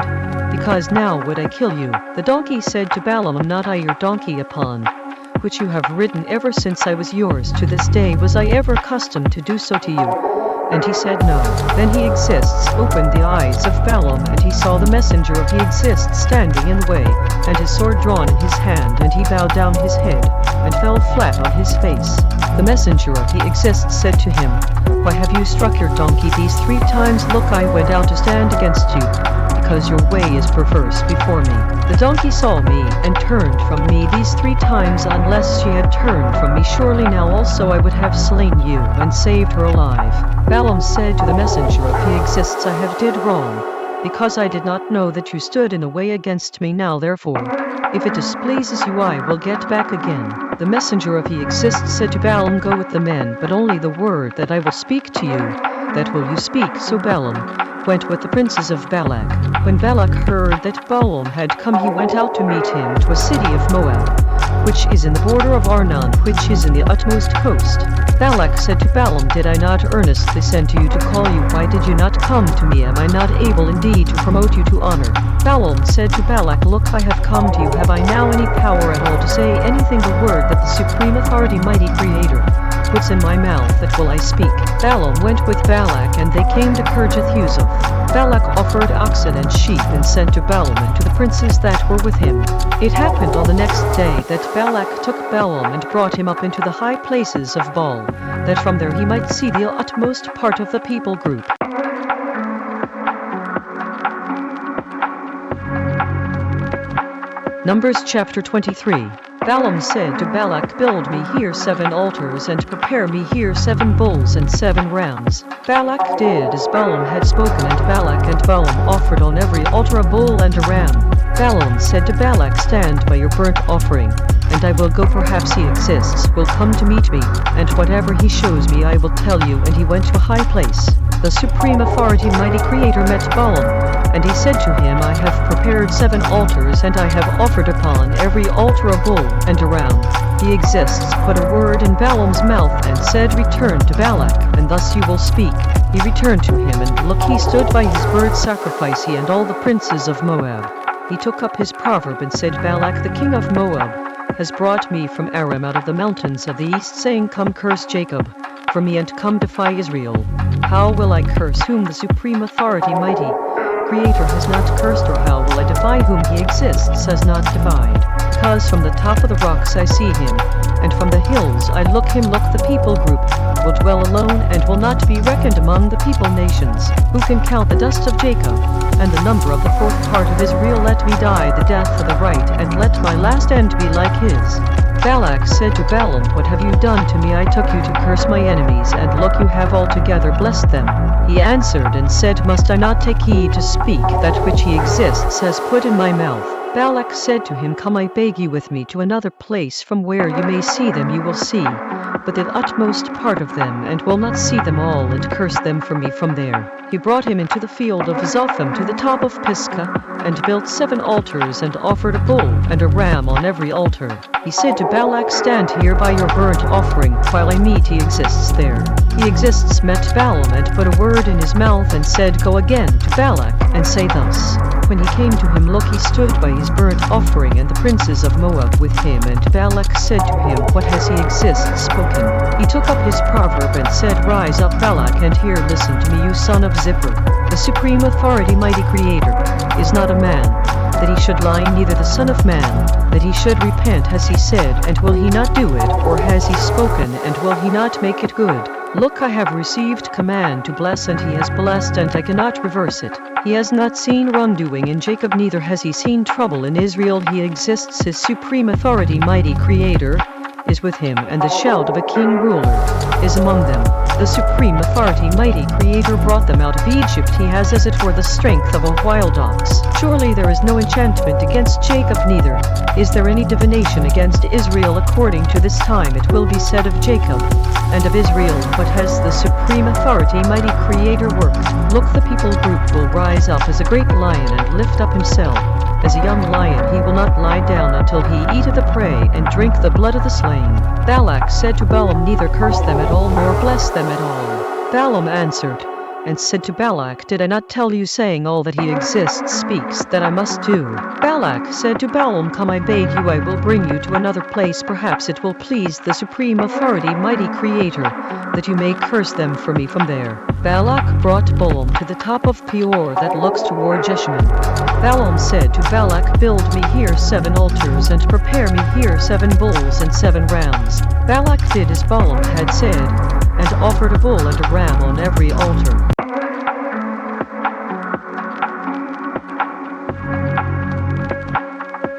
because now would I kill you. The donkey said to Balaam, Am not I your donkey upon which you have ridden ever since I was yours to this day? Was I ever accustomed to do so to you? And he said, No. Then he exists opened the eyes of Balaam, and he saw the messenger of he exists standing in the way, and his sword drawn in his hand, and he bowed down his head, and fell flat on his face. The messenger of he exists said to him, Why have you struck your donkey these 3 times? Look, I went out to stand against you, because your way is perverse before me. The donkey saw me and turned from me these 3 times. Unless she had turned from me, surely now also I would have slain you and saved her alive. Balaam said to the messenger of He exists, I have did wrong, because I did not know that you stood in the way against me. Now therefore, if it displeases you, I will get back again. The messenger of He exists said to Balaam, Go with the men, but only the word that I will speak to you, that will you speak. So Balaam went with the princes of Balak. When Balak heard that Balaam had come, he went out to meet him to a city of Moab, which is in the border of Arnon, which is in the utmost coast. Balak said to Balaam, Did I not earnestly send to you to call you? Why did you not come to me? Am I not able indeed to promote you to honor? Balaam said to Balak, Look, I have come to you. Have I now any power at all to say anything? The word that the supreme authority, mighty creator, puts in my mouth, that will I speak. Balaam went with Balak, and they came to Kirjath-Huzoth. Balak offered oxen and sheep and sent to Balaam and to the princes that were with him. It happened on the next day that Balak took Balaam and brought him up into the high places of Baal, that from there he might see the utmost part of the people group. Numbers chapter 23. Balaam said to Balak, Build me here 7 altars and prepare me here 7 bulls and 7 rams. Balak did as Balaam had spoken, and Balak and Balaam offered on every altar a bull and a ram. Balaam said to Balak, Stand by your burnt offering, and I will go. Perhaps He exists, will come to meet me, and whatever He shows me I will tell you. And he went to a high place. The supreme authority, mighty creator, met Balaam, and he said to him, I have prepared 7 altars, and I have offered upon every altar a bull and a ram. He exists put a word in Balaam's mouth and said, Return to Balak, and thus you will speak. He returned to him, and look, he stood by his burnt sacrifice, he and all the princes of Moab. He took up his proverb and said, Balak the king of Moab has brought me from Aram out of the mountains of the east, saying, Come curse Jacob for me, and come defy Israel. How will I curse whom the supreme authority, mighty creator, has not cursed? Or how will I defy whom He exists has not defied? Because from the top of the rocks I see Him, and from the hills I look Him. Look, the people group will dwell alone and will not be reckoned among the people nations. Who can count the dust of Jacob, and the number of the 4th part of Israel? Let me die the death of the right, and let my last end be like his. Balak said to Balaam, What have you done to me? I took you to curse my enemies, and look, you have altogether blessed them. He answered and said, Must I not take heed to speak that which He exists has put in my mouth? Balak said to him, Come, I beg you, with me to another place, from where you may see them you will see, but the utmost part of them, and will not see them all, and curse them for me from there. He brought him into the field of Zophim to the top of Pisgah, and built 7 altars, and offered a bull and a ram on every altar. He said to Balak, Stand here by your burnt offering, while I meet He exists there. He exists met Balaam, and put a word in his mouth, and said, Go again to Balak, and say thus. When he came to him, look, he stood by his burnt offering, and the princes of Moab with him. And Balak said to him, What has He exists spoken? He took up his proverb and said, Rise up, Balak, and here listen to me, you son of Zippor. The supreme authority, mighty creator, is not a man, that he should lie, neither the son of man, that he should repent. Has He said, and will He not do it? Or has He spoken, and will He not make it good? Look, I have received command to bless, and He has blessed, and I cannot reverse it. He has not seen wrongdoing in Jacob, neither has He seen trouble in Israel. He exists, His supreme authority, mighty creator, is with him, and the shout of a king ruler is among them. The supreme authority, mighty creator, brought them out of Egypt. He has as it were the strength of a wild ox. Surely there is no enchantment against Jacob, neither is there any divination against Israel. According to this time it will be said of Jacob and of Israel, What has the supreme authority, mighty creator, worked? Look, the people group will rise up as a great lion and lift up himself. As a young lion he will not lie down until he eateth the prey and drink the blood of the slain. Balak said to Balaam, Neither curse them at all, nor bless them at all. Balaam answered and said to Balak, Did I not tell you, saying, All that He exists speaks, that I must do? Balak said to Balaam, Come, I beg you, I will bring you to another place. Perhaps it will please the supreme authority, mighty creator, that you may curse them for me from there. Balak brought Balaam to the top of Peor that looks toward Jeshimon. Balaam said to Balak, Build me here 7 altars, and prepare me here 7 bulls and 7 rams. Balak did as Balaam had said, and offered a bull and a ram on every altar.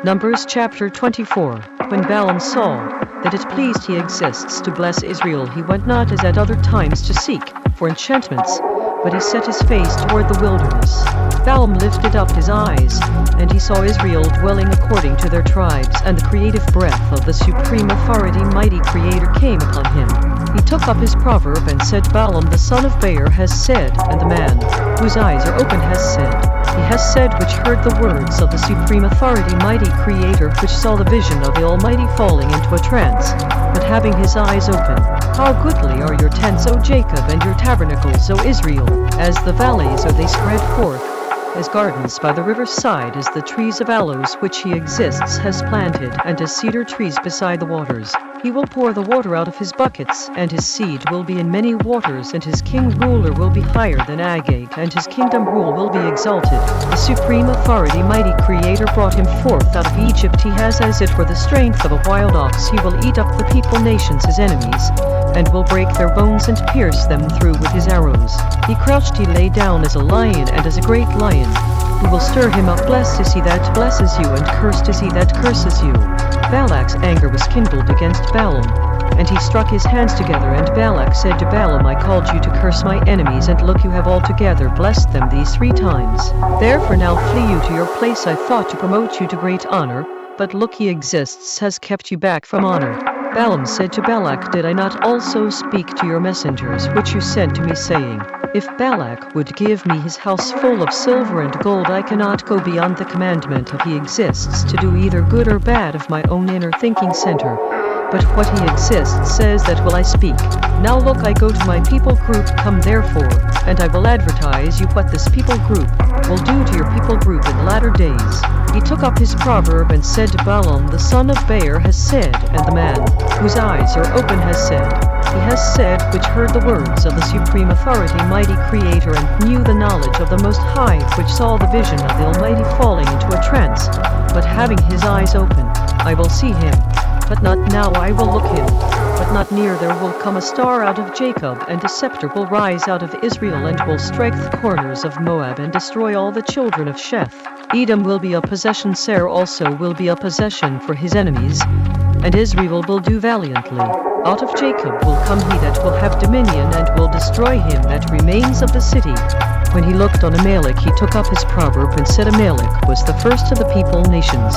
Numbers chapter 24. When Balaam saw that it pleased he exists to bless Israel, he went not as at other times to seek for enchantments, but he set his face toward the wilderness. Balaam lifted up his eyes, and he saw Israel dwelling according to their tribes, and the creative breath of the supreme authority mighty Creator came upon him. He took up his proverb and said, Balaam the son of Beor has said, and the man whose eyes are open has said. He has said, which heard the words of the supreme authority mighty Creator, which saw the vision of the Almighty falling into a trance, but having his eyes open. How goodly are your tents, O Jacob, and your tabernacles, O Israel! As the valleys are they spread forth, as gardens by the river's side, as the trees of aloes which he exists has planted, and as cedar trees beside the waters. He will pour the water out of his buckets, and his seed will be in many waters, and his king ruler will be higher than Agag, and his kingdom rule will be exalted. The supreme authority mighty Creator brought him forth out of Egypt. He has as it were the strength of a wild ox. He will eat up the people nations his enemies, and will break their bones and pierce them through with his arrows. He crouched, he lay down as a lion and as a great lion. Who will stir him up? Blessed is he that blesses you, and cursed is he that curses you. Balak's anger was kindled against Balaam, and he struck his hands together, and Balak said to Balaam, I called you to curse my enemies, and look, you have altogether blessed them these 3 times. Therefore now flee you to your place. I thought to promote you to great honor, but look, he exists has kept you back from honor. Balaam said to Balak, did I not also speak to your messengers which you sent to me, saying, if Balak would give me his house full of silver and gold, I cannot go beyond the commandment of he exists to do either good or bad of my own inner thinking center. But what he exists says, that will I speak. Now look, I go to my people group. Come therefore, and I will advertise you what this people group will do to your people group in latter days. He took up his proverb and said to Balaam the son of Beor has said, and the man whose eyes are open has said. He has said, which heard the words of the supreme authority mighty Creator, and knew the knowledge of the Most High, which saw the vision of the Almighty falling into a trance, but having his eyes open. I will see him, but not now. I will look him, but not near. There will come a star out of Jacob, and a scepter will rise out of Israel, and will strike the corners of Moab, and destroy all the children of Sheth. Edom will be a possession, Seir also will be a possession for his enemies, and Israel will do valiantly. Out of Jacob will come he that will have dominion, and will destroy him that remains of the city. When he looked on Amalek, he took up his proverb and said, Amalek was the first of the people nations,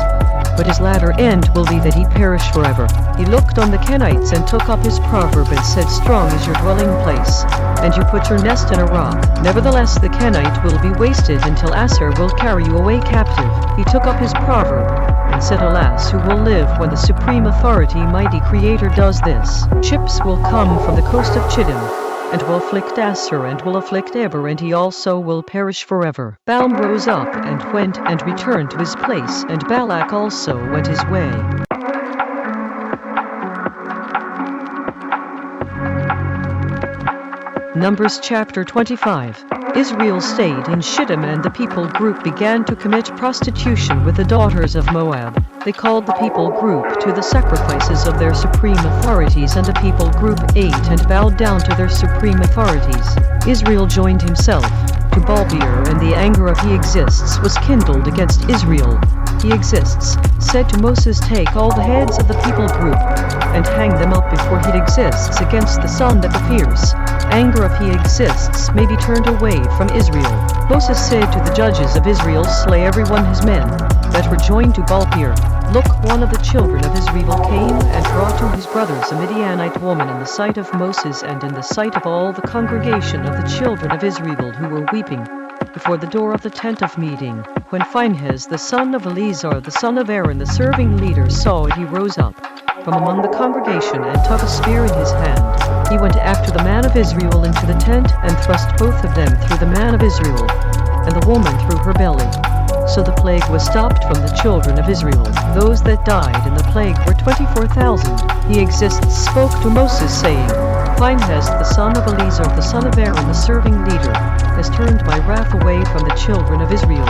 but his latter end will be that he perish forever. He looked on the Kenites and took up his proverb and said, strong is your dwelling place, and you put your nest in a rock. Nevertheless the Kenite will be wasted until Asher will carry you away captive. He took up his proverb and said, alas, who will live when the supreme authority mighty Creator does this? Ships will come from the coast of Chittim, and will afflict Asher, and will afflict Eber, and he also will perish forever. Balaam rose up and went and returned to his place, and Balak also went his way. Numbers chapter 25. Israel stayed in Shittim, and the people group began to commit prostitution with the daughters of Moab. They called the people group to the sacrifices of their supreme authorities, and the people group ate and bowed down to their supreme authorities. Israel joined himself to Baal-peor, and the anger of he exists was kindled against Israel. He exists said to Moses, take all the heads of the people group and hang them up before he exists against the sun, that the fierce anger of he exists may be turned away from Israel. Moses said to the judges of Israel, slay every one his men that were joined to Baal-peor. Look, one of the children of Israel came and brought to his brothers a Midianite woman in the sight of Moses, and in the sight of all the congregation of the children of Israel, who were weeping before the door of the tent of meeting. When Phinehas the son of Eleazar the son of Aaron the serving leader saw it, he rose up from among the congregation and took a spear in his hand. He went after the man of Israel into the tent, and thrust both of them through the man of Israel, and the woman through her belly. So the plague was stopped from the children of Israel. Those that died in the plague were 24,000. He exists spoke to Moses, saying, Phinehas the son of Eleazar the son of Aaron the serving leader has turned my wrath away from the children of Israel,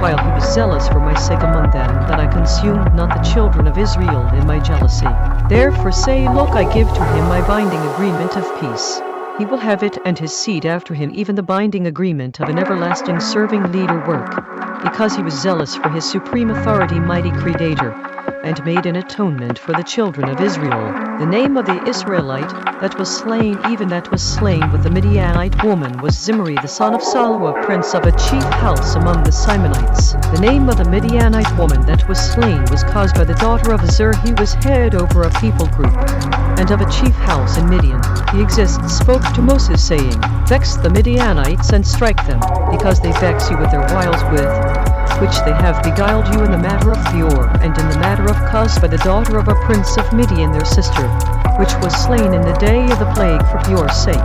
while he was zealous for my sake among them, that I consumed not the children of Israel in my jealousy. Therefore say, look, I give to him my binding agreement of peace. He will have it, and his seed after him, even the binding agreement of an everlasting serving leader work. because he was zealous for his supreme authority, mighty Creator, and made an atonement for the children of Israel. The name of the Israelite that was slain, even that was slain with the Midianite woman, was Zimri the son of Salu, a prince of a chief house among the Simonites. The name of the Midianite woman that was slain was caused by the daughter of Zer. He was head over a people group and of a chief house in Midian. He spoke to Moses, saying, Vex the Midianites and strike them, because they vex you with their wiles with which they have beguiled you in the matter of Peor, and in the matter of Cus by the daughter of a prince of Midian their sister, which was slain in the day of the plague for Peor's sake.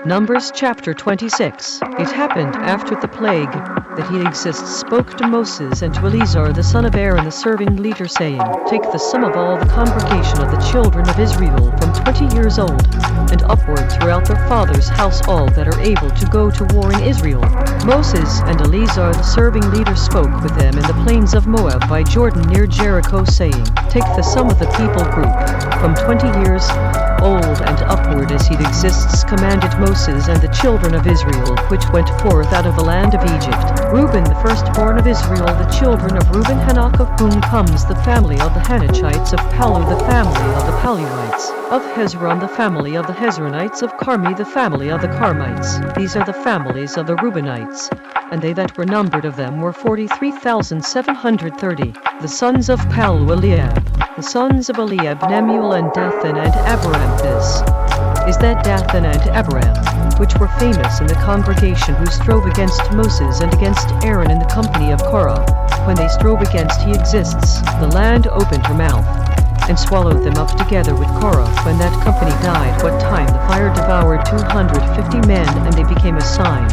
Numbers chapter 26. It happened after the plague that he spoke to Moses and to Eleazar the son of Aaron the serving leader, saying, Take the sum of all the congregation of the children of Israel from 20 years old and upward throughout their father's house, all that are able to go to war in Israel. Moses and Eleazar the serving leader spoke with them in the plains of Moab by Jordan near Jericho, saying, Take the sum of the people group from 20 years old and upward as he commanded Moses and the children of Israel, which went forth out of the land of Egypt. Reuben the firstborn of Israel, the children of Reuben, Hanok, of whom comes the family of the Hanachites, of Palu the family of the Paluites, of Hezron the family of the Hezronites, of Carmi the family of the Carmites. These are the families of the Reubenites, and they that were numbered of them were 43,730. The sons of Palu, Eliab. The sons of Eliab, Nemuel and Dathan and Abiram. This is that Dathan and Abiram, which were famous in the congregation, who strove against Moses and against Aaron in the company of Korah. When they strove against the land opened her mouth and swallowed them up together with Korah. When that company died, what time the fire devoured 250 men, and they became a sign.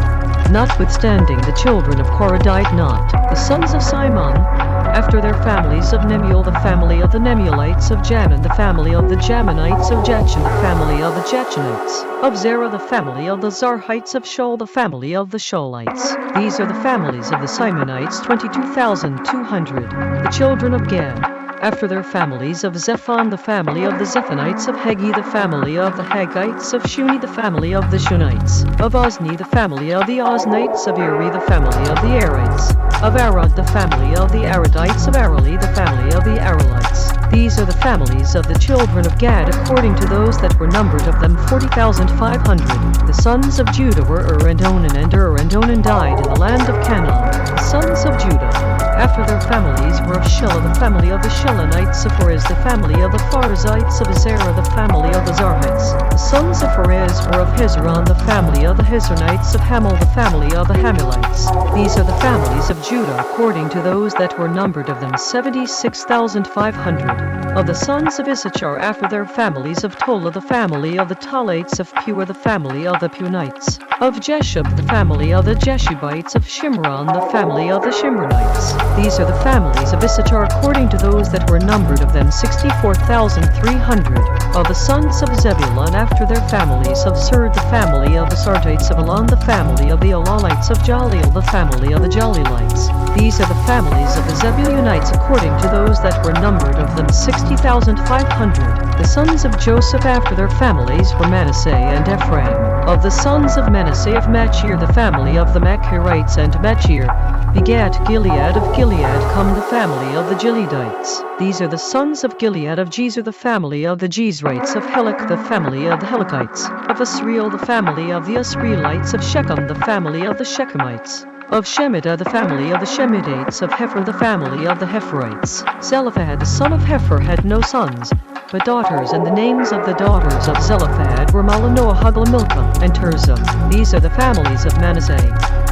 Notwithstanding, the children of Korah died not. The sons of Simon, after their families, of Nemuel the family of the Nemuelites, of Jamin the family of the Jaminites, of Jachin the family of the Jachinites, of Zerah the family of the Zarhites, of Shaul the family of the Shaulites. These are the families of the Simonites, 22,200. The children of Gad, after their families, of Zephon the family of the Zephonites, of Hegi the family of the Hagites, of Shuni the family of the Shunites, of Ozni the family of the Oznites, of Eri the family of the Arites, of Arad the family of the Aradites, of Arali the family of the Aralites. These are the families of the children of Gad, according to those that were numbered of them, 40,500. The sons of Judah were and Onan, and and Onan died in the land of Canaan. The sons of Judah, after their families, were of Shelah the family of the Shelonites, of Perez the family of the Pharezites, of Zerah the family of the Zarhites. The sons of Perez were of Hezron the family of the Hezronites, of Hamel the family of the Hamelites. These are the families of Judah, according to those that were numbered of them, 76,500. Of the sons of Issachar, after their families, of Tola the family of the Tolites, of Pua the family of the Punites, of Jeshub the family of the Jeshubites, of Shimron the family of the Shimronites. These are the families of Issachar, according to those that were numbered of them, 64,300. Of the sons of Zebulun, after their families, of Serd the family of the Sardites, of Elon the family of the Elalites, of Jaleel the family of the Jalilites. These are the families of the Zebulunites, according to those that were numbered of them, 60,500. The sons of Joseph, after their families, were Manasseh and Ephraim. Of the sons of Manasseh, of Machir the family of the Machirites, and Machir begat Gilead. Of Gilead come the family of the Gileadites. These are the sons of Gilead, of Jezer the family of the Jezrites, of Helek the family of the Helekites, of Asriel the family of the Asrielites, of Shechem the family of the Shechemites, of Shemidah the family of the Shemidites, of Hefer the family of the Heferites. Zelophehad the son of Hefer had no sons, but daughters, and the names of the daughters of Zelophehad were Malanoah, Hogla, Milcah, and Tirzah. These are the families of Manasseh,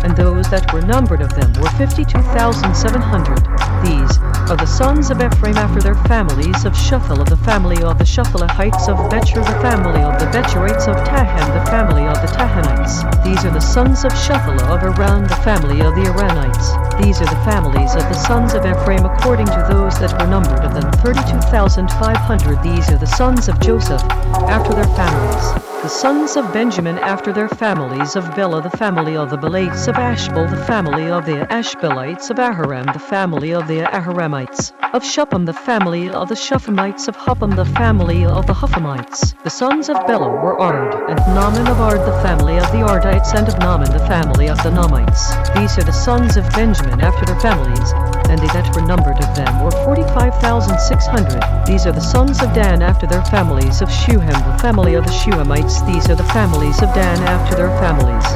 and those that were numbered of them were 52,700. These are the sons of Ephraim, after their families, of Shuphel of the family of the Shuphelahites, of Betcher the family of the Betcherites, of Tahan the family of the Tahanites. These are the sons of Shuphelah, of Iran the family of the Iranites. These are the families of the sons of Ephraim, according to those that were numbered of them, 32,500. These are the sons of Joseph, after their families, The sons of Benjamin after their families: of Bela, the family of the Belites; of Ashbel, the family of the Ashbelites; of Ahiram, the family of the Ahiramites; of Shuppam, the family of the Shuphamites; of Huppam, the family of the Huphamites. The sons of Bela were Ard, and Naaman; of Ard, the family of the Ardites; and of Naaman, the family of the Naamites. These are the sons of Benjamin after their families, and they that were numbered of them were 45,600. These are the sons of Dan after their families: of Shuham, the family of the Shuhamites. These are the families of Dan after their families.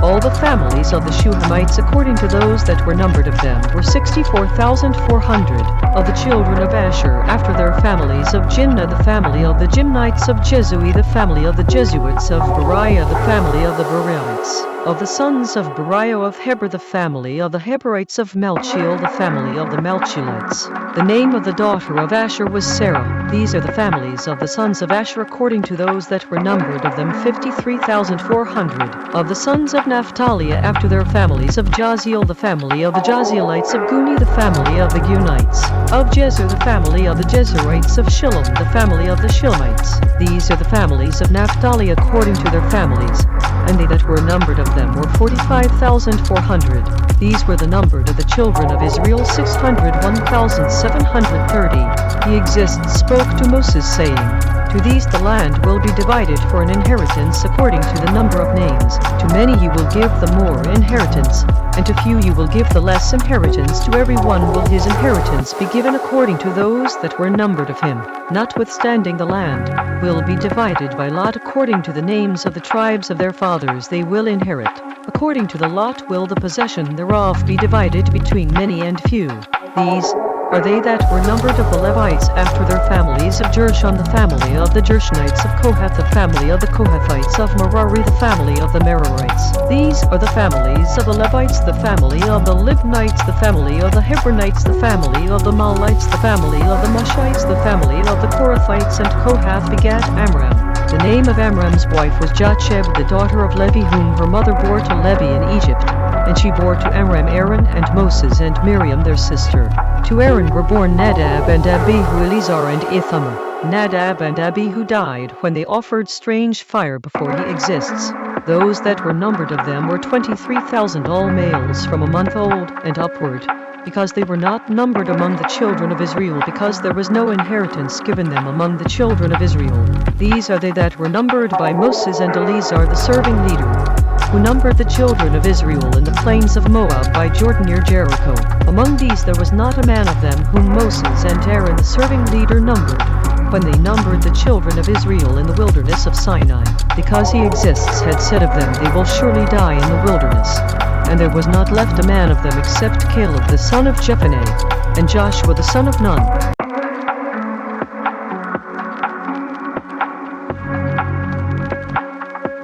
All the families of the Shuhamites according to those that were numbered of them were 64,400. Of the children of Asher after their families: of Jimnah, the family of the Jimnites; of Jezui, the family of the Jesuits; of Beriah, the family of the Beriahites. Of the sons of Beriah: of Heber, the family of the Heberites; of Malchiel, the family of the Malchielites. The name of the daughter of Asher was Sarah. These are the families of the sons of Asher according to those that were numbered of them 53,400. Of the sons of Naphtali after their families: of Jaziel, the family of the Jazielites; of Guni, the family of the Gunites; of Jezer, the family of the Jezerites; of Shillem, the family of the Shillemites. These are the families of Naphtali according to their families, and they that were numbered of them were 45,400. These were the numbered of the children of Israel 601,730. He exists spoke to Moses, saying, To these the land will be divided for an inheritance according to the number of names. To many you will give the more inheritance, and to few you will give the less inheritance. To every one will his inheritance be given according to those that were numbered of him. Notwithstanding the land will be divided by lot according to the names of the tribes of their fathers they will inherit. According to the lot will the possession thereof be divided between many and few. These are they that were numbered of the Levites after their families: of Gershon, the family of the Gershonites; of Kohath, the family of the Kohathites; of Merari, the family of the Merarites. These are the families of the Levites: the family of the Libnites; the family of the Hebronites; the family of the Malites; the family of the Mushites; the family of the Korathites. And Kohath begat Amram. The name of Amram's wife was Jocheb, the daughter of Levi, whom her mother bore to Levi in Egypt. And she bore to Amram Aaron, and Moses, and Miriam their sister. To Aaron were born Nadab, and Abihu, Eleazar, and Ithamar. Nadab and Abihu died when they offered strange fire before he exists. Those that were numbered of them were 23,000, all males from a month old and upward, because they were not numbered among the children of Israel, because there was no inheritance given them among the children of Israel. These are they that were numbered by Moses and Eleazar the serving leader, who numbered the children of Israel in the plains of Moab by Jordan near Jericho. Among these there was not a man of them whom Moses and Aaron the serving leader numbered, when they numbered the children of Israel in the wilderness of Sinai, because he exists had said of them, They will surely die in the wilderness. And there was not left a man of them except Caleb the son of Jephunneh, and Joshua the son of Nun.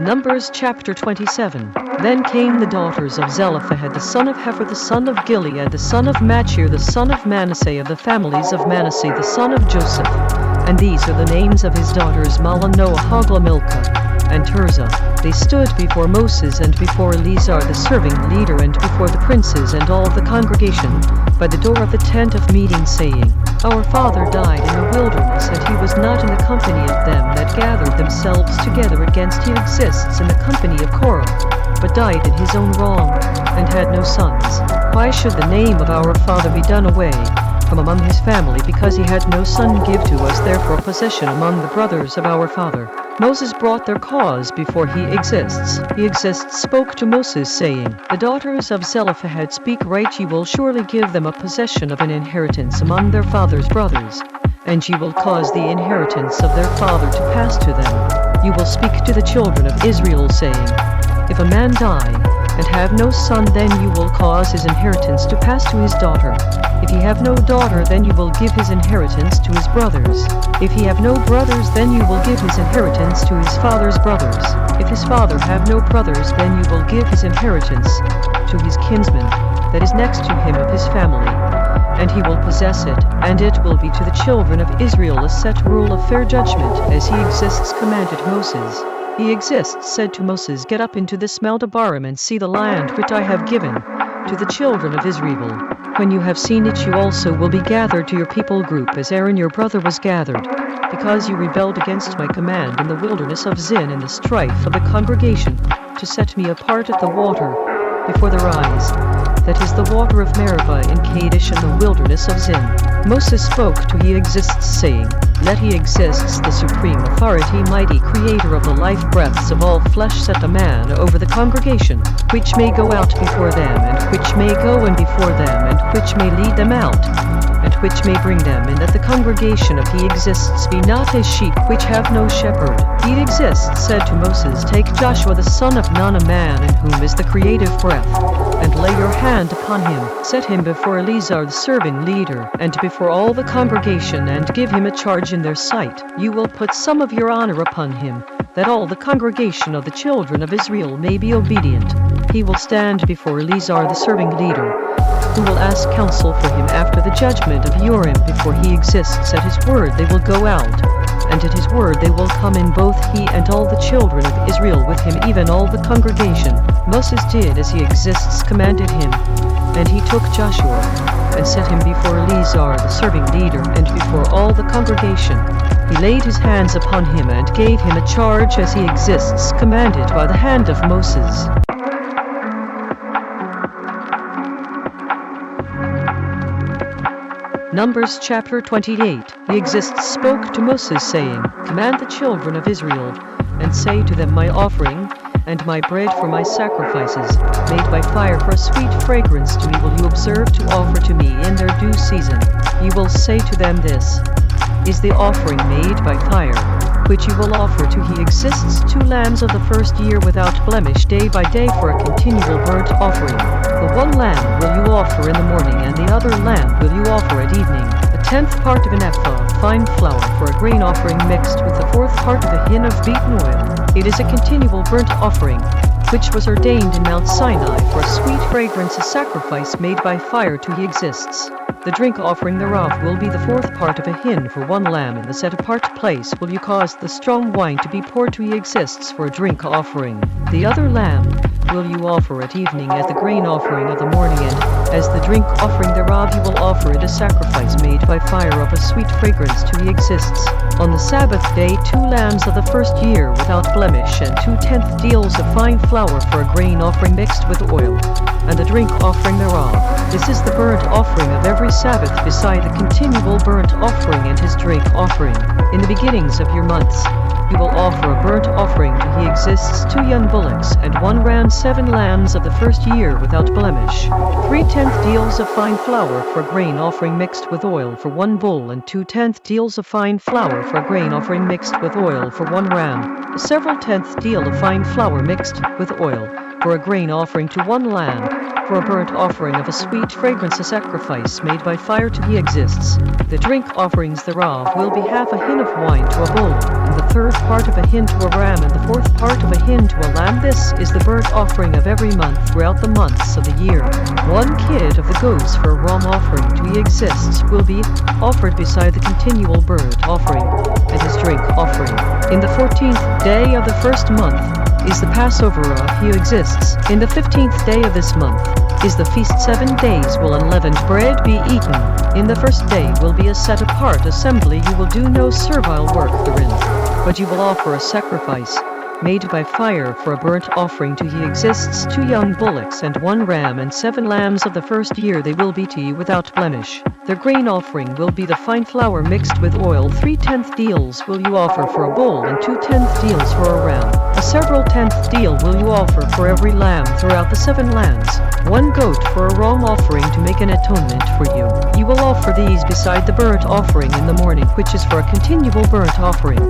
Numbers chapter 27. Then came the daughters of Zelophehad the son of Hefer the son of Gilead the son of Machir the son of Manasseh, of the families of Manasseh the son of Joseph. And these are the names of his daughters: Mahlah, Noah, Hoglah, Milcah, and Tirzah. They stood before Moses and before Eleazar the serving leader and before the princes and all the congregation by the door of the tent of meeting, saying, Our father died in the wilderness, and he was not in the company of them that gathered themselves together against him. Exists in the company of Korah, but died in his own wrong, and had no sons. Why should the name of our father be done away from among his family, because he had no son give to us therefore possession among the brothers of our father? Moses brought their cause before he exists. He exists spoke to Moses, saying, The daughters of Zelophehad speak right. Ye will surely give them a possession of an inheritance among their father's brothers, and ye will cause the inheritance of their father to pass to them. You will speak to the children of Israel, saying, If a man die, and have no son, then you will cause his inheritance to pass to his daughter. If he have no daughter, then you will give his inheritance to his brothers. If he have no brothers, then you will give his inheritance to his father's brothers. If his father have no brothers, then you will give his inheritance to his kinsman that is next to him of his family, and he will possess it, and it will be to the children of Israel a set rule of fair judgment, as he exists commanded Moses. He exists said to Moses, Get up into this Mount Abarim and see the land which I have given to the children of Israel. when you have seen it, you also will be gathered to your people group as Aaron your brother was gathered, because you rebelled against my command in the wilderness of Zin in the strife of the congregation, to set me apart at the water before their eyes, that is the water of Meribah in Kadesh in the wilderness of Zin. Moses spoke to He Exists, saying, Let He Exists, the supreme authority, mighty creator of the life breaths of all flesh, set a man over the congregation, which may go out before them, and which may go in before them, and which may lead them out, and which may bring them in, that the congregation of He Exists be not as sheep which have no shepherd. He Exists said to Moses, Take Joshua the son of Nun, a man in whom is the creative breath, and lay your hand upon him. Set him before Eleazar the serving leader, and before all the congregation, and give him a charge in their sight. You will put some of your honor upon him, that all the congregation of the children of Israel may be obedient. He will stand before Eleazar the serving leader, who will ask counsel for him after the judgment of Urim. Before He Exists, at His word they will go out, and at His word they will come in, both he and all the children of Israel with him, even all the congregation. Moses did as He Exists commanded him, and he took Joshua, and set him before Eleazar the serving leader, and before all the congregation. He laid his hands upon him, and gave him a charge as He Exists commanded by the hand of Moses. Numbers chapter 28. He Exists spoke to Moses, saying, Command the children of Israel, and say to them, My offering and my bread for my sacrifices, made by fire for a sweet fragrance to me, will you observe to offer to me in their due season. You will say to them, This is the offering made by fire, which you will offer to He Exists, 2 lambs of the first year without blemish, day by day, for a continual burnt offering. The 1 lamb will you offer in the morning, and the other lamb will you offer at evening. A 10th part of an ephah of fine flour for a grain offering, mixed with the 4th part of a hin of beaten oil. It is a continual burnt offering, which was ordained in Mount Sinai for a sweet fragrance, a sacrifice made by fire to He Exists. The drink offering thereof will be the 4th part of a hin for 1 lamb. In the set-apart place will you cause the strong wine to be poured to He Exists for a drink offering. The other lamb will you offer at evening as the grain offering of the morning, and as the drink offering thereof you will offer it a sacrifice made by fire of a sweet fragrance to He Exists. On the Sabbath day 2 lambs of the first year without blemish, and 2/10 deals of fine flour for a grain offering mixed with oil, and the drink offering thereof. This is the burnt offering of every Sabbath, beside the continual burnt offering and his drink offering. In the beginnings of your months you will offer a burnt offering to He Exists, 2 young bullocks, and 1 ram, 7 lambs of the first year without blemish, 3/10 deals of fine flour for a grain offering mixed with oil for 1 bull, and 2/10 deals of fine flour for a grain offering mixed with oil for 1 ram, a several tenth deal of fine flour mixed with oil for a grain offering to 1 lamb, for a burnt offering of a sweet fragrance, a sacrifice made by fire to He Exists. The drink offerings thereof will be half a hin of wine to a bull, and the 3rd part of a hin to a ram, and the 4th part of a hin to a lamb. This is the burnt offering of every month throughout the months of the year. 1 kid of the goats for a ram offering to He Exists will be offered beside the continual burnt offering and his drink offering. In the 14th day of the first month is the Passover of He Exists. In the 15th day of this month is the feast. 7 days will unleavened bread be eaten. In the first day will be a set-apart assembly. You will do no servile work therein, but you will offer a sacrifice made by fire for a burnt offering to He Exists, 2 young bullocks and 1 ram, and 7 lambs of the first year. They will be to you without blemish. Their grain offering will be the fine flour mixed with oil. 3/10 deals will you offer for a bull, and 2/10 deals for a ram. A several tenth deal will you offer for every lamb throughout the 7 lambs. 1 goat for a wrong offering to make an atonement for you. You will offer these beside the burnt offering in the morning, which is for a continual burnt offering.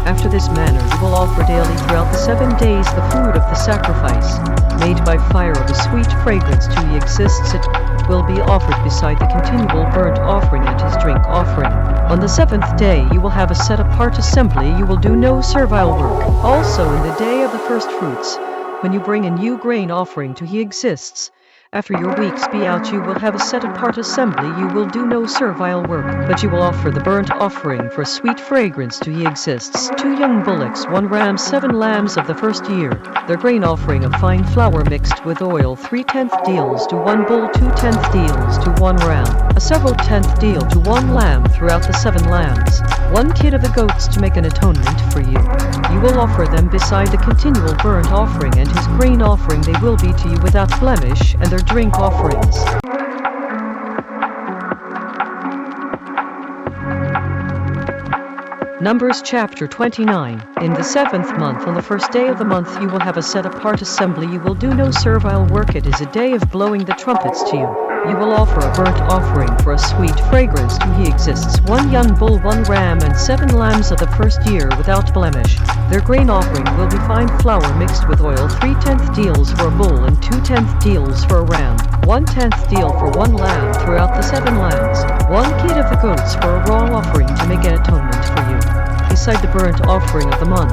After this manner you will offer daily throughout the 7 days the food of the sacrifice, made by fire of a sweet fragrance to He Exists. It will be offered beside the continual burnt offering and his drink offering. On the 7th day you will have a set-apart assembly. You will do no servile work. Also in the day of the first fruits, when you bring a new grain offering to He Exists, After your weeks be out, you will have a set-apart assembly. You will do no servile work, but you will offer the burnt offering for sweet fragrance to He exists. 2 young bullocks, 1 ram, 7 lambs of the first year. Their grain offering of fine flour mixed with oil, 3/10 deals to 1 bull, 2/10 deals to 1 ram. A several tenth deal to 1 lamb throughout the 7 lambs. 1 kid of the goats to make an atonement for you. You will offer them beside the continual burnt offering and His grain offering. They will be to you without blemish, and their drink offerings. Numbers chapter 29. In the 7th month, on the 1st day of the month, you will have a set-apart assembly. You will do no servile work. It is a day of blowing the trumpets to you. You will offer a burnt offering for a sweet fragrance to He exists. 1 young bull, 1 ram, and 7 lambs of the first year without blemish. Their grain offering will be fine flour mixed with oil, 3/10 deals for a bull and 2/10 deals for a ram. 1/10 deal for 1 lamb throughout the 7 lambs. 1 kid of the goats for a raw offering to make an atonement for you, beside the burnt offering of the month,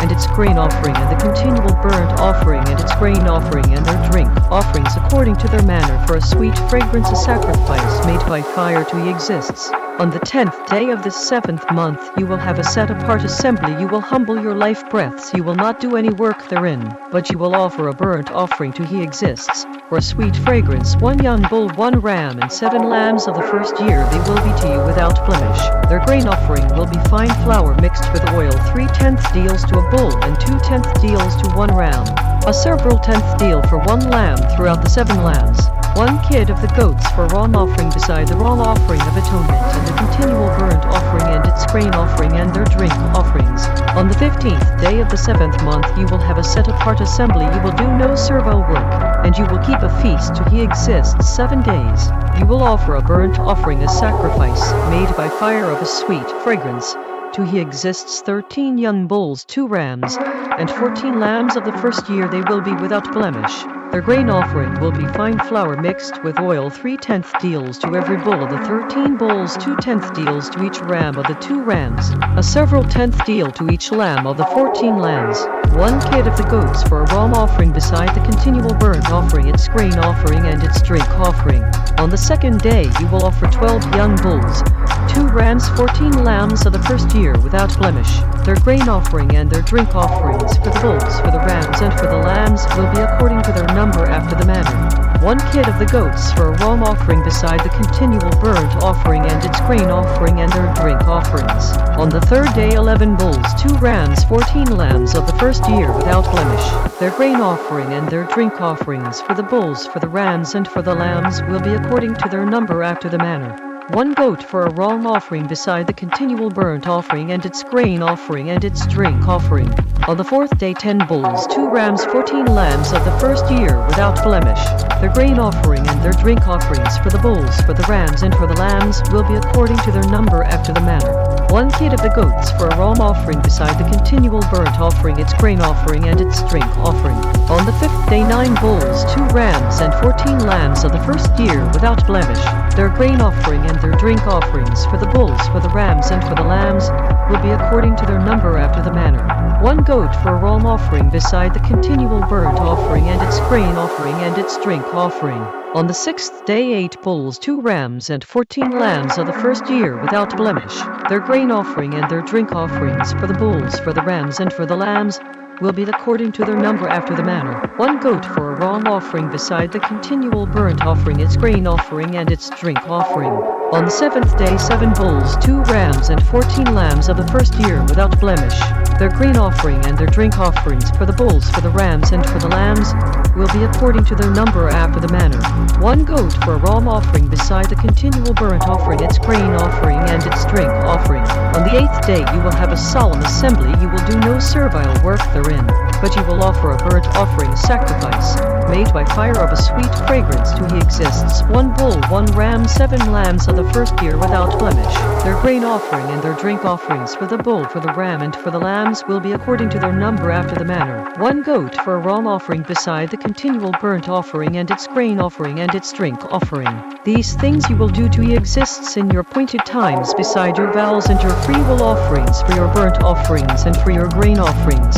and its grain offering, and the continual burnt offering, and its grain offering, and their drink offerings according to their manner, for a sweet fragrance, a sacrifice made by fire to He exists. On the 10th day of the 7th month you will have a set-apart assembly. You will humble your life breaths. You will not do any work therein, but you will offer a burnt offering to He exists, for a sweet fragrance. 1 young bull, 1 ram, and 7 lambs of the first year. They will be to you without blemish. Their grain offering will be fine flour mixed with oil, 3/10 deals to a bull and 2/10 deals to 1 ram. A several tenth deal for 1 lamb throughout the 7 lambs. 1 kid of the goats for raw offering beside the raw offering of atonement, and the continual burnt offering and its grain offering and their drink offerings. On the 15th day of the 7th month you will have a set-apart assembly. You will do no servile work, and you will keep a feast to He exists 7 days. You will offer a burnt offering, a sacrifice made by fire of a sweet fragrance to He exists. 13 young bulls, 2 rams, and 14 lambs of the first year. They will be without blemish. Their grain offering will be fine flour mixed with oil, 3/10 deals to every bull of the 13 bulls, 2/10 deals to each ram of the 2 rams, a several tenth deal to each lamb of the 14 lambs. 1 kid of the goats for a raw offering beside the continual burnt offering, its grain offering and its drink offering. On the 2nd day you will offer 12 young bulls, 2 rams, 14 lambs of the first year without blemish. Their grain offering and their drink offerings for the bulls, for the rams, and for the lambs will be according to their number after the manner. 1 kid of the goats for a raw offering beside the continual burnt offering and its grain offering and their drink offerings. On the 3rd day 11 bulls, 2 rams, 14 lambs of the first year without blemish. Their grain offering and their drink offerings for the bulls, for the rams, and for the lambs will be according to their number after the manner. 1 goat for a raw offering beside the continual burnt offering and its grain offering and its drink offering. On the 4th day 10 bulls, 2 rams, 14 lambs of the first year without blemish. Their grain offering and their drink offerings for the bulls, for the rams, and for the lambs will be according to their number after the manner. 1 kid of the goats for a raw offering beside the continual burnt offering, its grain offering and its drink offering. On the 5th day 9 bulls, 2 rams, and 14 lambs of the first year without blemish. Their grain offering and their drink offerings for the bulls, for the rams, and for the lambs will be according to their number after the manner. 1 goat for a raw offering beside the continual burnt offering and its grain offering and its drink offering. On the 6th day 8 bulls, 2 rams, and 14 lambs of the first year without blemish. Their grain offering and their drink offerings for the bulls, for the rams, and for the lambs will be according to their number after the manner. 1 goat for a raw offering beside the continual burnt offering, its grain offering and its drink offering. On the 7th day 7 bulls, 2 rams, and 14 lambs of the first year without blemish. Their grain offering and their drink offerings for the bulls, for the rams, and for the lambs will be according to their number after the manner. 1 goat for a raw offering beside the continual burnt offering, its grain offering and its drink offering. On the 8th day you will have a solemn assembly. You will do no servile work therein, but you will offer a burnt offering, a sacrifice made by fire of a sweet fragrance to He exists. 1 bull, 1 ram, 7 lambs of the first year without blemish. Their grain offering and their drink offerings for the bull, for the ram, and for the lambs will be according to their number after the manner. 1 goat for a raw offering beside the continual burnt offering and its grain offering and its drink offering. These things you will do to He exists in your appointed times beside your vows and your freewill offerings, for your burnt offerings and for your grain offerings,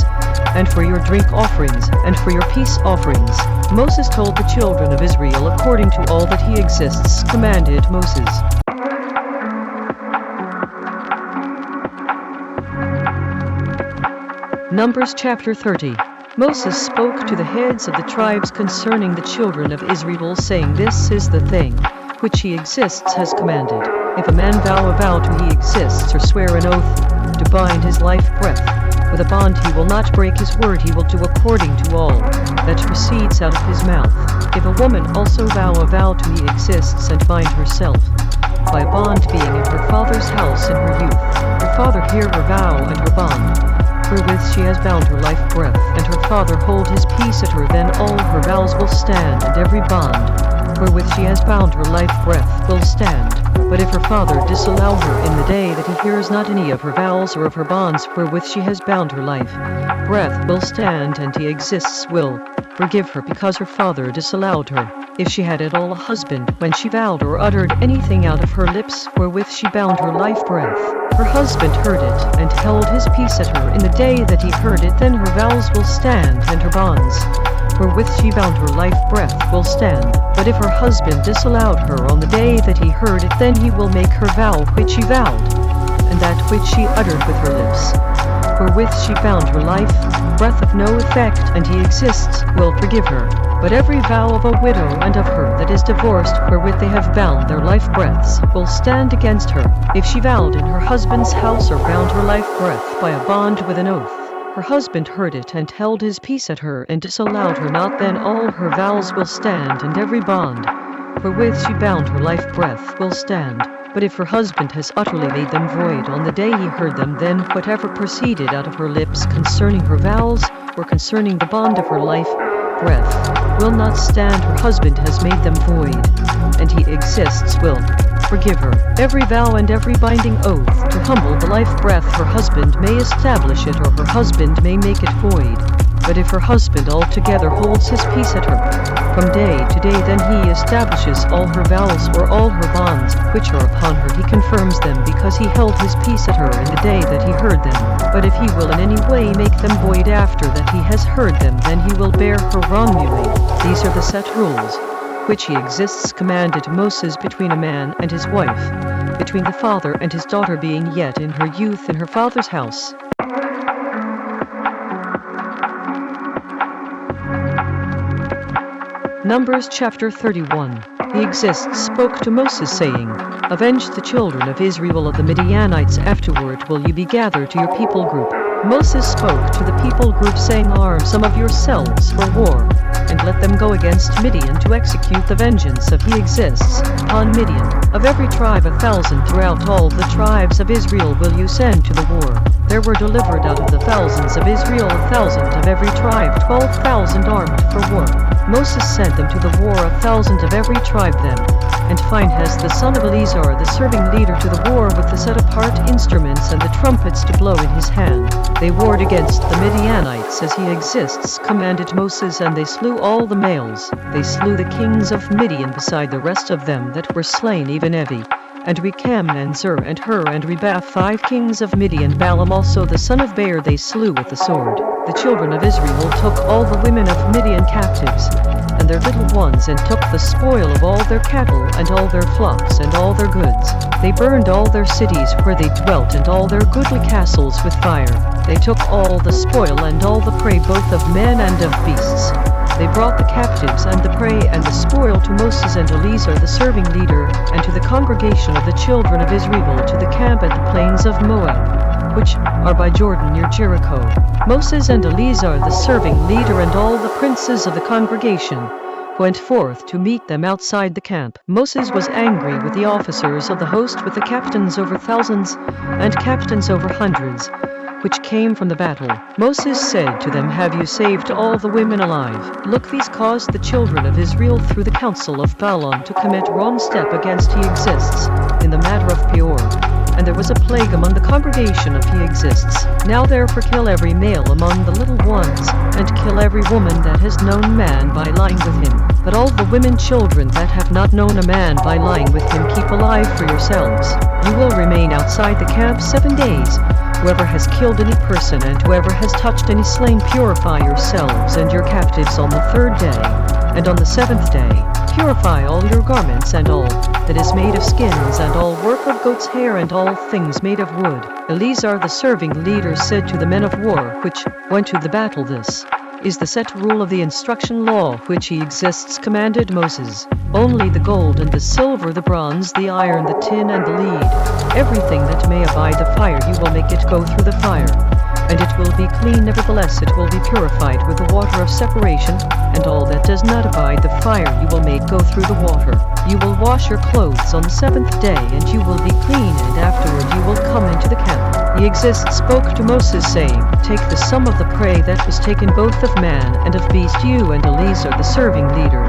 and for your drink offerings, and for your peace offerings. Moses told the children of Israel according to all that he exists commanded Moses. Numbers chapter 30. Moses spoke to the heads of the tribes concerning the children of Israel, saying, This is the thing which he exists has commanded. If a man vow a vow to he exists, or swear an oath to bind his life breath with a bond, he will not break his word, he will do according to all that proceeds out of his mouth. If a woman also vow a vow to he exists, and bind herself by a bond, being in her father's house in her youth, her father hear her vow and her bond, wherewith she has bound her life breath, and her father hold his peace at her, then all her vows will stand, and every bond wherewith she has bound her life breath will stand. But if her father disallow her in the day that he hears not any of her vows or of her bonds wherewith she has bound her life breath will stand, and he exists will forgive her, because her father disallowed her. If she had at all a husband, when she vowed or uttered anything out of her lips wherewith she bound her life breath, her husband heard it, and held his peace at her in the day that he heard it, then her vows will stand, and her bonds wherewith she bound her life breath will stand. But if her husband disallowed her on the day that he heard it, then he will make her vow which she vowed, and that which she uttered with her lips, wherewith she bound her life breath of no effect, and he exists will forgive her. But every vow of a widow and of her that is divorced, wherewith they have bound their life breaths, will stand against her. If she vowed in her husband's house, or bound her life breath by a bond with an oath, her husband heard it, and held his peace at her, and disallowed her not, then all her vows will stand, and every bond wherewith she bound her life breath will stand. But if her husband has utterly made them void on the day he heard them, then whatever proceeded out of her lips concerning her vows, or concerning the bond of her life breath, will not stand. Her husband has made them void, and he exists will forgive her. Every vow and every binding oath to humble the life breath, her husband may establish it, or her husband may make it void. But if her husband altogether holds his peace at her from day to day, then he establishes all her vows or all her bonds which are upon her, he confirms them, because he held his peace at her in the day that he heard them. But if he will in any way make them void after that he has heard them, then he will bear her wrongdoing. These are the set rules which he exists commanded Moses between a man and his wife, between the father and his daughter being yet in her youth in her father's house. Numbers chapter 31. He exists spoke to Moses, saying, Avenge the children of Israel of the Midianites, afterward will you be gathered to your people group. Moses spoke to the people group, saying, Arm some of yourselves for war, and let them go against Midian to execute the vengeance of he exists upon Midian. Of every tribe 1,000 throughout all the tribes of Israel will you send to the war. There were delivered out of the thousands of Israel 1,000 of every tribe, 12,000 armed for war. Moses sent them to the war 1,000 of every tribe them, and Phinehas the son of Eleazar the serving leader to the war with the set-apart instruments and the trumpets to blow in his hand. They warred against the Midianites as he exists commanded Moses, and they slew all the males. They slew the kings of Midian beside the rest of them that were slain, even Evi, and Rechem, and Zur, and Hur, and Rebath, 5 kings of Midian. Balaam also the son of Beor they slew with the sword. The children of Israel took all the women of Midian captives, and their little ones, and took the spoil of all their cattle, and all their flocks, and all their goods. They burned all their cities where they dwelt, and all their goodly castles with fire. They took all the spoil, and all the prey, both of men and of beasts. They brought the captives and the prey and the spoil to Moses and Eleazar the serving leader, and to the congregation of the children of Israel, to the camp at the plains of Moab, which are by Jordan near Jericho. Moses and Eleazar the serving leader and all the princes of the congregation went forth to meet them outside the camp. Moses was angry with the officers of the host, with the captains over thousands and captains over hundreds, which came from the battle. Moses said to them, Have you saved all the women alive? Look, these caused the children of Israel through the counsel of Balaam to commit wrong step against he exists in the matter of Peor. And there was a plague among the congregation of he exists. Now therefore kill every male among the little ones, and kill every woman that has known man by lying with him. But all the women children that have not known a man by lying with him keep alive for yourselves. You will remain outside the camp 7 days, Whoever has killed any person and whoever has touched any slain, purify yourselves and your captives on the 3rd day. And on the 7th day, purify all your garments and all that is made of skins and all work of goat's hair and all things made of wood. Eleazar the serving leader said to the men of war which went to the battle, this is the set rule of the instruction law which he exists commanded Moses. Only the gold and the silver, the bronze, the iron, the tin and the lead, everything that may abide the fire, you will make it go through the fire. And it will be clean, nevertheless it will be purified with the water of separation, and all that does not abide the fire you will make go through the water. You will wash your clothes on the 7th day, and you will be clean, and afterward you will come into the camp. He exists spoke to Moses, saying, Take the sum of the prey that was taken both of man and of beast, you and Eleazar the serving leader,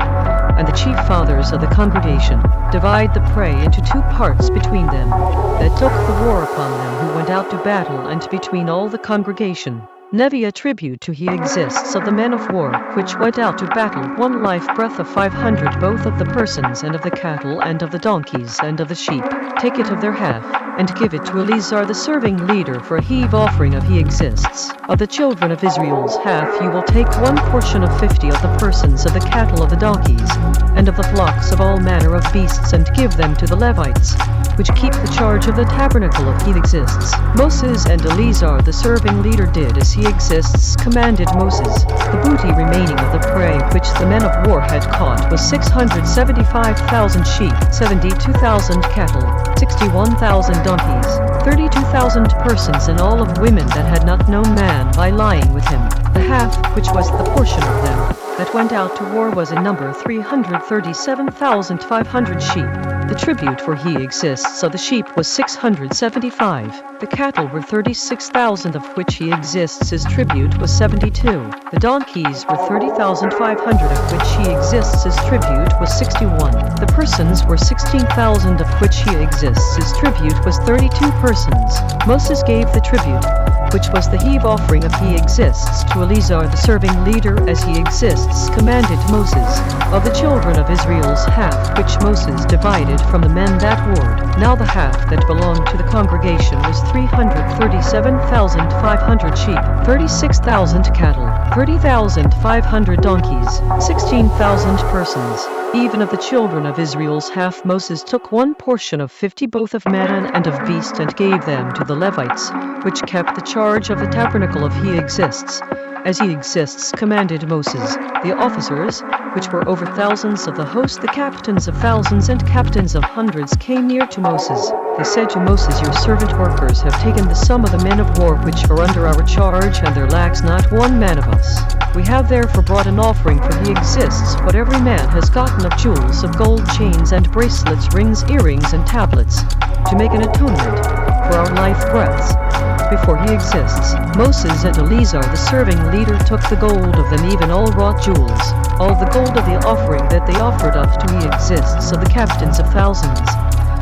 and the chief fathers of the congregation, divide the prey into 2 parts between them that took the war upon them who went out to battle, and between all the congregation. Nevi attribute to he exists of the men of war which went out to battle 1 life breath of 500, both of the persons and of the cattle and of the donkeys and of the sheep. Take it of their half, and give it to Eleazar the serving leader for a heave offering of he exists. Of the children of Israel's half you will take 1 portion of 50 of the persons, of the cattle, of the donkeys, and of the flocks, of all manner of beasts, and give them to the Levites, which keep the charge of the tabernacle of he exists. Moses and Eleazar the serving leader did as he exists commanded Moses. The booty remaining of the prey which the men of war had caught was 675,000 sheep, 72,000 cattle, 61,000 donkeys, 32,000 persons, and all of women that had not known man by lying with him. The half, which was the portion of them that went out to war, was in number 337,500 sheep. The tribute for he exists of the sheep was 675. The cattle were 36,000, of which he exists his tribute was 72. The donkeys were 30,500, of which he exists his tribute was 61. The persons were 16,000, of which he exists his tribute was 32 persons. Moses gave the tribute, which was the heave offering of he exists, to Eleazar the serving leader as he exists commanded Moses. Of the children of Israel's half which Moses divided from the men that warred, now the half that belonged to the congregation was 337,500 sheep, 36,000 cattle, 30,500 donkeys, 16,000 persons. Even of the children of Israel's half Moses took 1 portion of 50 both of man and of beast, and gave them to the Levites, which kept the charge of the tabernacle of he exists, as he exists commanded Moses. The officers, which were over thousands of the host, the captains of thousands and captains of hundreds, came near to Moses. They said to Moses, Your servant workers have taken the sum of the men of war which are under our charge, and there lacks not 1 man of us. We have therefore brought an offering for he exists, what every man has gotten of jewels, of gold chains and bracelets, rings, earrings, and tablets, to make an atonement for our life breaths before he exists. Moses and Eleazar the serving leader took the gold of them, even all wrought jewels, all the gold of the offering that they offered up to he exists, of the captains of thousands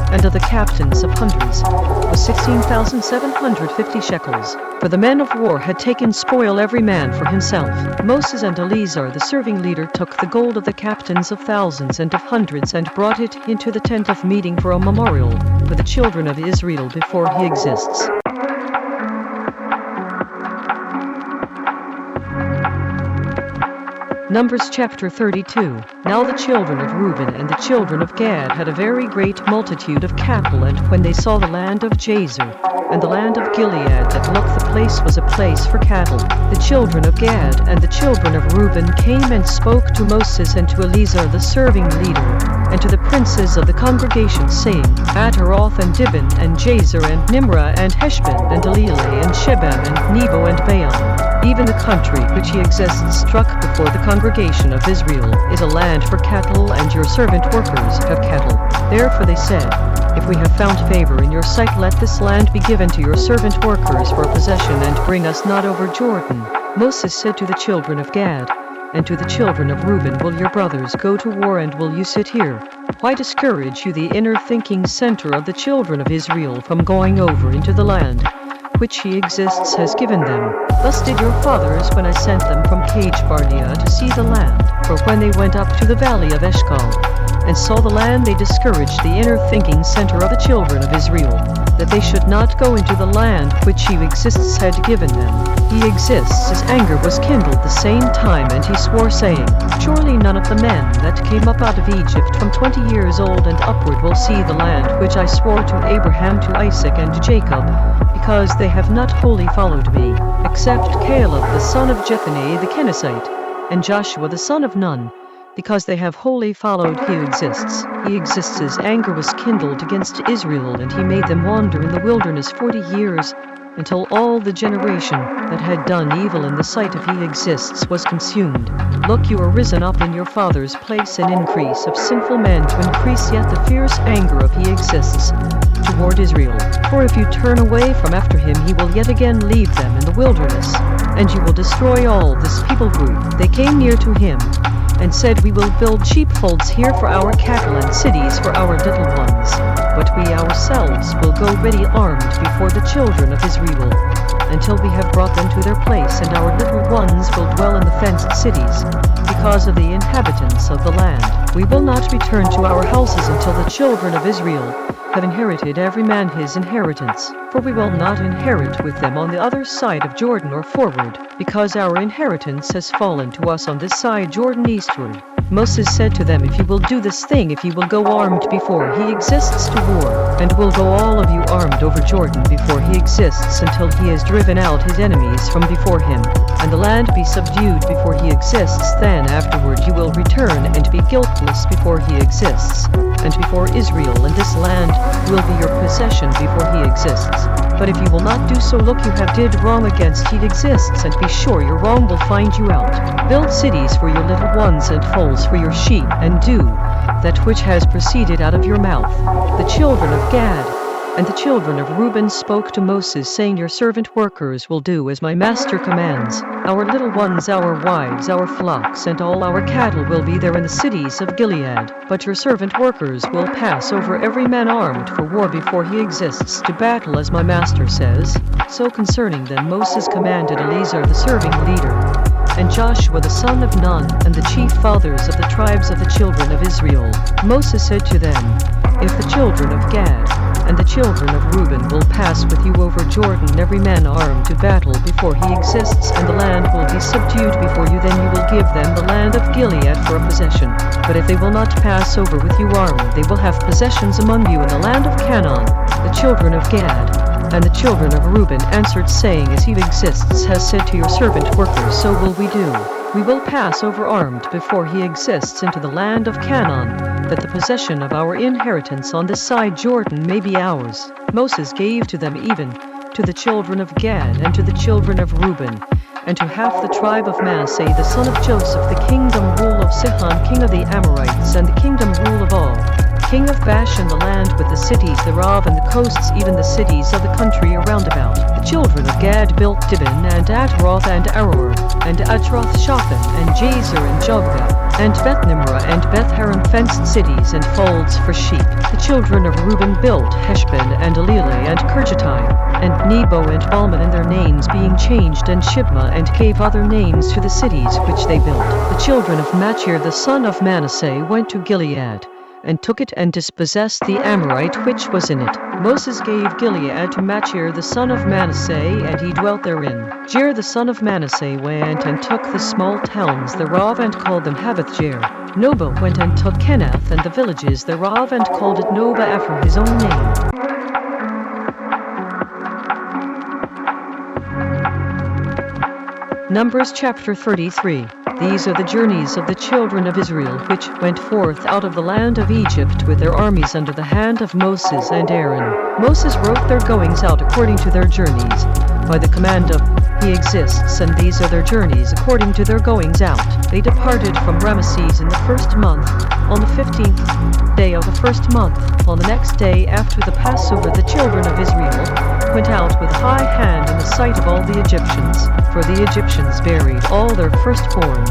and of the captains of hundreds, was 16,750 shekels. For the men of war had taken spoil every man for himself. Moses and Eleazar the serving leader took the gold of the captains of thousands and of hundreds, and brought it into the tent of meeting for a memorial for the children of Israel before he exists. Numbers chapter 32. Now the children of Reuben and the children of Gad had a very great multitude of cattle, and when they saw the land of Jazer and the land of Gilead, that looked the place was a place for cattle, the children of Gad and the children of Reuben came and spoke to Moses and to Eleazar the serving leader, and to the princes of the congregation, saying, Ataroth and Dibon and Jazer and Nimrah and Heshbon and Elealeh and Shebam and Nebo and Baal. Even the country which he exists struck before the congregation of Israel is a land for cattle, and your servant workers have cattle. Therefore they said, If we have found favor in your sight, let this land be given to your servant workers for a possession, and bring us not over Jordan. Moses said to the children of Gad and to the children of Reuben, Will your brothers go to war, and will you sit here? Why discourage you the inner thinking center of the children of Israel from going over into the land which he exists has given them? Thus did your fathers when I sent them from Kadesh-barnea to see the land. For when they went up to the valley of Eshcol and saw the land, they discouraged the inner thinking center of the children of Israel. that they should not go into the land which he exists had given them. He exists, his anger was kindled the same time, and he swore, saying, Surely none of the men that came up out of Egypt from 20 years old and upward will see the land which I swore to Abraham, to Isaac, and to Jacob, because they have not wholly followed me, except Caleb the son of Jephunneh the Kenizzite, and Joshua the son of Nun, because they have wholly followed. He exists. He exists, his anger was kindled against Israel, and he made them wander in the wilderness 40 years, until all the generation that had done evil in the sight of He exists was consumed. Look, you are risen up in your father's place, an increase of sinful men, to increase yet the fierce anger of He exists toward Israel. For if you turn away from after him, he will yet again leave them in the wilderness, and you will destroy all this people group. They came near to him, and said, We will build sheepfolds here for our cattle, and cities for our little ones. But we ourselves will go ready armed before the children of Israel, until we have brought them to their place, and our little ones will dwell in the fenced cities, because of the inhabitants of the land. We will not return to our houses until the children of Israel have inherited every man his inheritance. For we will not inherit with them on the other side of Jordan or forward, because our inheritance has fallen to us on this side Jordan eastward. Moses said to them, If you will do this thing, if you will go armed before he exists to war, and will go all of you armed over Jordan before he exists, until he has driven out his enemies from before him, and the land be subdued before he exists, then afterward you will return and be guiltless before he exists, and before Israel, and this land will be your possession before he exists. But if you will not do so, look, you have did wrong against he exists, and be sure your wrong will find you out. Build cities for your little ones, and folds for your sheep, and do that which has proceeded out of your mouth. The children of Gad and the children of Reuben spoke to Moses, saying, Your servant workers will do as my master commands. Our little ones, our wives, our flocks, and all our cattle will be there in the cities of Gilead. But your servant workers will pass over every man armed for war before he exists to battle, as my master says. So concerning them Moses commanded Eleazar the serving leader, and Joshua the son of Nun, and the chief fathers of the tribes of the children of Israel. Moses said to them, If the children of Gad and the children of Reuben will pass with you over Jordan, every man armed to battle before he exists, and the land will be subdued before you, then you will give them the land of Gilead for a possession. But if they will not pass over with you armed, they will have possessions among you in the land of Canaan. The children of Gad and the children of Reuben answered, saying, As he exists has said to your servant workers, so will we do. We will pass over armed before he exists into the land of Canaan, that the possession of our inheritance on this side Jordan may be ours. Moses gave to them, even to the children of Gad and to the children of Reuben, and to half the tribe of Manasseh the son of Joseph, the kingdom rule of Sihon king of the Amorites, and the kingdom rule of Og, king of Bashan, the land with the cities thereof, and the coasts, even the cities of the country around about. The children of Gad built Dibon, and Atroth, and Aroer, and Atroth-Shaphan, and Jazer, and Jogdah, and Beth-Nimrah, and Beth-Haran, fenced cities and folds for sheep. The children of Reuben built Heshbon, and Eleleh, and Kirjatai, and Nebo, and Balman, and their names being changed, and Shibmah, and gave other names to the cities which they built. The children of Machir the son of Manasseh went to Gilead, and took it, and dispossessed the Amorite which was in it. Moses gave Gilead to Machir the son of Manasseh, and he dwelt therein. Jair the son of Manasseh went and took the small towns thereof, and called them Havoth-Jair. Noba went and took Kenath and the villages thereof, and called it Noba after his own name. Numbers chapter 33. These are the journeys of the children of Israel, which went forth out of the land of Egypt with their armies under the hand of Moses and Aaron. Moses wrote their goings out according to their journeys, by the command of He exists, and these are their journeys according to their goings out. They departed from Ramesses in the first month, on the 15th day of the first month. On the next day after the Passover, the children of Israel went out with high hand in the sight of all the Egyptians, for the Egyptians buried all their firstborn,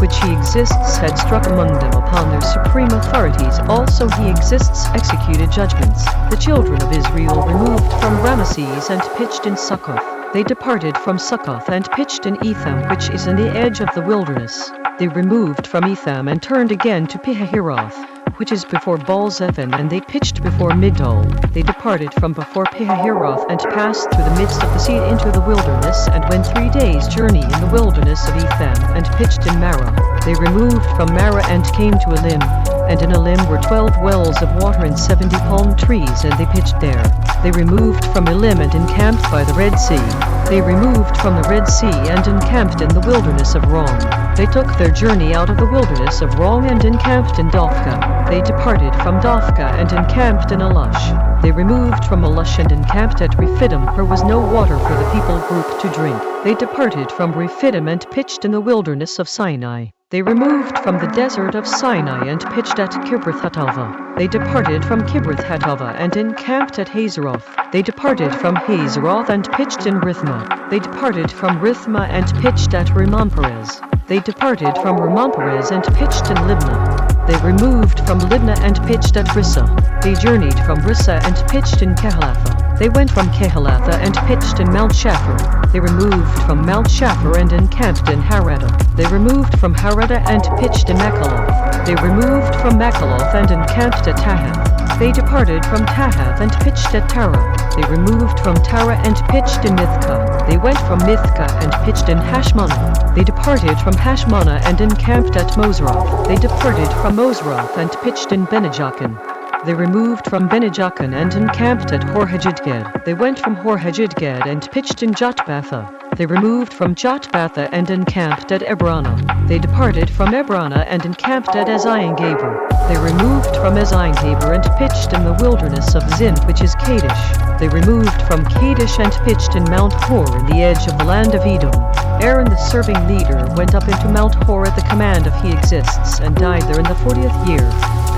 which He exists had struck among them upon their supreme authorities. Also He exists executed judgments. The children of Israel removed from Ramesses and pitched in Succoth. They departed from Succoth and pitched in Etham, which is in the edge of the wilderness. They removed from Etham and turned again to Pihahiroth, which is before Baal-zephon, and they pitched before Migdol. They departed from before Pihahiroth, and passed through the midst of the sea into the wilderness, and went 3 days' journey in the wilderness of Etham, and pitched in Marah. They removed from Marah and came to Elim, and in Elim were 12 wells of water and 70 palm trees, and they pitched there. They removed from Elim and encamped by the Red Sea. They removed from the Red Sea and encamped in the wilderness of Rong. They took their journey out of the wilderness of Rong and encamped in Dophka. They departed from Dophka and encamped in Alush. They removed from Alush and encamped at Rephidim, where was no water for the people group to drink. They departed from Rephidim and pitched in the wilderness of Sinai. They removed from the desert of Sinai and pitched at Kibroth-Hattaavah. They departed from Kibroth-Hattaavah and encamped at Hazeroth. They departed from Hazeroth and pitched in Rithmah. They departed from Rithmah and pitched at Rimmon-Perez. They departed from Rimmon-Perez and pitched in Libnah. They removed from Libnah and pitched at Rissa. They journeyed from Rissa and pitched in Kehelatha. They went from Kehelatha and pitched in Mount Shapher. They removed from Mount Shapher and encamped in Harada. They removed from Harada and pitched in Makaloth. They removed from Makaloth and encamped at Tahath. They departed from Tahath and pitched at Tara. They removed from Tara and pitched in Mithka. They went from Mithka and pitched in Hashmonah. They departed from Hashmonah and encamped at Moseroth. They departed from Moseroth and pitched in Benijachan. They removed from Benijachan and encamped at Hor-Hagidgad. They went from Hor-Hagidgad and pitched in Jotbatha. They removed from Jotbatha and encamped at Ebrana. They departed from Ebrana and encamped at Ezion-Geber. They removed from Ezion-Geber and pitched in the wilderness of Zin, which is Kadesh. They removed from Kadesh and pitched in Mount Hor in the edge of the land of Edom. Aaron the serving leader went up into Mount Hor at the command of He Exists, and died there in the 40th year,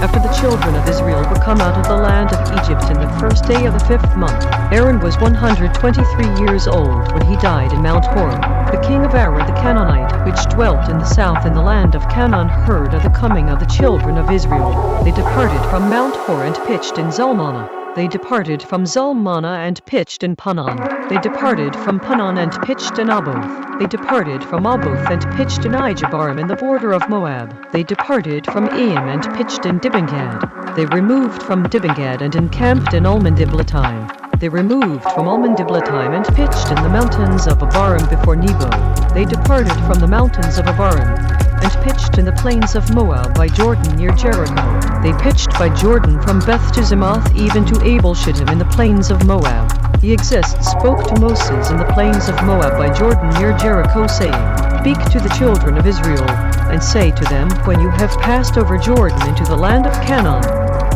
after the children of Israel were come out of the land of Egypt in the first day of the 5th month. Aaron was 123 years old when he died in Mount Hor. The king of Arad the Canaanite, which dwelt in the south in the land of Canaan, heard of the coming of the children of Israel. They departed from Mount Hor and pitched in Zalmanah. They departed from Zalmanah and pitched in Punon. They departed from Punon and pitched in Aboth. They departed from Aboth and pitched in Ijebarim in the border of Moab. They departed from Aim and pitched in Dibengad. They removed from Dibengad and encamped in Almon-Diblatime. They removed from Almon-Diblatime and pitched in the mountains of Abarim before Nebo. They departed from the mountains of Abarim and pitched in the plains of Moab by Jordan near Jericho. They pitched by Jordan from Beth to Zimoth even to Abel-Shittim in the plains of Moab. He Exists spoke to Moses in the plains of Moab by Jordan near Jericho, saying, Speak to the children of Israel, and say to them, When you have passed over Jordan into the land of Canaan,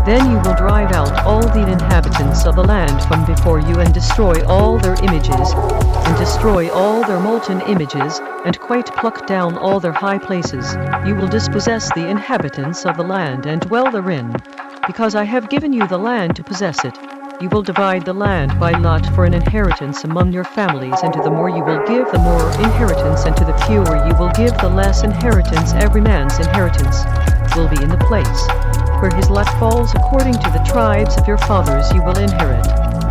then you will drive out all the inhabitants of the land from before you, and destroy all their images, and destroy all their molten images, and quite pluck down all their high places. You will dispossess the inhabitants of the land and dwell therein, because I have given you the land to possess it. You will divide the land by lot for an inheritance among your families, and to the more you will give the more inheritance, and to the fewer you will give the less inheritance. Every man's inheritance will be in the place where his lot falls according to the tribes of your fathers you will inherit.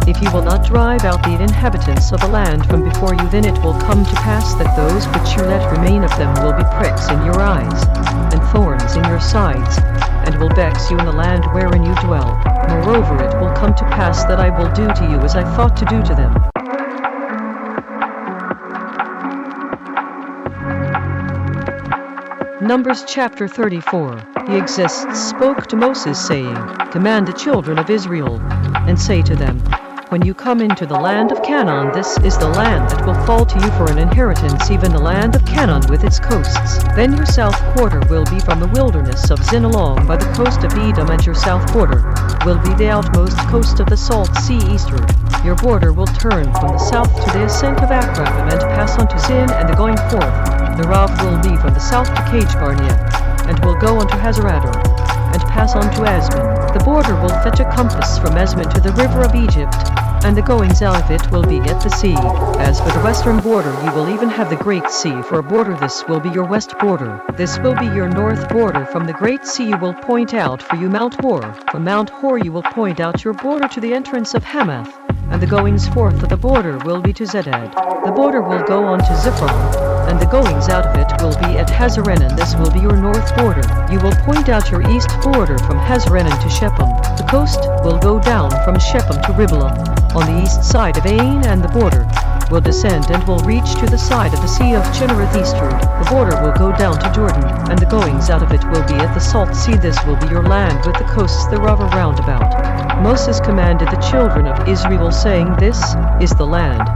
If you will not drive out the inhabitants of the land from before you, then it will come to pass that those which you let remain of them will be pricks in your eyes, and thorns in your sides, and will vex you in the land wherein you dwell. Moreover, it will come to pass that I will do to you as I thought to do to them. Numbers chapter 34. He Exists spoke to Moses, saying, Command the children of Israel, and say to them, When you come into the land of Canaan, this is the land that will fall to you for an inheritance, even the land of Canaan with its coasts. Then your south quarter will be from the wilderness of Zin along by the coast of Edom, and your south quarter will be the outmost coast of the Salt Sea eastward. Your border will turn from the south to the ascent of Akrabbim, and pass unto Zin, and the going forth thereof will be from the south to Kadesh-barnea, and will go unto Hazerador, and pass on to Asmon. The border will fetch a compass from Asmon to the river of Egypt, and the goings out of it will be at the sea. As for the western border, you will even have the great sea for a border. This will be your west border. This will be your north border. From the great sea you will point out for you Mount Hor. From Mount Hor you will point out your border to the entrance of Hamath. and the goings forth of the border will be to Zedad. The border will go on to Ziphron, and the goings out of it will be at Hazarenan. This will be your north border. You will point out your east border from Hazarenan to Shechem. The coast will go down from Shechem to Riblah on the east side of Ain, and the border will descend and will reach to the side of the Sea of Chinnereth eastward. The border will go down to Jordan, and the goings out of it will be at the Salt Sea. This will be your land with the coasts thereof around about. Moses commanded the children of Israel, saying, This is the land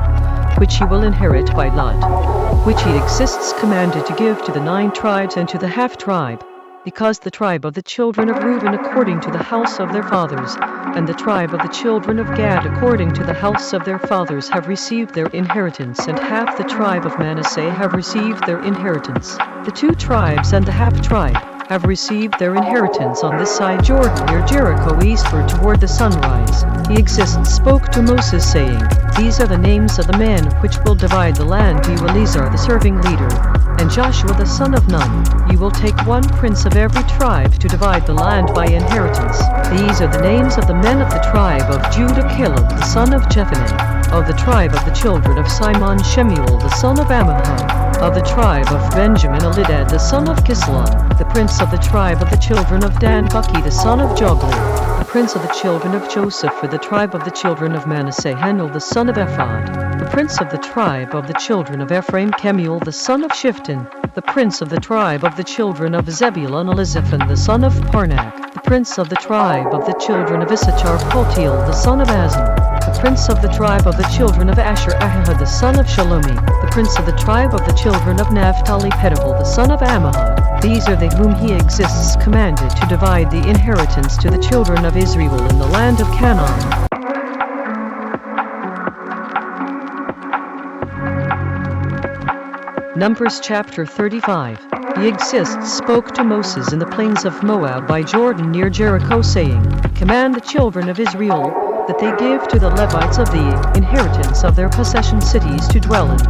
which ye will inherit by lot, which he exists commanded to give to the 9 tribes and to the half-tribe, because the tribe of the children of Reuben according to the house of their fathers, and the tribe of the children of Gad according to the house of their fathers have received their inheritance, and half the tribe of Manasseh have received their inheritance. The 2 tribes and the half-tribe have received their inheritance on this side Jordan near Jericho eastward toward the sunrise. He exists spoke to Moses, saying, These are the names of the men which will divide the land to you, Eleazar the serving leader, and Joshua the son of Nun. You will take 1 prince of every tribe to divide the land by inheritance. These are the names of the men of the tribe of Judah: Caleb the son of Jephunneh. Of the tribe of the children of Simon, Shemuel the son of Ammihud. Of the tribe of Benjamin, Elidad the son of Kislon. The prince of the tribe of the children of Dan, Buki the son of Jogli. The prince of the children of Joseph, for the tribe of the children of Manasseh, Hanul the son of Ephod. The prince of the tribe of the children of Ephraim, Kemuel the son of Shifton. The prince of the tribe of the children of Zebulun, Elizaphan the son of Parnak. The prince of the tribe of the children of Issachar, Paltiel the son of Azan. The prince of the tribe of the children of Asher, Ahihud the son of Shalomi. The prince of the tribe of the children of Naphtali, Pedahel the son of Ammihud. These are they whom he exists commanded to divide the inheritance to the children of Israel in the land of Canaan. Numbers chapter 35. He exists spoke to Moses in the plains of Moab by Jordan near Jericho, saying, Command the children of Israel that they give to the Levites of the inheritance of their possession cities to dwell in.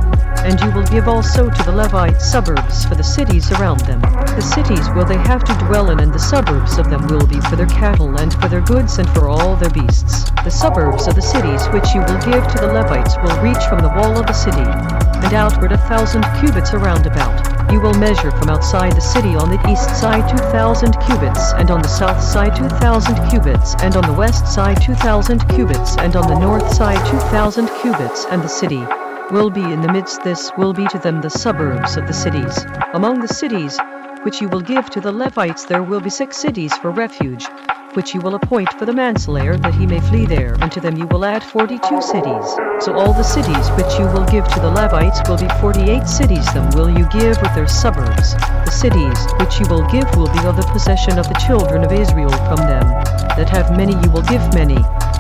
And you will give also to the Levite suburbs for the cities around them. The cities will they have to dwell in, and the suburbs of them will be for their cattle and for their goods and for all their beasts. The suburbs of the cities which you will give to the Levites will reach from the wall of the city, and outward 1,000 cubits around about. You will measure from outside the city on the east side 2,000 cubits, and on the south side 2,000 cubits, and on the west side 2,000 cubits, and on the north side 2,000 cubits, and the city will be in the midst. This will be to them the suburbs of the cities. Among the cities which you will give to the Levites there will be 6 cities for refuge, which you will appoint for the manslayer, that he may flee there, and to them you will add 42 cities. So all the cities which you will give to the Levites will be 48 cities. Them will you give with their suburbs. The cities which you will give will be of the possession of the children of Israel. From them that have many you will give many,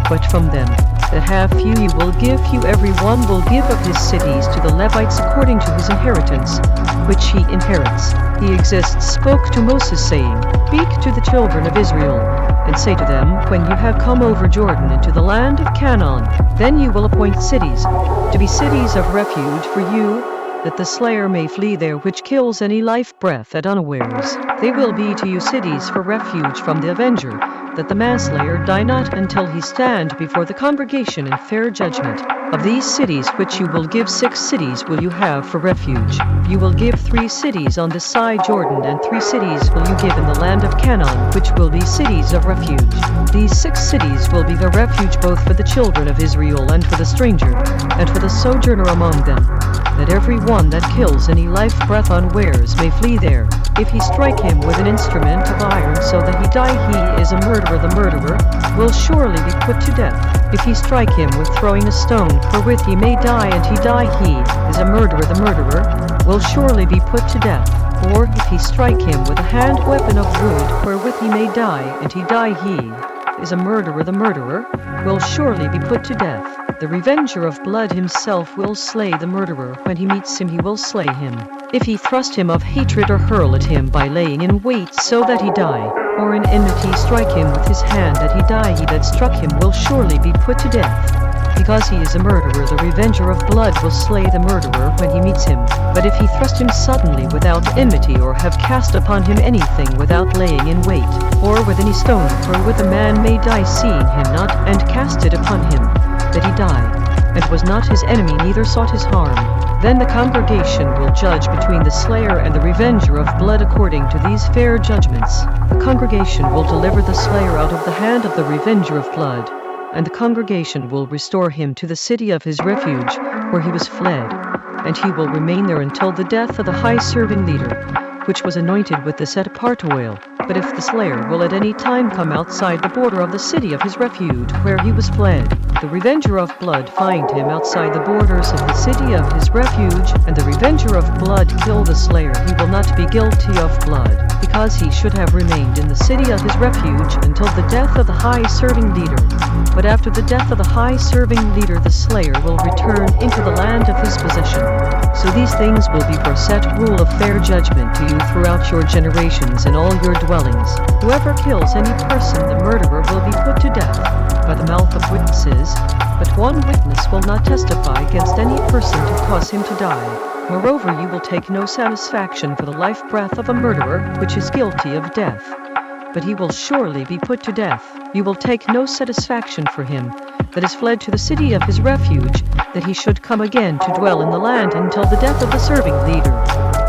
but from them that have few you will give few. Every one will give of his cities to the Levites according to his inheritance, which he inherits. He exists spoke to Moses, saying, Speak to the children of Israel, and say to them, When you have come over Jordan into the land of Canaan, then you will appoint cities to be cities of refuge for you, that the slayer may flee there which kills any life breath at unawares. They will be to you cities for refuge from the avenger, that the manslayer die not until he stand before the congregation in fair judgment. Of these cities which you will give 6 cities will you have for refuge. You will give 3 cities on this side Jordan, and 3 cities will you give in the land of Canaan, which will be cities of refuge. These 6 cities will be the refuge both for the children of Israel and for the stranger, and for the sojourner among them, that every one that kills any life breath unawares may flee there. If he strike him with an instrument of iron so that he die, he is a murderer. The murderer will surely be put to death. If he strike him with throwing a stone, wherewith he may die, and he die, he is a murderer. The murderer will surely be put to death. Or if he strike him with a hand weapon of wood, wherewith he may die, and he die, he is a murderer. The murderer will surely be put to death. The revenger of blood himself will slay the murderer. When he meets him, he will slay him. If he thrust him of hatred, or hurl at him by laying in wait so that he die, or in enmity strike him with his hand that he die, he that struck him will surely be put to death. Because he is a murderer, the revenger of blood will slay the murderer when he meets him. But if he thrust him suddenly without enmity, or have cast upon him anything without laying in wait, or with any stone, wherewith a man may die seeing him not, and cast it upon him, that he die, and was not his enemy neither sought his harm. Then the congregation will judge between the slayer and the revenger of blood according to these fair judgments. The congregation will deliver the slayer out of the hand of the revenger of blood, and the congregation will restore him to the city of his refuge, where he was fled, and he will remain there until the death of the high serving leader, which was anointed with the set-apart oil. But if the slayer will at any time come outside the border of the city of his refuge where he was fled, the revenger of blood find him outside the borders of the city of his refuge, and the revenger of blood kill the slayer, he will not be guilty of blood, because he should have remained in the city of his refuge until the death of the high serving leader. But after the death of the high serving leader, the slayer will return into the land of his possession. So these things will be for set rule of fair judgment to you throughout your generations in all your dwellings. Whoever kills any person, the murderer will be put to death by the mouth of witnesses, but one witness will not testify against any person to cause him to die. Moreover, you will take no satisfaction for the life breath of a murderer, which is guilty of death, but he will surely be put to death. You will take no satisfaction for him that is fled to the city of his refuge, that he should come again to dwell in the land until the death of the serving leader.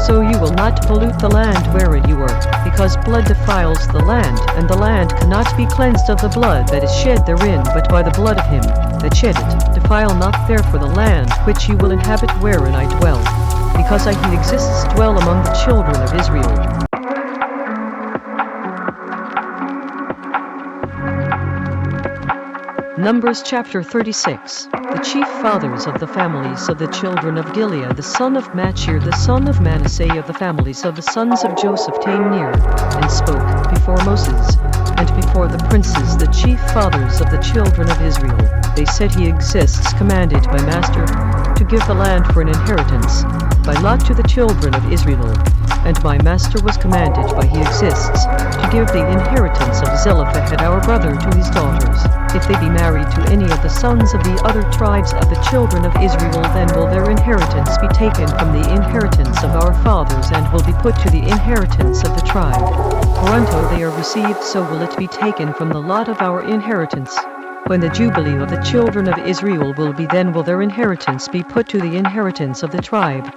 So you will not pollute the land wherein you are, because blood defiles the land, and the land cannot be cleansed of the blood that is shed therein, but by the blood of him that shed it. Defile not therefore the land which you will inhabit wherein I dwell, because I he exists dwell among the children of Israel. Numbers chapter 36. The chief fathers of the families of the children of Gilead, the son of Machir, the son of Manasseh, of the families of the sons of Joseph, came near, and spoke before Moses, and before the princes, the chief fathers of the children of Israel. They said, He exists, commanded my master, to give the land for an inheritance, by lot to the children of Israel. And my master was commanded by He exists, to give the inheritance of Zelophehad our brother to his daughters. If they be married to any of the sons of the other tribes of the children of Israel, then will their inheritance be taken from the inheritance of our fathers, and will be put to the inheritance of the tribe. For unto they are received, so will it be taken from the lot of our inheritance. When the jubilee of the children of Israel will be, then will their inheritance be put to the inheritance of the tribe.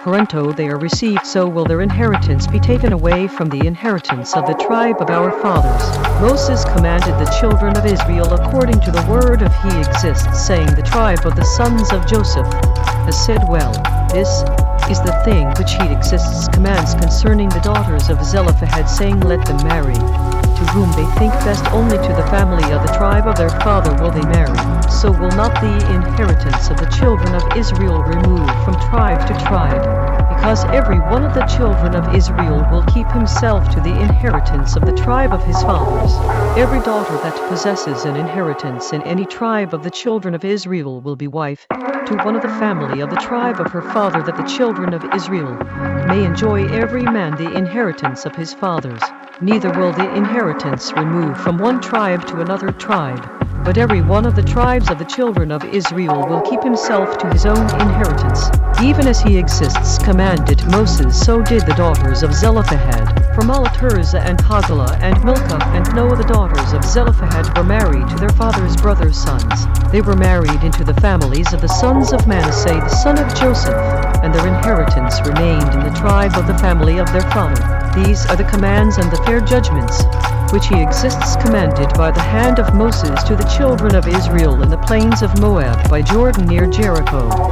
For unto they are received, so will their inheritance be taken away from the inheritance of the tribe of our fathers. Moses commanded the children of Israel according to the word of He exists, saying, The tribe of the sons of Joseph has said, Well, this is the thing which He exists commands concerning the daughters of Zelophehad, saying, Let them marry to whom they think best, only to the family of the tribe of their father will they marry. So will not the inheritance of the children of Israel remove from tribe to tribe, because every one of the children of Israel will keep himself to the inheritance of the tribe of his fathers. Every daughter that possesses an inheritance in any tribe of the children of Israel will be wife to one of the family of the tribe of her father, that the children of Israel may enjoy every man the inheritance of his fathers. Neither will the inheritance remove from one tribe to another tribe, but every one of the tribes of the children of Israel will keep himself to his own inheritance. Even as He exists commanded Moses, so did the daughters of Zelophehad. For Tirzah and Haglah and Milcah and Noah, the daughters of Zelophehad, were married to their father's brothers' sons. They were married into the families of the sons of Manasseh, the son of Joseph, and their inheritance remained in the tribe of the family of their father. These are the commands and the fair judgments which He exists commanded by the hand of Moses to the children of Israel in the plains of Moab by Jordan near Jericho.